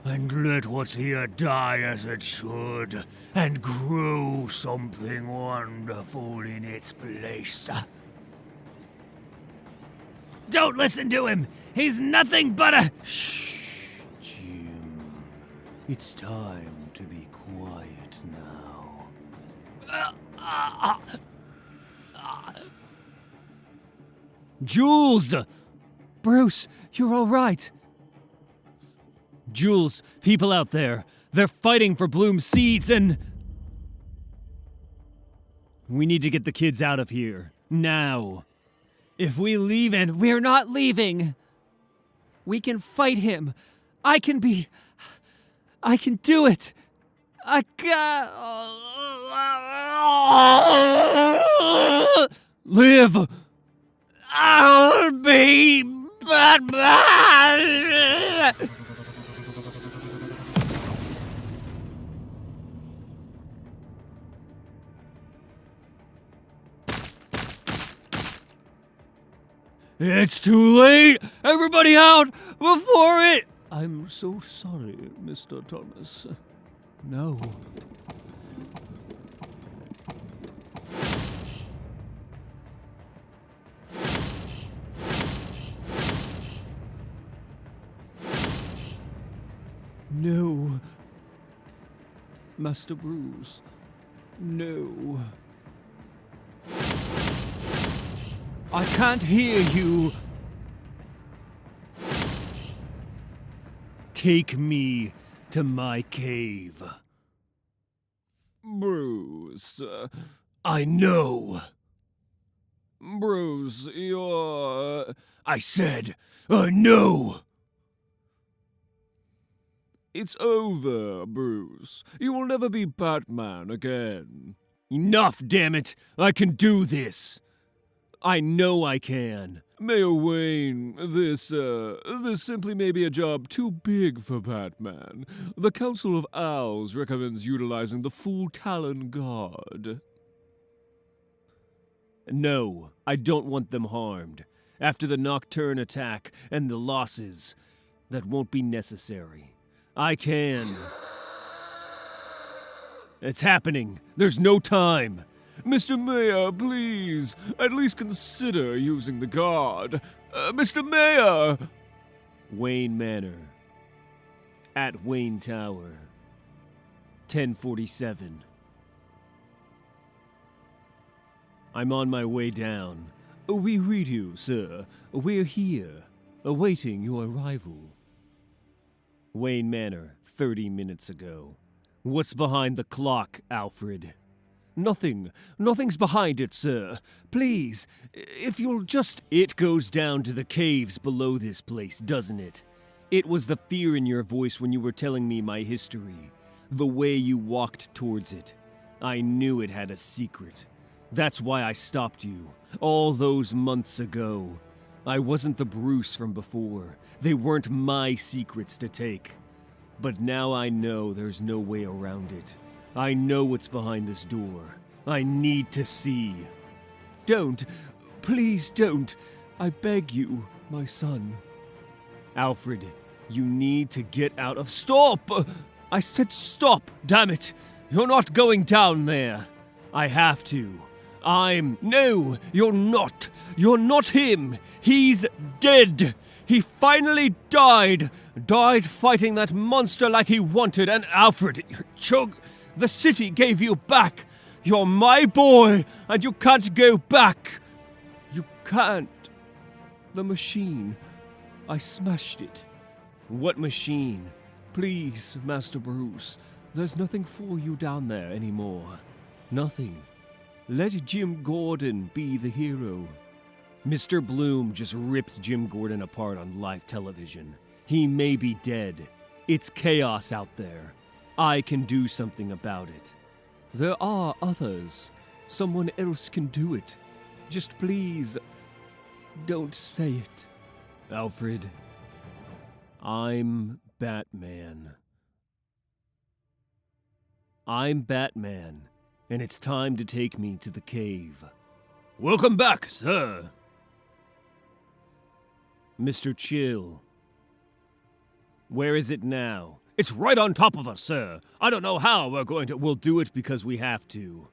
Speaker 3: And let what's here die as it should, and grow something wonderful in its place. Don't listen to him! He's nothing but a—
Speaker 4: Shh, Jim. It's time to be quiet now.
Speaker 1: Jules!
Speaker 2: Bruce, you're all right.
Speaker 1: Jules, people out there, they're fighting for Bloom seeds and... We need to get the kids out of here. Now. If we leave and...
Speaker 2: We're not leaving. We can fight him. I can do it.
Speaker 1: Live!
Speaker 3: I'll be Batman!
Speaker 1: It's too late! Everybody out before it...
Speaker 2: I'm so sorry, Mr. Thomas. No. No. Master Bruce. No.
Speaker 1: I can't hear you. Take me to my cave.
Speaker 2: Bruce.
Speaker 1: I know.
Speaker 2: Bruce, you're...
Speaker 1: I said, I know.
Speaker 2: It's over, Bruce. You will never be Batman again.
Speaker 1: Enough, damn it! I can do this. I know I can.
Speaker 2: Mayor Wayne, this simply may be a job too big for Batman. The Council of Owls recommends utilizing the Full Talon Guard.
Speaker 1: No, I don't want them harmed. After the Nocturne attack and the losses, that won't be necessary. I can. It's happening. There's no time.
Speaker 2: Mr. Mayor, please, at least consider using the guard. Mr. Mayor!
Speaker 1: Wayne Manor. At Wayne Tower. 1047. I'm on my way down.
Speaker 2: We read you, sir. We're here, awaiting your arrival.
Speaker 1: Wayne Manor, 30 minutes ago. What's behind the clock, Alfred?
Speaker 2: Nothing. Nothing's behind it, sir. Please, if you'll just...
Speaker 1: It goes down to the caves below this place, doesn't it? It was the fear in your voice when you were telling me my history. The way you walked towards it. I knew it had a secret. That's why I stopped you, all those months ago. I wasn't the Bruce from before. They weren't my secrets to take. But now I know there's no way around it. I know what's behind this door. I need to see.
Speaker 2: Don't. Please don't. I beg you, my son.
Speaker 1: Alfred, you need to get out of... Stop! I said stop, damn it! You're not going down there. I have to.
Speaker 2: No, you're not. You're not him. He's dead. He finally died. Died fighting that monster like he wanted. And Alfred, the city gave you back. You're my boy, and you can't go back. You can't. The machine. I smashed it.
Speaker 1: What machine?
Speaker 2: Please, Master Bruce. There's nothing for you down there anymore. Nothing. Let Jim Gordon be the hero.
Speaker 1: Mr. Bloom just ripped Jim Gordon apart on live television. He may be dead. It's chaos out there. I can do something about it.
Speaker 2: There are others. Someone else can do it. Just please, don't say it.
Speaker 1: Alfred, I'm Batman. I'm Batman, and it's time to take me to the cave.
Speaker 3: Welcome back, sir.
Speaker 1: Mr. Chill. Where is it now?
Speaker 3: It's right on top of us, sir. I don't know how we're going to...
Speaker 1: We'll do it because we have to.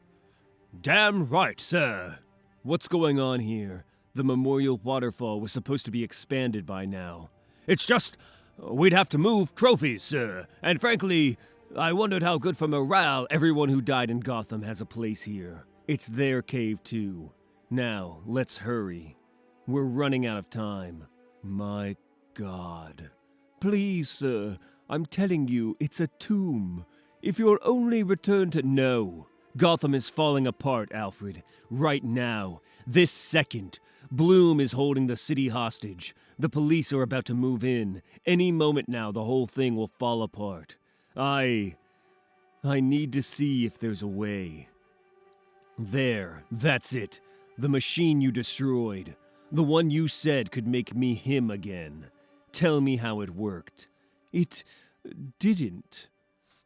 Speaker 3: Damn right, sir.
Speaker 1: What's going on here? The memorial waterfall was supposed to be expanded by now.
Speaker 3: It's just... we'd have to move trophies, sir. And frankly, I wondered how good for morale...
Speaker 1: Everyone who died in Gotham has a place here. It's their cave, too. Now, let's hurry. We're running out of time. My God. Please, sir, I'm telling you, it's a tomb. If you'll only return to... No. Gotham is falling apart, Alfred. Right now. This second. Bloom is holding the city hostage. The police are about to move in. Any moment now, the whole thing will fall apart. I need to see if there's a way. There, that's it. The machine you destroyed. The one you said could make me him again. Tell me how it worked. It didn't.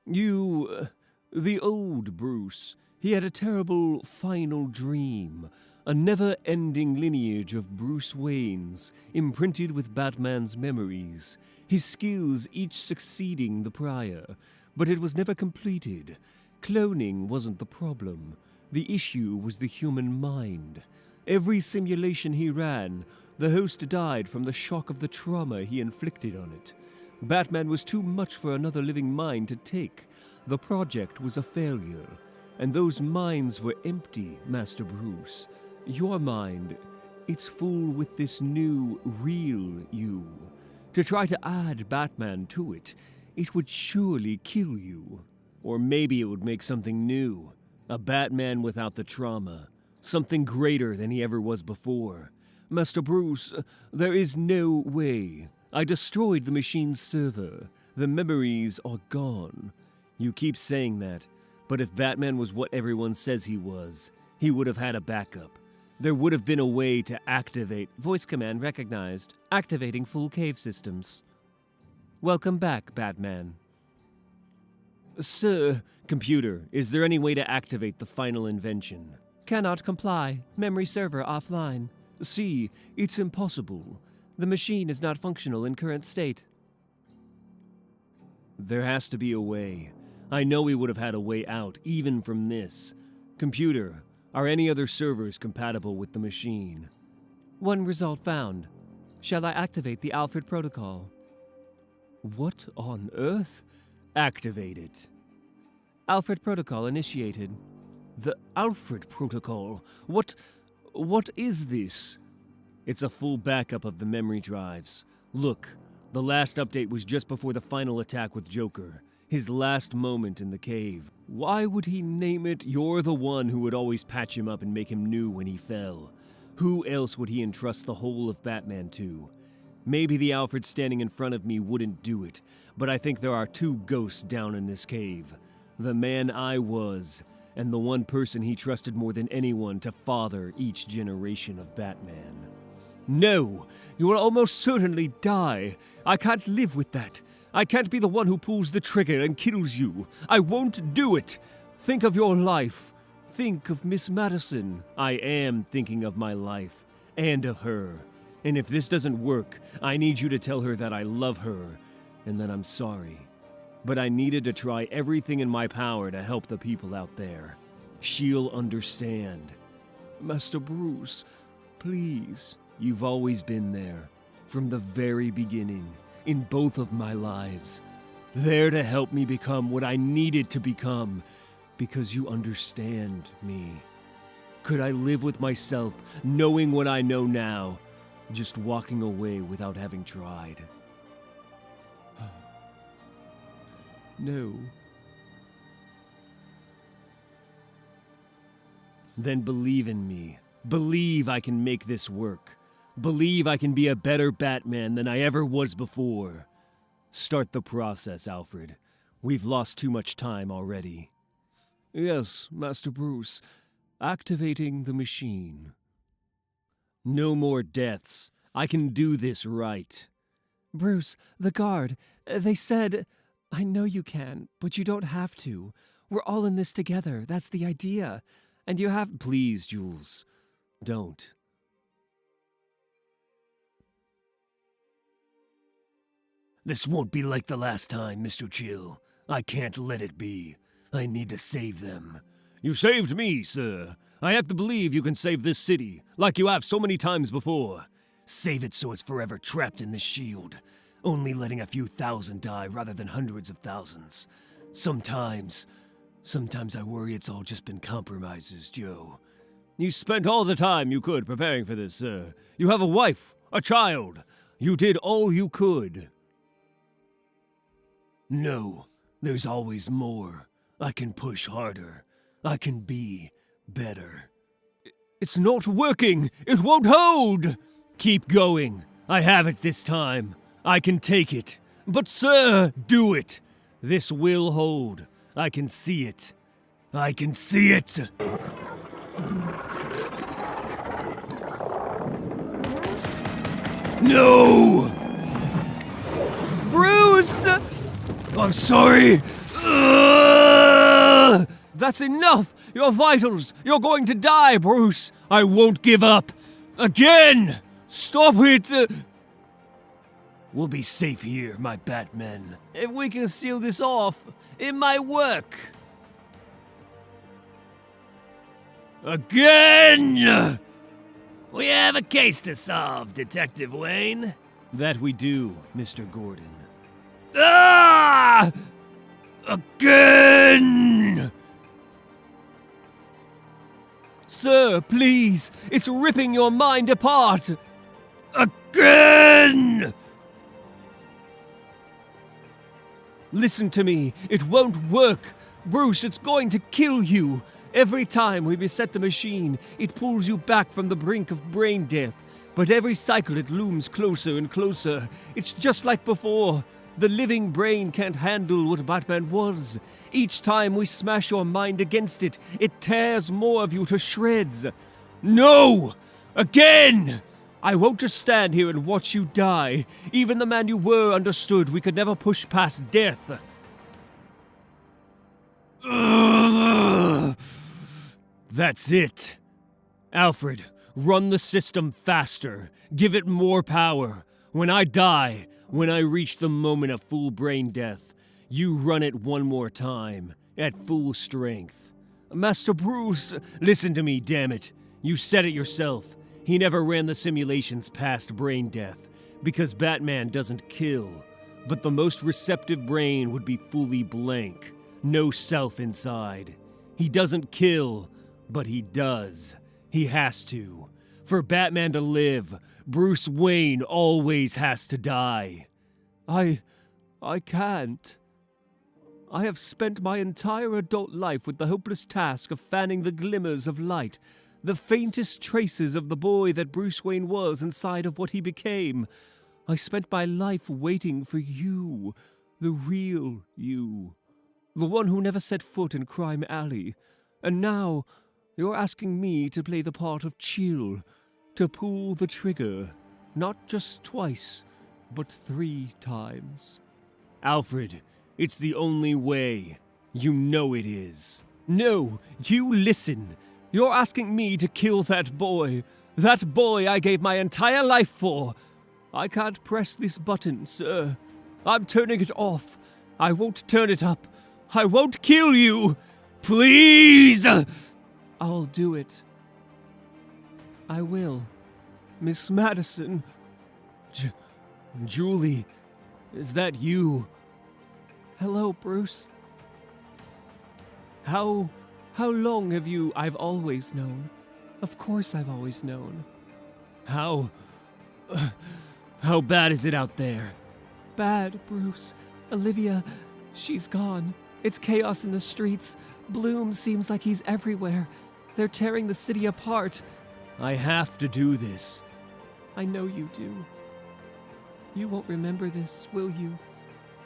Speaker 1: The old Bruce, he had a terrible final dream. A never-ending lineage of Bruce Waynes, imprinted with Batman's memories. His skills each succeeding the prior. But it was never completed. Cloning wasn't the problem. The issue was the human mind. Every simulation he ran, the host died from the shock of the trauma he inflicted on it. Batman was too much for another living mind to take. The project was a failure. And those minds were empty, Master Bruce. Your mind, it's full with this new, real you. To try to add Batman to it, it would surely kill you. Or maybe it would make something new. A Batman without the trauma. Something greater than he ever was before. Master Bruce, there is no way. I destroyed the machine's server. The memories are gone. You keep saying that, but if Batman was what everyone says he was, he would have had a backup. There would have been a way to activate... Voice command recognized. Activating full cave systems. Welcome back, Batman. Sir, computer, is there any way to activate the final invention?
Speaker 2: Cannot comply. Memory server offline.
Speaker 1: See, it's impossible.
Speaker 2: The machine is not functional in current state.
Speaker 1: There has to be a way. I know we would have had a way out, even from this. Computer, are any other servers compatible with the machine?
Speaker 2: One result found. Shall I activate the Alfred protocol?
Speaker 1: What on earth? Activate it.
Speaker 2: Alfred protocol initiated.
Speaker 1: The Alfred protocol? What is this? It's a full backup of the memory drives. Look, the last update was just before the final attack with Joker. His last moment in the cave. Why would he name it? You're the one who would always patch him up and make him new when he fell. Who else would he entrust the whole of Batman to? Maybe the Alfred standing in front of me wouldn't do it, but I think there are two ghosts down in this cave. The man I was, and the one person he trusted more than anyone to father each generation of Batman. No! You will almost certainly die! I can't live with that! I can't be the one who pulls the trigger and kills you! I won't do it! Think of your life! Think of Miss Madison! I am thinking of my life, and of her. And if this doesn't work, I need you to tell her that I love her, and that I'm sorry. But I needed to try everything in my power to help the people out there. She'll understand. Master Bruce, please. You've always been there, from the very beginning, in both of my lives. There to help me become what I needed to become, because you understand me. Could I live with myself, knowing what I know now, just walking away without having tried? No. Then believe in me. Believe I can make this work. Believe I can be a better Batman than I ever was before. Start the process, Alfred. We've lost too much time already. Yes, Master Bruce. Activating the machine. No more deaths. I can do this right.
Speaker 2: Bruce, the guard, they said... I know you can, but you don't have to. We're all in this together, that's the idea. And you have...
Speaker 1: Please, Jules, don't.
Speaker 3: This won't be like the last time, Mr. Chill. I can't let it be. I need to save them.
Speaker 1: You saved me, sir. I have to believe you can save this city, like you have so many times before.
Speaker 3: Save it so it's forever trapped in this shield. Only letting a few thousand die rather than hundreds of thousands. Sometimes I worry it's all just been compromises, Joe.
Speaker 1: You spent all the time you could preparing for this, sir. You have a wife, a child. You did all you could.
Speaker 3: No, there's always more. I can push harder. I can be better.
Speaker 1: It's not working! It won't hold! Keep going. I have it this time. I can take it. But sir, do it. This will hold. I can see it.
Speaker 3: I can see it! No!
Speaker 1: Bruce!
Speaker 3: I'm sorry!
Speaker 1: That's enough! Your vitals! You're going to die, Bruce! I won't give up! Again! Stop it!
Speaker 3: We'll be safe here, my Batmen.
Speaker 1: If we can seal this off, it might work!
Speaker 3: Again! We have a case to solve, Detective Wayne.
Speaker 1: That we do, Mr. Gordon.
Speaker 3: Ah! Again!
Speaker 1: Sir, please! It's ripping your mind apart!
Speaker 3: Again!
Speaker 1: Listen to me. It won't work. Bruce, it's going to kill you. Every time we reset the machine, it pulls you back from the brink of brain death. But every cycle it looms closer and closer. It's just like before. The living brain can't handle what Batman was. Each time we smash your mind against it, it tears more of you to shreds.
Speaker 3: No! Again!
Speaker 1: I won't just stand here and watch you die. Even the man you were understood we could never push past death. That's it. Alfred, run the system faster. Give it more power. When I die, when I reach the moment of full brain death, you run it one more time, at full strength. Master Bruce, listen to me, damn it. You said it yourself. He never ran the simulations past brain death, because Batman doesn't kill. But the most receptive brain would be fully blank, no self inside. He doesn't kill, but he does. He has to. For Batman to live, Bruce Wayne always has to die. I can't. I have spent my entire adult life with the hopeless task of fanning the glimmers of light, the faintest traces of the boy that Bruce Wayne was inside of what he became. I spent my life waiting for you, the real you, the one who never set foot in Crime Alley. And now, you're asking me to play the part of Chill, to pull the trigger, not just twice, but 3 times. Alfred, it's the only way. You know it is. No, you listen. You're asking me to kill that boy I gave my entire life for. I can't press this button, sir. I'm turning it off. I won't turn it up. I won't kill you. Please! I'll do it. I will. Miss Madison. Julie, is that you? Hello, Bruce. How long have you... I've always known. Of course I've always known. How bad is it out there? Bad, Bruce. Olivia, she's gone. It's chaos in the streets. Bloom seems like he's everywhere. They're tearing the city apart. I have to do this. I know you do. You won't remember this, will you?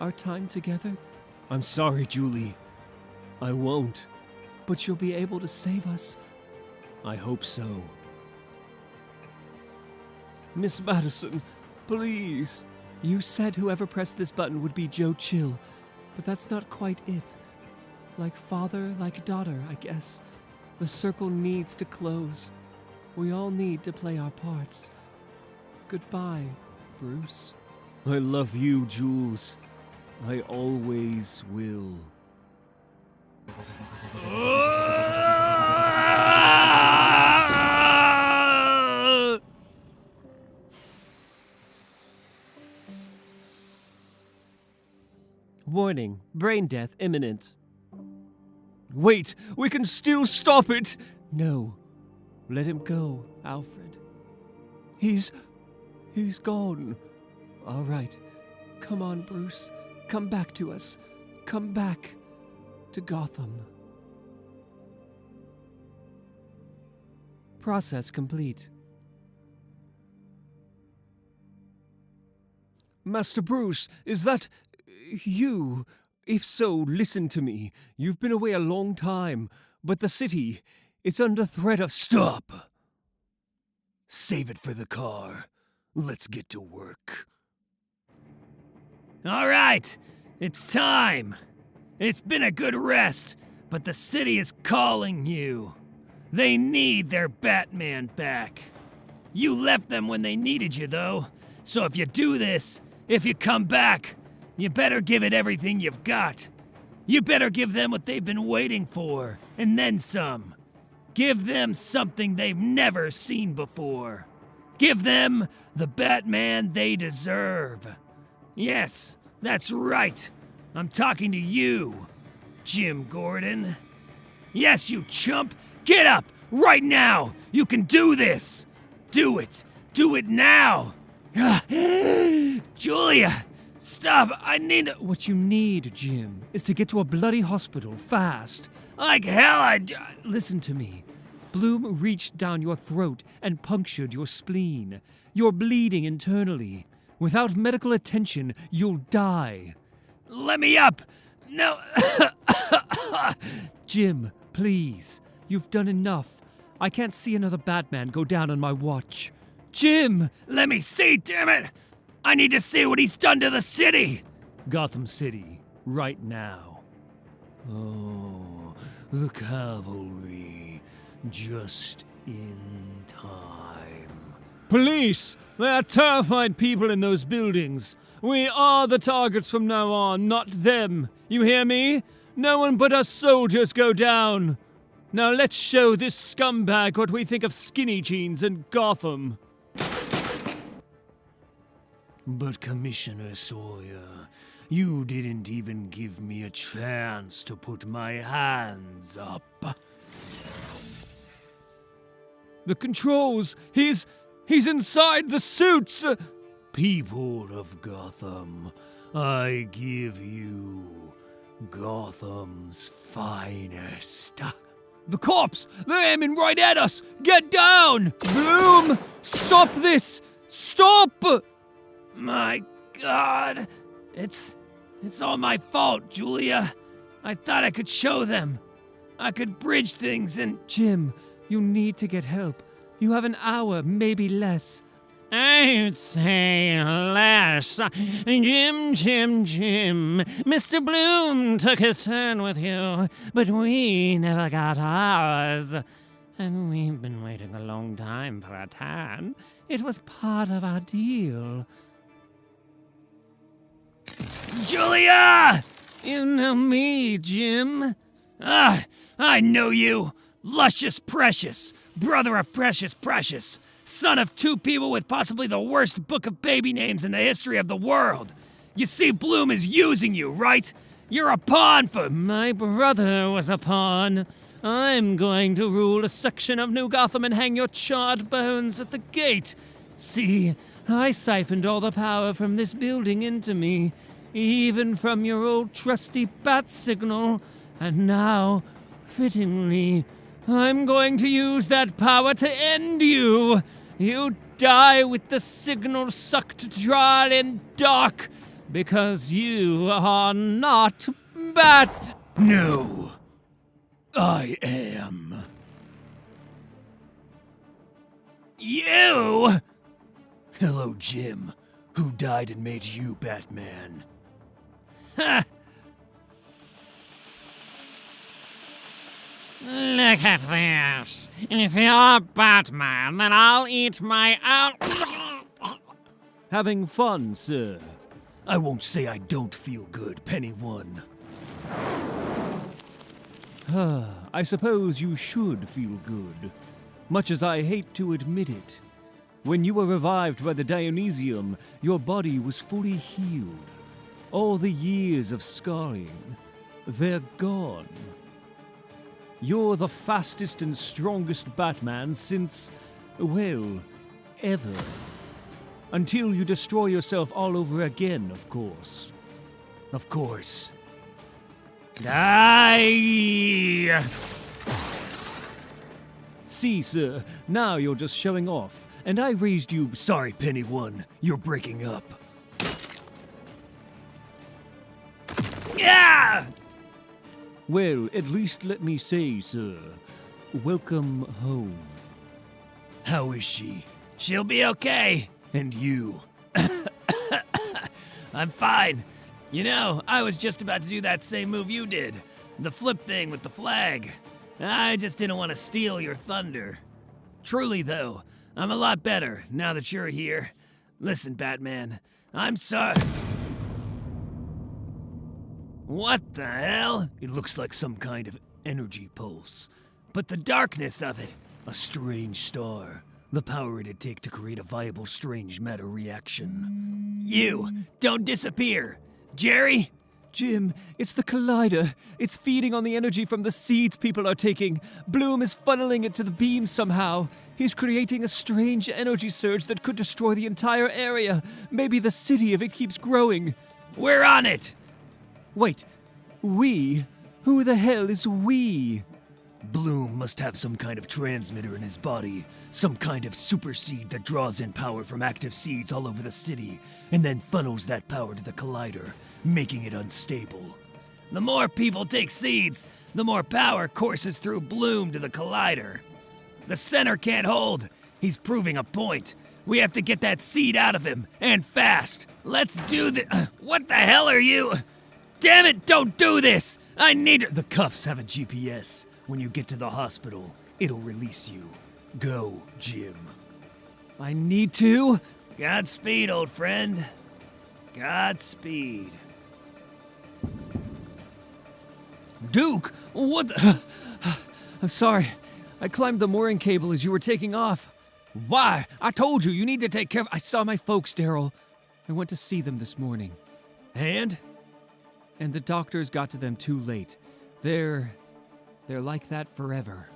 Speaker 1: Our time together? I'm sorry, Julie. I won't. But you'll be able to save us. I hope so. Miss Madison, please. You said whoever pressed this button would be Joe Chill, but that's not quite it. Like father, like daughter, I guess. The circle needs to close. We all need to play our parts. Goodbye, Bruce.
Speaker 4: I love you, Jules. I always will.
Speaker 2: Warning, brain death imminent.
Speaker 1: Wait, we can still stop it!
Speaker 2: No, let him go, Alfred. He's gone. All right, come on, Bruce. Come back to us. Come back to Gotham. Process complete.
Speaker 1: Master Bruce, is that you? If so, listen to me. You've been away a long time, but the city, it's under threat of—
Speaker 4: Stop! Save it for the car. Let's get to work.
Speaker 3: All right, it's time. It's been a good rest, but the city is calling you. They need their Batman back. You left them when they needed you, though. So if you do this, if you come back, you better give it everything you've got. You better give them what they've been waiting for, and then some. Give them something they've never seen before. Give them the Batman they deserve. Yes, that's right. I'm talking to you, Jim Gordon. Yes, you chump. Get up, right now. You can do this. Do it. Do it now. Julia, stop. I need to—
Speaker 2: What you need, Jim, is to get to a bloody hospital fast.
Speaker 3: Like hell,
Speaker 2: Listen to me. Bloom reached down your throat and punctured your spleen. You're bleeding internally. Without medical attention, you'll die.
Speaker 3: Let me up. No.
Speaker 2: Jim, please. You've done enough. I can't see another Batman go down on my watch. Jim!
Speaker 3: Let me see, damn it. I need to see what he's done to the city.
Speaker 1: Gotham City, right now.
Speaker 4: Oh, the cavalry. Just in time.
Speaker 1: Police! There are terrified people in those buildings. We are the targets from now on, not them. You hear me? No one but us soldiers go down. Now let's show this scumbag what we think of skinny jeans in Gotham.
Speaker 4: But Commissioner Sawyer, you didn't even give me a chance to put my hands up.
Speaker 1: The controls! He's inside the suits!
Speaker 4: People of Gotham, I give you Gotham's finest.
Speaker 1: The cops! They're aiming right at us! Get down! Bloom! Stop this! Stop!
Speaker 3: My God. It's all my fault, Julia. I thought I could show them. I could bridge things and—
Speaker 2: Jim, you need to get help. You have an hour, maybe less.
Speaker 5: I'd say less. Jim. Mr. Bloom took his turn with you, but we never got ours. And we've been waiting a long time for our turn. It was part of our deal.
Speaker 3: Julia!
Speaker 2: You know me, Jim.
Speaker 3: I know you. Luscious Precious, brother of Precious, son of two people with possibly the worst book of baby names in the history of the world. You see, Bloom is using you, right? You're a pawn for—
Speaker 2: My brother was a pawn. I'm going to rule a section of New Gotham and hang your charred bones at the gate. See, I siphoned all the power from this building into me, even from your old trusty bat signal. And now, fittingly, I'm going to use that power to end you. You die with the signal sucked dry and dark, because you are not Bat.
Speaker 4: No, I am.
Speaker 3: You?
Speaker 4: Hello, Jim. Who died and made you Batman?
Speaker 3: Ha!
Speaker 5: Look at this. If you're Batman, then I'll eat my own.
Speaker 1: Having fun, sir?
Speaker 3: I won't say I don't feel good, Penny One.
Speaker 1: I suppose you should feel good, much as I hate to admit it. When you were revived by the Dionysium, your body was fully healed. All the years of scarring, they're gone. You're the fastest and strongest Batman since, well, ever. Until you destroy yourself all over again, of course.
Speaker 3: Of course. Die!
Speaker 1: See, sir, now you're just showing off, and I raised you.
Speaker 3: Sorry, Penny One, you're breaking up. Yeah!
Speaker 1: Well, at least let me say, sir, welcome home.
Speaker 3: How is she? She'll be okay. And you? I'm fine. You know, I was just about to do that same move you did. The flip thing with the flag. I just didn't want to steal your thunder. Truly, though, I'm a lot better now that you're here. Listen, Batman, I'm sorry. What the hell?
Speaker 1: It looks like some kind of energy pulse.
Speaker 3: But the darkness of it.
Speaker 1: A strange star. The power it'd take to create a viable strange matter reaction.
Speaker 3: You, don't disappear. Jerry?
Speaker 2: Jim, it's the collider. It's feeding on the energy from the seeds people are taking. Bloom is funneling it to the beam somehow. He's creating a strange energy surge that could destroy the entire area. Maybe the city if it keeps growing.
Speaker 3: We're on it!
Speaker 2: Wait, we? Who the hell is we?
Speaker 1: Bloom must have some kind of transmitter in his body, some kind of super seed that draws in power from active seeds all over the city, and then funnels that power to the collider, making it unstable.
Speaker 3: The more people take seeds, the more power courses through Bloom to the collider. The center can't hold. He's proving a point. We have to get that seed out of him, and fast. Let's do this. What the hell are you? Damn it, don't do this! I need
Speaker 1: The cuffs have a GPS. When you get to the hospital, it'll release you. Go, Jim.
Speaker 2: I need to?
Speaker 3: Godspeed, old friend. Godspeed.
Speaker 2: Duke, what the... I'm sorry. I climbed the mooring cable as you were taking off. Why? I told you, you need to take care of... I saw my folks, Daryl. I went to see them this morning.
Speaker 1: And
Speaker 2: the doctors got to them too late. They're like that forever.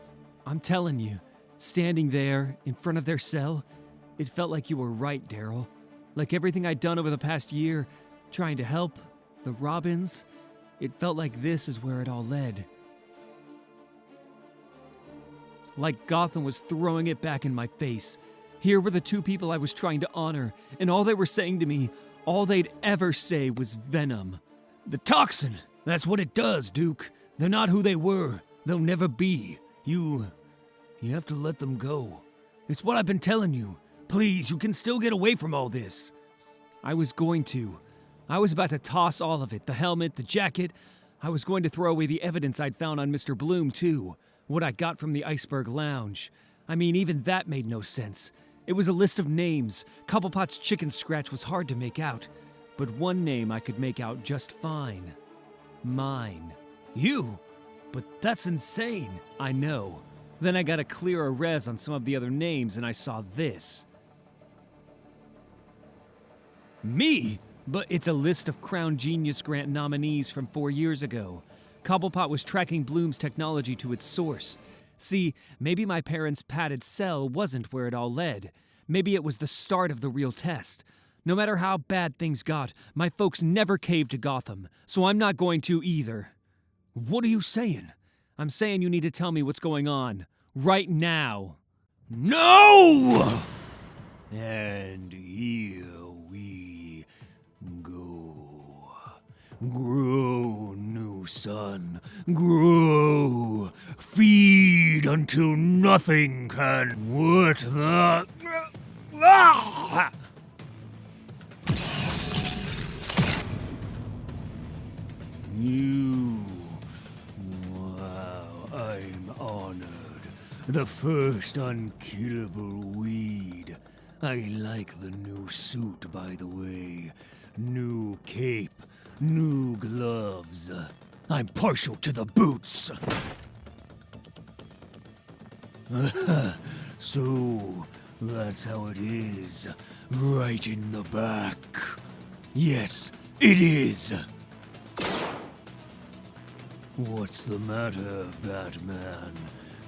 Speaker 2: I'm telling you, standing there in front of their cell, it felt like you were right, Daryl. Like everything I'd done over the past year, trying to help, the Robins, it felt like this is where it all led. Like Gotham was throwing it back in my face. Here were the two people I was trying to honor, and all they were saying to me, all they'd ever say was venom.
Speaker 1: the toxin, that's what it does, Duke. They're not who they were. They'll never be. You have to let them go. It's what I've been telling you. Please, you can still get away from all this.
Speaker 2: I was going to. I was about to toss all of it, the helmet, the jacket. I was going to throw away the evidence I'd found on Mr. Bloom, too. What I got from the Iceberg Lounge. I mean, even that made no sense. It was a list of names. Cobblepot's chicken scratch was hard to make out. But one name I could make out just fine. Mine.
Speaker 1: You? But that's insane.
Speaker 2: I know. Then I got a clearer res on some of the other names and I saw this.
Speaker 1: Me?
Speaker 2: But it's a list of Crown Genius Grant nominees from 4 years ago. Cobblepot was tracking Bloom's technology to its source. See, maybe my parents' padded cell wasn't where it all led. Maybe it was the start of the real test. No matter how bad things got, my folks never caved to Gotham, so I'm not going to either.
Speaker 1: What are you saying?
Speaker 2: I'm saying you need to tell me what's going on. Right now.
Speaker 1: No! And here we go. Grow, new sun. Grow. Feed until nothing can. What the... Ah! You... Wow, I'm honored. The first unkillable weed.
Speaker 4: I like the new suit, by the way. New cape, new gloves. I'm partial to the boots. So, that's how it is. Right in the back. Yes, it is. What's the matter, Batman?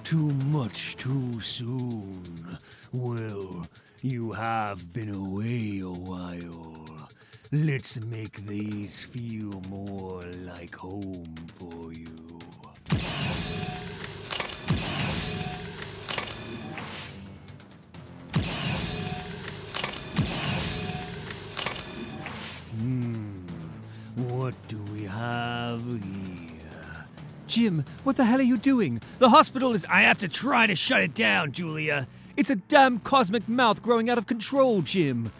Speaker 4: Too much too soon. Well, you have been away a while. Let's make these feel more like home for you. What do we have here?
Speaker 1: Jim, what the hell are you doing? The hospital is.
Speaker 3: I have to try to shut it down, Julia.
Speaker 1: It's a damn cosmic mouth growing out of control, Jim.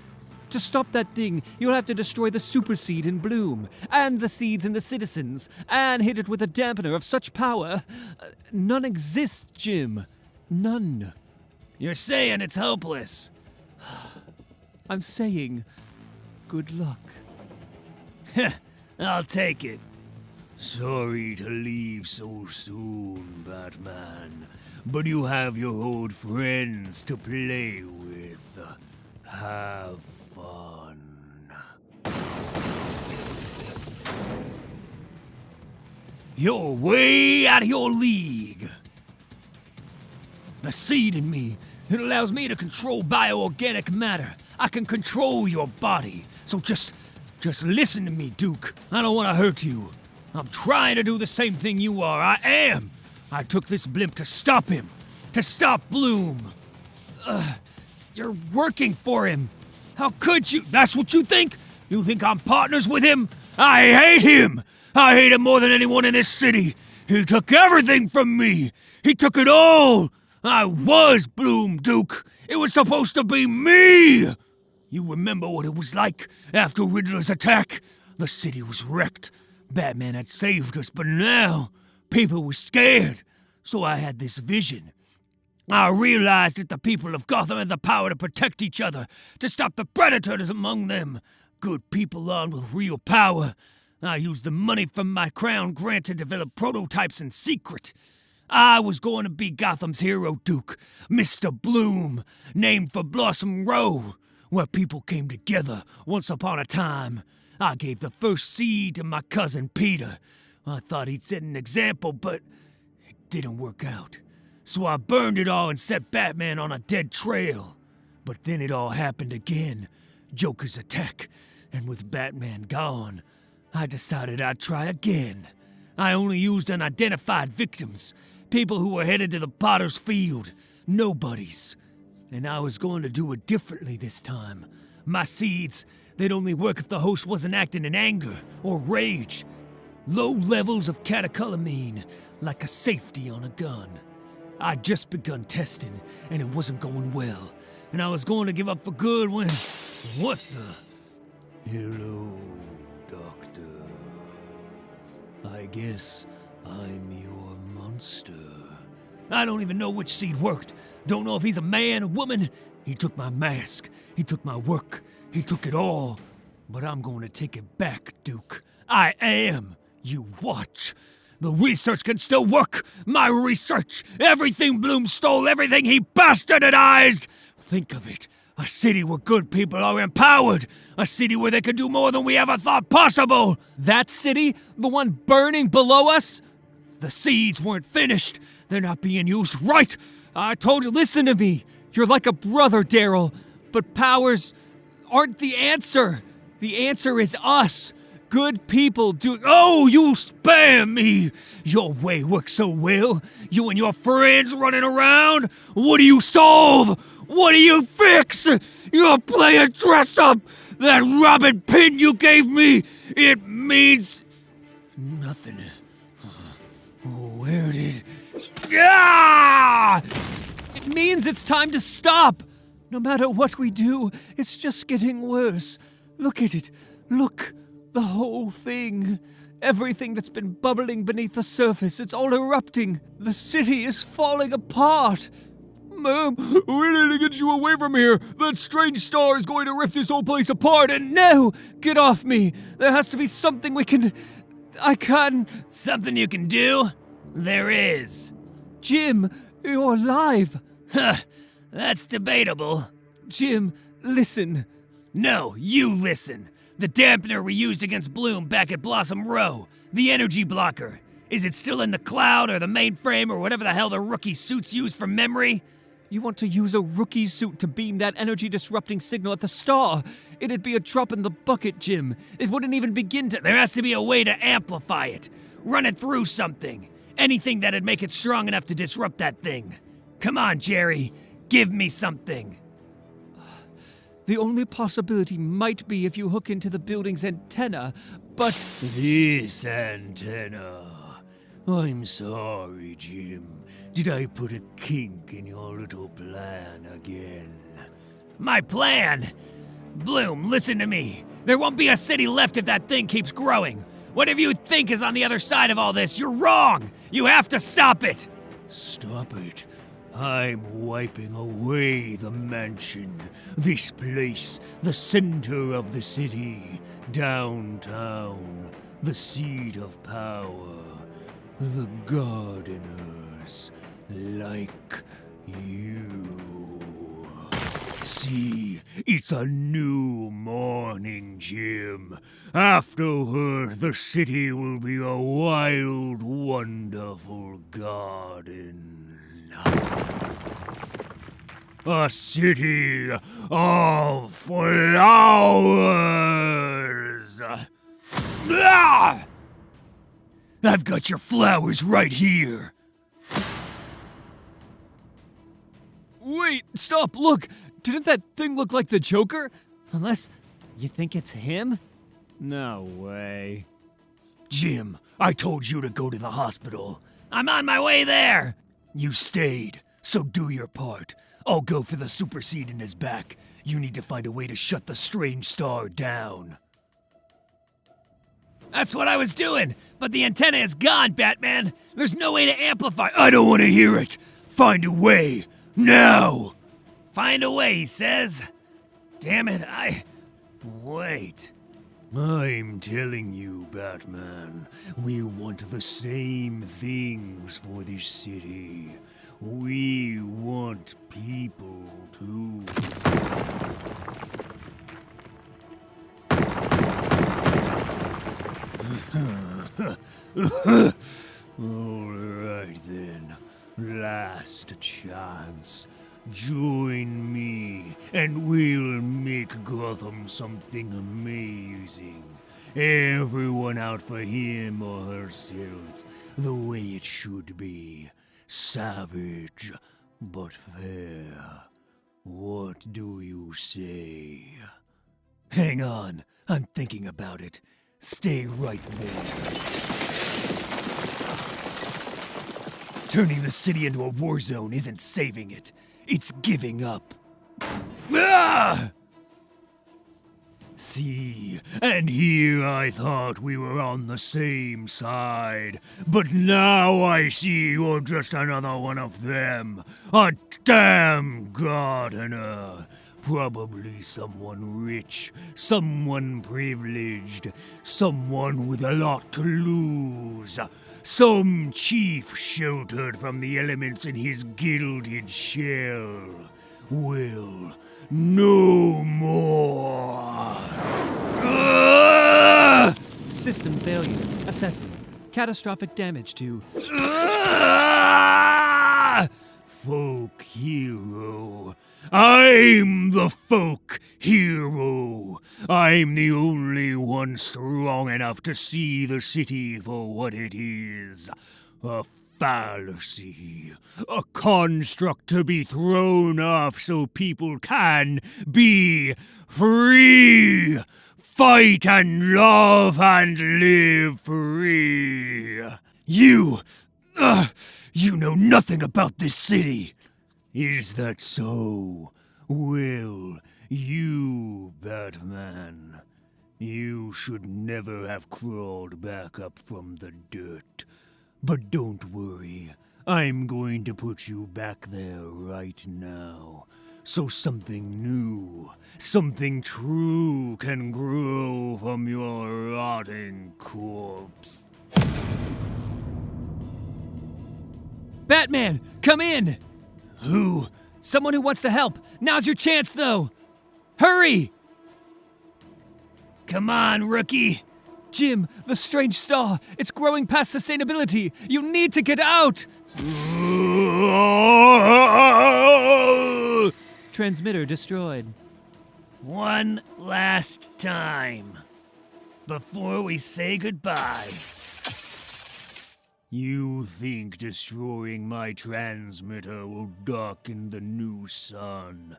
Speaker 1: To stop that thing, you'll have to destroy the super seed in bloom, and the seeds in the citizens, and hit it with a dampener of such power. None exists, Jim. None.
Speaker 3: You're saying it's hopeless.
Speaker 1: I'm saying, good luck.
Speaker 3: I'll take it.
Speaker 4: Sorry to leave so soon, Batman, but you have your old friends to play with. Have fun.
Speaker 3: You're way out of your league. The seed in me, it allows me to control bioorganic matter. I can control your body. So just listen to me, Duke. I don't want to hurt you. I'm trying to do the same thing you are. I am. I took this blimp to stop him. To stop Bloom. You're working for him. How could you? That's what you think? You think I'm partners with him? I hate him. I hate him more than anyone in this city. He took everything from me. He took it all. I was Bloom, Duke. It was supposed to be me. You remember what it was like after Riddler's attack? The city was wrecked. Batman had saved us, but now people were scared. So I had this vision. I realized that the people of Gotham had the power to protect each other, to stop the predators among them. Good people armed with real power. I used the money from my crown grant to develop prototypes in secret. I was going to be Gotham's hero, Duke, Mr. Bloom, named for Blossom Row, where people came together once upon a time. I gave the first seed to my cousin Peter. I thought he'd set an example, but it didn't work out. So I burned it all and set Batman on a dead trail. But then it all happened again. Joker's attack. And with Batman gone, I decided I'd try again. I only used unidentified victims. People who were headed to the Potter's Field. Nobodies. And I was going to do it differently this time. My seeds, they'd only work if the host wasn't acting in anger or rage. Low levels of catecholamine, like a safety on a gun. I'd just begun testing, and it wasn't going well. And I was going to give up for good when... What the...
Speaker 4: Hello, Doctor. I guess I'm your monster.
Speaker 3: I don't even know which seed worked. Don't know if he's a man or woman. He took my mask. He took my work. He took it all. But I'm going to take it back, Duke. I am. You watch. The research can still work. My research. Everything Bloom stole. Everything he bastardized. Think of it. A city where good people are empowered. A city where they can do more than we ever thought possible.
Speaker 1: That city? The one burning below us?
Speaker 3: The seeds weren't finished. They're not being used right.
Speaker 1: I told you, listen to me. You're like a brother, Daryl. But powers aren't the answer. The answer is us. Good people doing...
Speaker 3: Oh, you spam me! Your way works so well. You and your friends running around. What do you solve? What do you fix? You're playing dress up. That robin pin you gave me, it means... nothing. Where did... Ah!
Speaker 1: It means it's time to stop. No matter what we do, it's just getting worse. Look at it. Look. The whole thing. Everything that's been bubbling beneath the surface, it's all erupting. The city is falling apart. We need to get you away from here. That strange star is going to rip this whole place apart and
Speaker 2: No! Get off me! There has to be something we can. I can.
Speaker 3: Something you can do? There is.
Speaker 2: Jim, you're alive!
Speaker 3: Huh, that's debatable.
Speaker 2: Jim, listen.
Speaker 3: No, you listen. The dampener we used against Bloom back at Blossom Row. The energy blocker. Is it still in the cloud or the mainframe or whatever the hell the rookie suits use for memory?
Speaker 2: You want to use a rookie suit to beam that energy-disrupting signal at the star? It'd be a drop in the bucket, Jim. It wouldn't even begin to.
Speaker 3: There has to be a way to amplify it. Run it through something. Anything that'd make it strong enough to disrupt that thing. Come on, Jerry. Give me something.
Speaker 2: The only possibility might be if you hook into the building's antenna, but.
Speaker 4: This antenna. I'm sorry, Jim. Did I put a kink in your little plan again?
Speaker 3: My plan? Bloom, listen to me. There won't be a city left if that thing keeps growing. Whatever you think is on the other side of all this, you're wrong. You have to stop it.
Speaker 4: Stop it. I'm wiping away the mansion. This place, the center of the city. Downtown, the seat of power. The gardeners, like you. See, it's a new morning, Jim. Afterward, the city will be a wild, wonderful garden. A city of flowers. Ah! I've got your flowers right here.
Speaker 1: Wait, stop, look! Didn't that thing look like the Joker?
Speaker 2: Unless you think it's him?
Speaker 1: No way.
Speaker 4: Jim, I told you to go to the hospital.
Speaker 3: I'm on my way there.
Speaker 4: You stayed, so do your part. I'll go for the super seed in his back. You need to find a way to shut the strange star down.
Speaker 3: That's what I was doing, but the antenna is gone, Batman. There's no way to amplify.
Speaker 4: I don't want to hear it. Find a way. Now!
Speaker 3: Find a way, he says. Damn it, Wait.
Speaker 4: I'm telling you, Batman, we want the same things for this city. We want people too. All right then, last chance. Join me, and we'll make Gotham something amazing. Everyone out for him or herself, the way it should be. Savage, but fair. What do you say? Hang on, I'm thinking about it. Stay right there. Turning the city into a war zone isn't saving it. It's giving up. Ah! See, and here I thought we were on the same side, but now I see you're just another one of them. A damn gardener. Probably someone rich, someone privileged, someone with a lot to lose. Some chief sheltered from the elements in his gilded shell. Well, no more.
Speaker 2: System failure. Assessing. Catastrophic damage to.
Speaker 4: Folk hero. I'm the folk hero. I'm the only one strong enough to see the city for what it is. A fallacy. A construct to be thrown off so people can be free. Fight and love and live free. You know nothing about this city. Is that so? Well, you, Batman, you should never have crawled back up from the dirt. But don't worry, I'm going to put you back there right now, so something new, something true can grow from your rotting corpse.
Speaker 1: Batman, come in!
Speaker 4: Who?
Speaker 1: Someone who wants to help. Now's your chance, though. Hurry!
Speaker 3: Come on, rookie.
Speaker 1: Jim, the strange star. It's growing past sustainability. You need to get out! Transmitter destroyed.
Speaker 3: One last time. Before we say goodbye.
Speaker 4: You think destroying my transmitter will darken the new sun?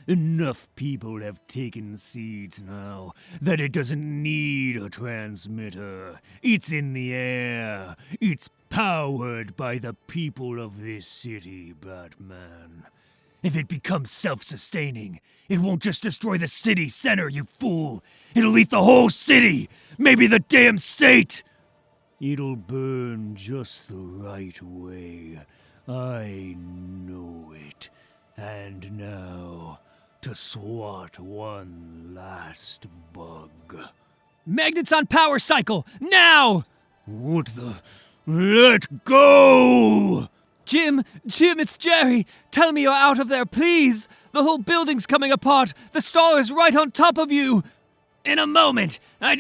Speaker 4: Enough people have taken seeds now that it doesn't need a transmitter. It's in the air. It's powered by the people of this city, Batman. If it becomes self-sustaining, it won't just destroy the city center, you fool. It'll eat the whole city, maybe the damn state. It'll burn just the right way. I know it. And now, to swat one last bug.
Speaker 1: Magnets on power cycle, now!
Speaker 4: What the? Let go!
Speaker 1: Jim, it's Jerry. Tell me you're out of there, please. The whole building's coming apart. The star is right on top of you.
Speaker 3: In a moment, I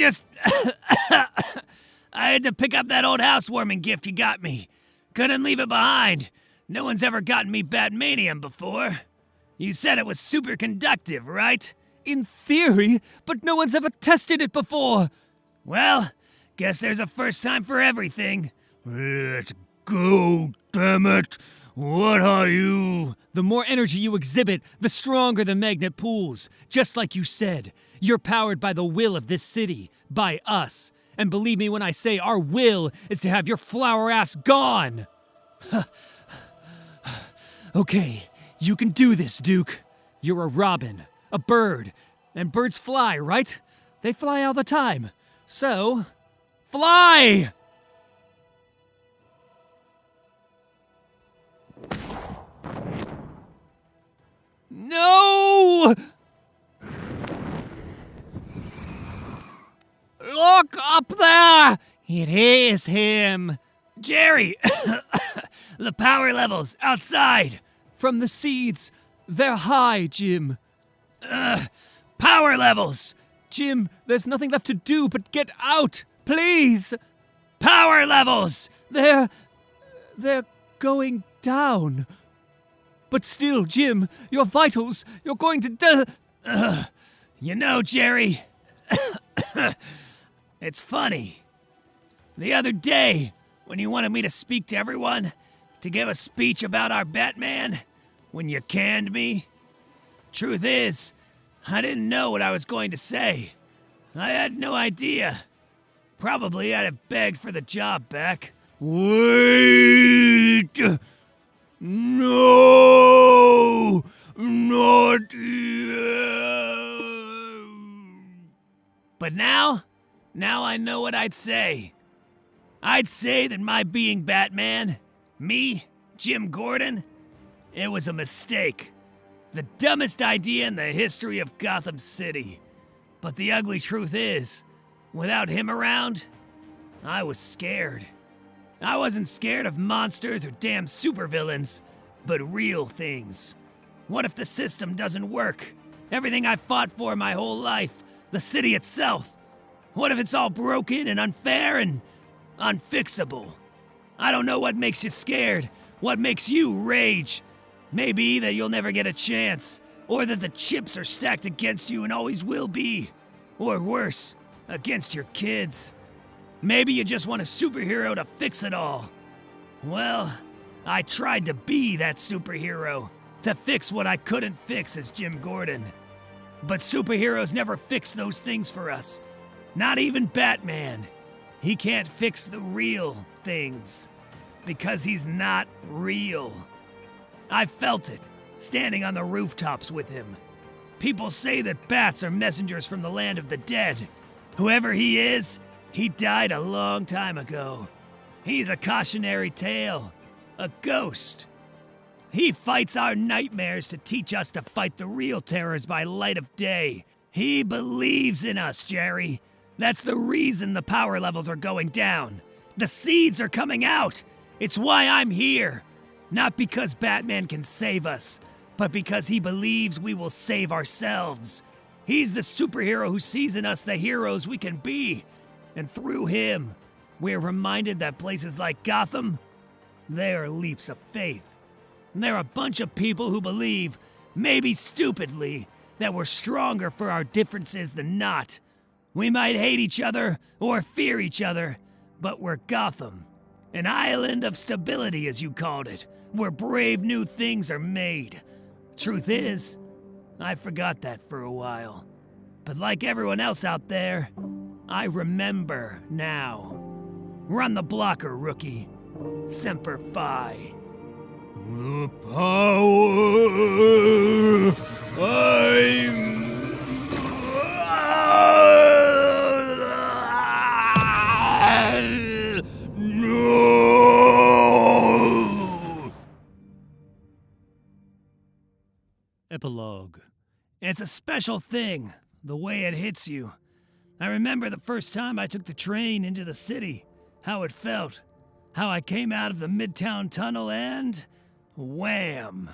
Speaker 3: had to pick up that old housewarming gift you got me. Couldn't leave it behind. No one's ever gotten me Batmanium before. You said it was superconductive, right?
Speaker 1: In theory, but no one's ever tested it before.
Speaker 3: Well, guess there's a first time for everything.
Speaker 4: Let go, damn it! What are you?
Speaker 1: The more energy you exhibit, the stronger the magnet pulls. Just like you said, you're powered by the will of this city, by us. And believe me when I say our will is to have your flower ass gone. Okay, you can do this, Duke. You're a robin, a bird, and birds fly, right? They fly all the time. So, fly! No! Look up there! It is him.
Speaker 3: Jerry! The power levels outside.
Speaker 1: From the seeds. They're high, Jim.
Speaker 3: Power levels.
Speaker 1: Jim, there's nothing left to do but get out. Please.
Speaker 3: Power levels.
Speaker 1: They're going down. But still, Jim, your vitals, you're going to
Speaker 3: You know, Jerry, it's funny. The other day, when you wanted me to speak to everyone, to give a speech about our Batman, when you canned me, truth is, I didn't know what I was going to say. I had no idea. Probably I'd have begged for the job back.
Speaker 4: Wait! No! Not yet!
Speaker 3: But now I know what I'd say. I'd say that my being Batman, me, Jim Gordon, it was a mistake. The dumbest idea in the history of Gotham City. But the ugly truth is, without him around, I was scared. I wasn't scared of monsters or damn supervillains, but real things. What if the system doesn't work? Everything I fought for my whole life, the city itself. What if it's all broken and unfair and unfixable? I don't know what makes you scared, what makes you rage. Maybe that you'll never get a chance, or that the chips are stacked against you and always will be. Or worse, against your kids. Maybe you just want a superhero to fix it all. Well, I tried to be that superhero, to fix what I couldn't fix as Jim Gordon. But superheroes never fix those things for us. Not even Batman. He can't fix the real things. Because he's not real. I felt it, standing on the rooftops with him. People say that bats are messengers from the land of the dead. Whoever he is, he died a long time ago. He's a cautionary tale. A ghost. He fights our nightmares to teach us to fight the real terrors by light of day. He believes in us, Jerry. That's the reason the power levels are going down. The seeds are coming out. It's why I'm here. Not because Batman can save us, but because he believes we will save ourselves. He's the superhero who sees in us the heroes we can be. And through him, we're reminded that places like Gotham, they are leaps of faith. They're a bunch of people who believe, maybe stupidly, that we're stronger for our differences than not. We might hate each other or fear each other, but we're Gotham. An island of stability, as you called it, where brave new things are made. Truth is, I forgot that for a while. But like everyone else out there, I remember now. Run the blocker, rookie. Semper Fi.
Speaker 4: The power I'm... No!
Speaker 1: Epilogue.
Speaker 3: It's a special thing, the way it hits you. I remember the first time I took the train into the city, how it felt, how I came out of the Midtown Tunnel and... wham!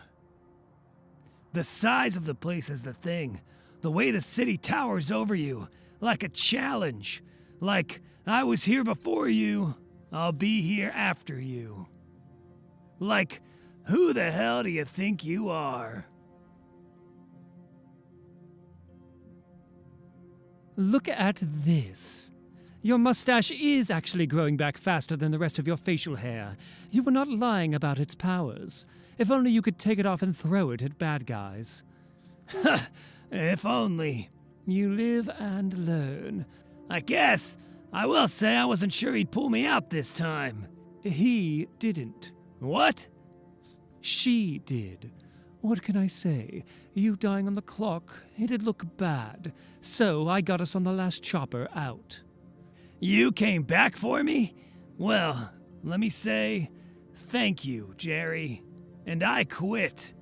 Speaker 3: The size of the place is the thing. The way the city towers over you, like a challenge. Like, I was here before you, I'll be here after you. Like, who the hell do you think you are?
Speaker 2: Look at this. Your mustache is actually growing back faster than the rest of your facial hair. You were not lying about its powers. If only you could take it off and throw it at bad guys.
Speaker 3: If only.
Speaker 2: You live and learn.
Speaker 3: I guess. I will say I wasn't sure he'd pull me out this time.
Speaker 2: He didn't.
Speaker 3: What?
Speaker 2: She did. What can I say? You dying on the clock, it'd look bad. So I got us on the last chopper out.
Speaker 3: You came back for me? Well, let me say, thank you, Jerry. And I quit.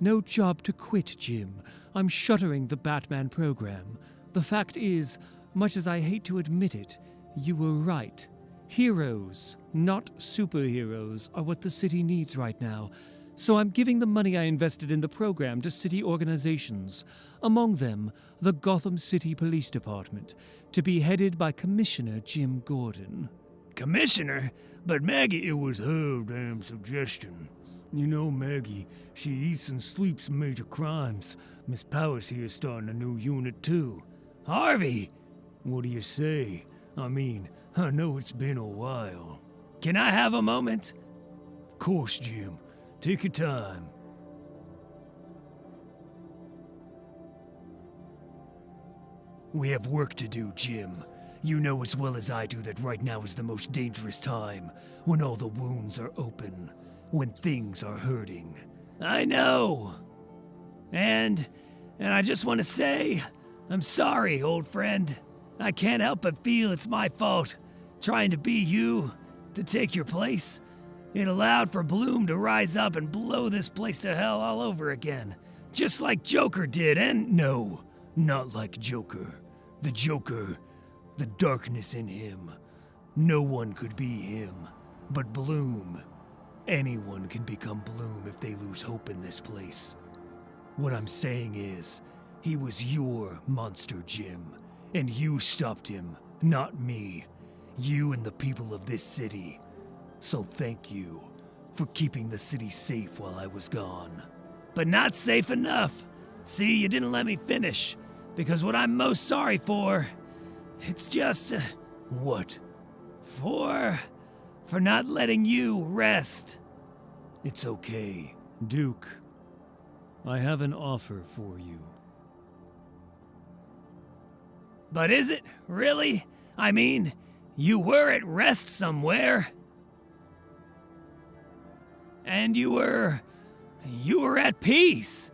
Speaker 2: No job to quit, Jim. I'm shuttering the Batman program. The fact is, much as I hate to admit it, you were right. Heroes, not superheroes, are what the city needs right now. So I'm giving the money I invested in the program to city organizations, among them the Gotham City Police Department, to be headed by Commissioner Jim Gordon.
Speaker 3: Commissioner? But Maggie,
Speaker 4: It was her damn suggestion. You know, Maggie, she eats and sleeps major crimes. Miss Powers here's starting a new unit, too.
Speaker 3: Harvey!
Speaker 4: What do you say? I mean, I know it's been a while.
Speaker 3: Can I have a moment?
Speaker 4: Of course, Jim. Take your time.
Speaker 3: We have work to do, Jim. You know as well as I do that right now is the most dangerous time, when all the wounds are open, when things are hurting. I know! And I just want to say, I'm sorry, old friend. I can't help but feel it's my fault, trying to be you, to take your place. It allowed for Bloom to rise up and blow this place to hell all over again. Just like Joker did, and
Speaker 4: No, not like Joker. The Joker, the darkness in him. No one could be him. But Bloom, anyone can become Bloom if they lose hope in this place. What I'm saying is, he was your monster, Jim. And you stopped him, not me. You and the people of this city. So thank you for keeping the city safe while I was gone.
Speaker 3: but not safe enough. See, you didn't let me finish, because what I'm most sorry for, it's just,
Speaker 4: What?
Speaker 3: for not letting you rest.
Speaker 4: It's okay. Duke, I have an offer for you.
Speaker 3: But is it, really? I mean, you were at rest somewhere. And you were at peace.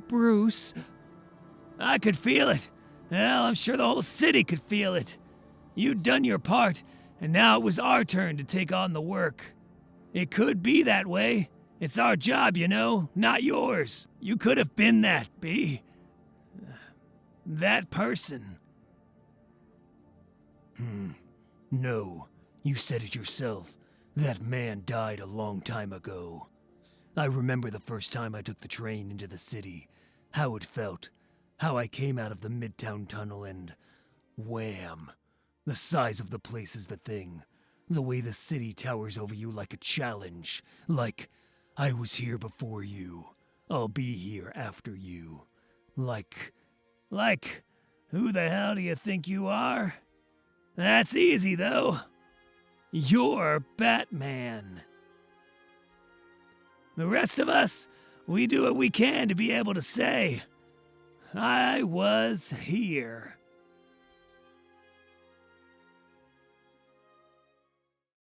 Speaker 2: Bruce,
Speaker 3: I could feel it. Well, I'm sure the whole city could feel it. You'd done your part, and now it was our turn to take on the work. It could be that way. It's our job, you know, not yours. You could have been that, B. That person.
Speaker 1: No, you said it yourself. That man died a long time ago. I remember the first time I took the train into the city, how it felt, how I came out of the Midtown Tunnel and wham! The size of the place is the thing. The way the city towers over you like a challenge. Like, I was here before you. I'll be here after you. Like,
Speaker 3: Who the hell do you think you are? That's easy, though. You're Batman. The rest of us, we do what we can to be able to say, I was here.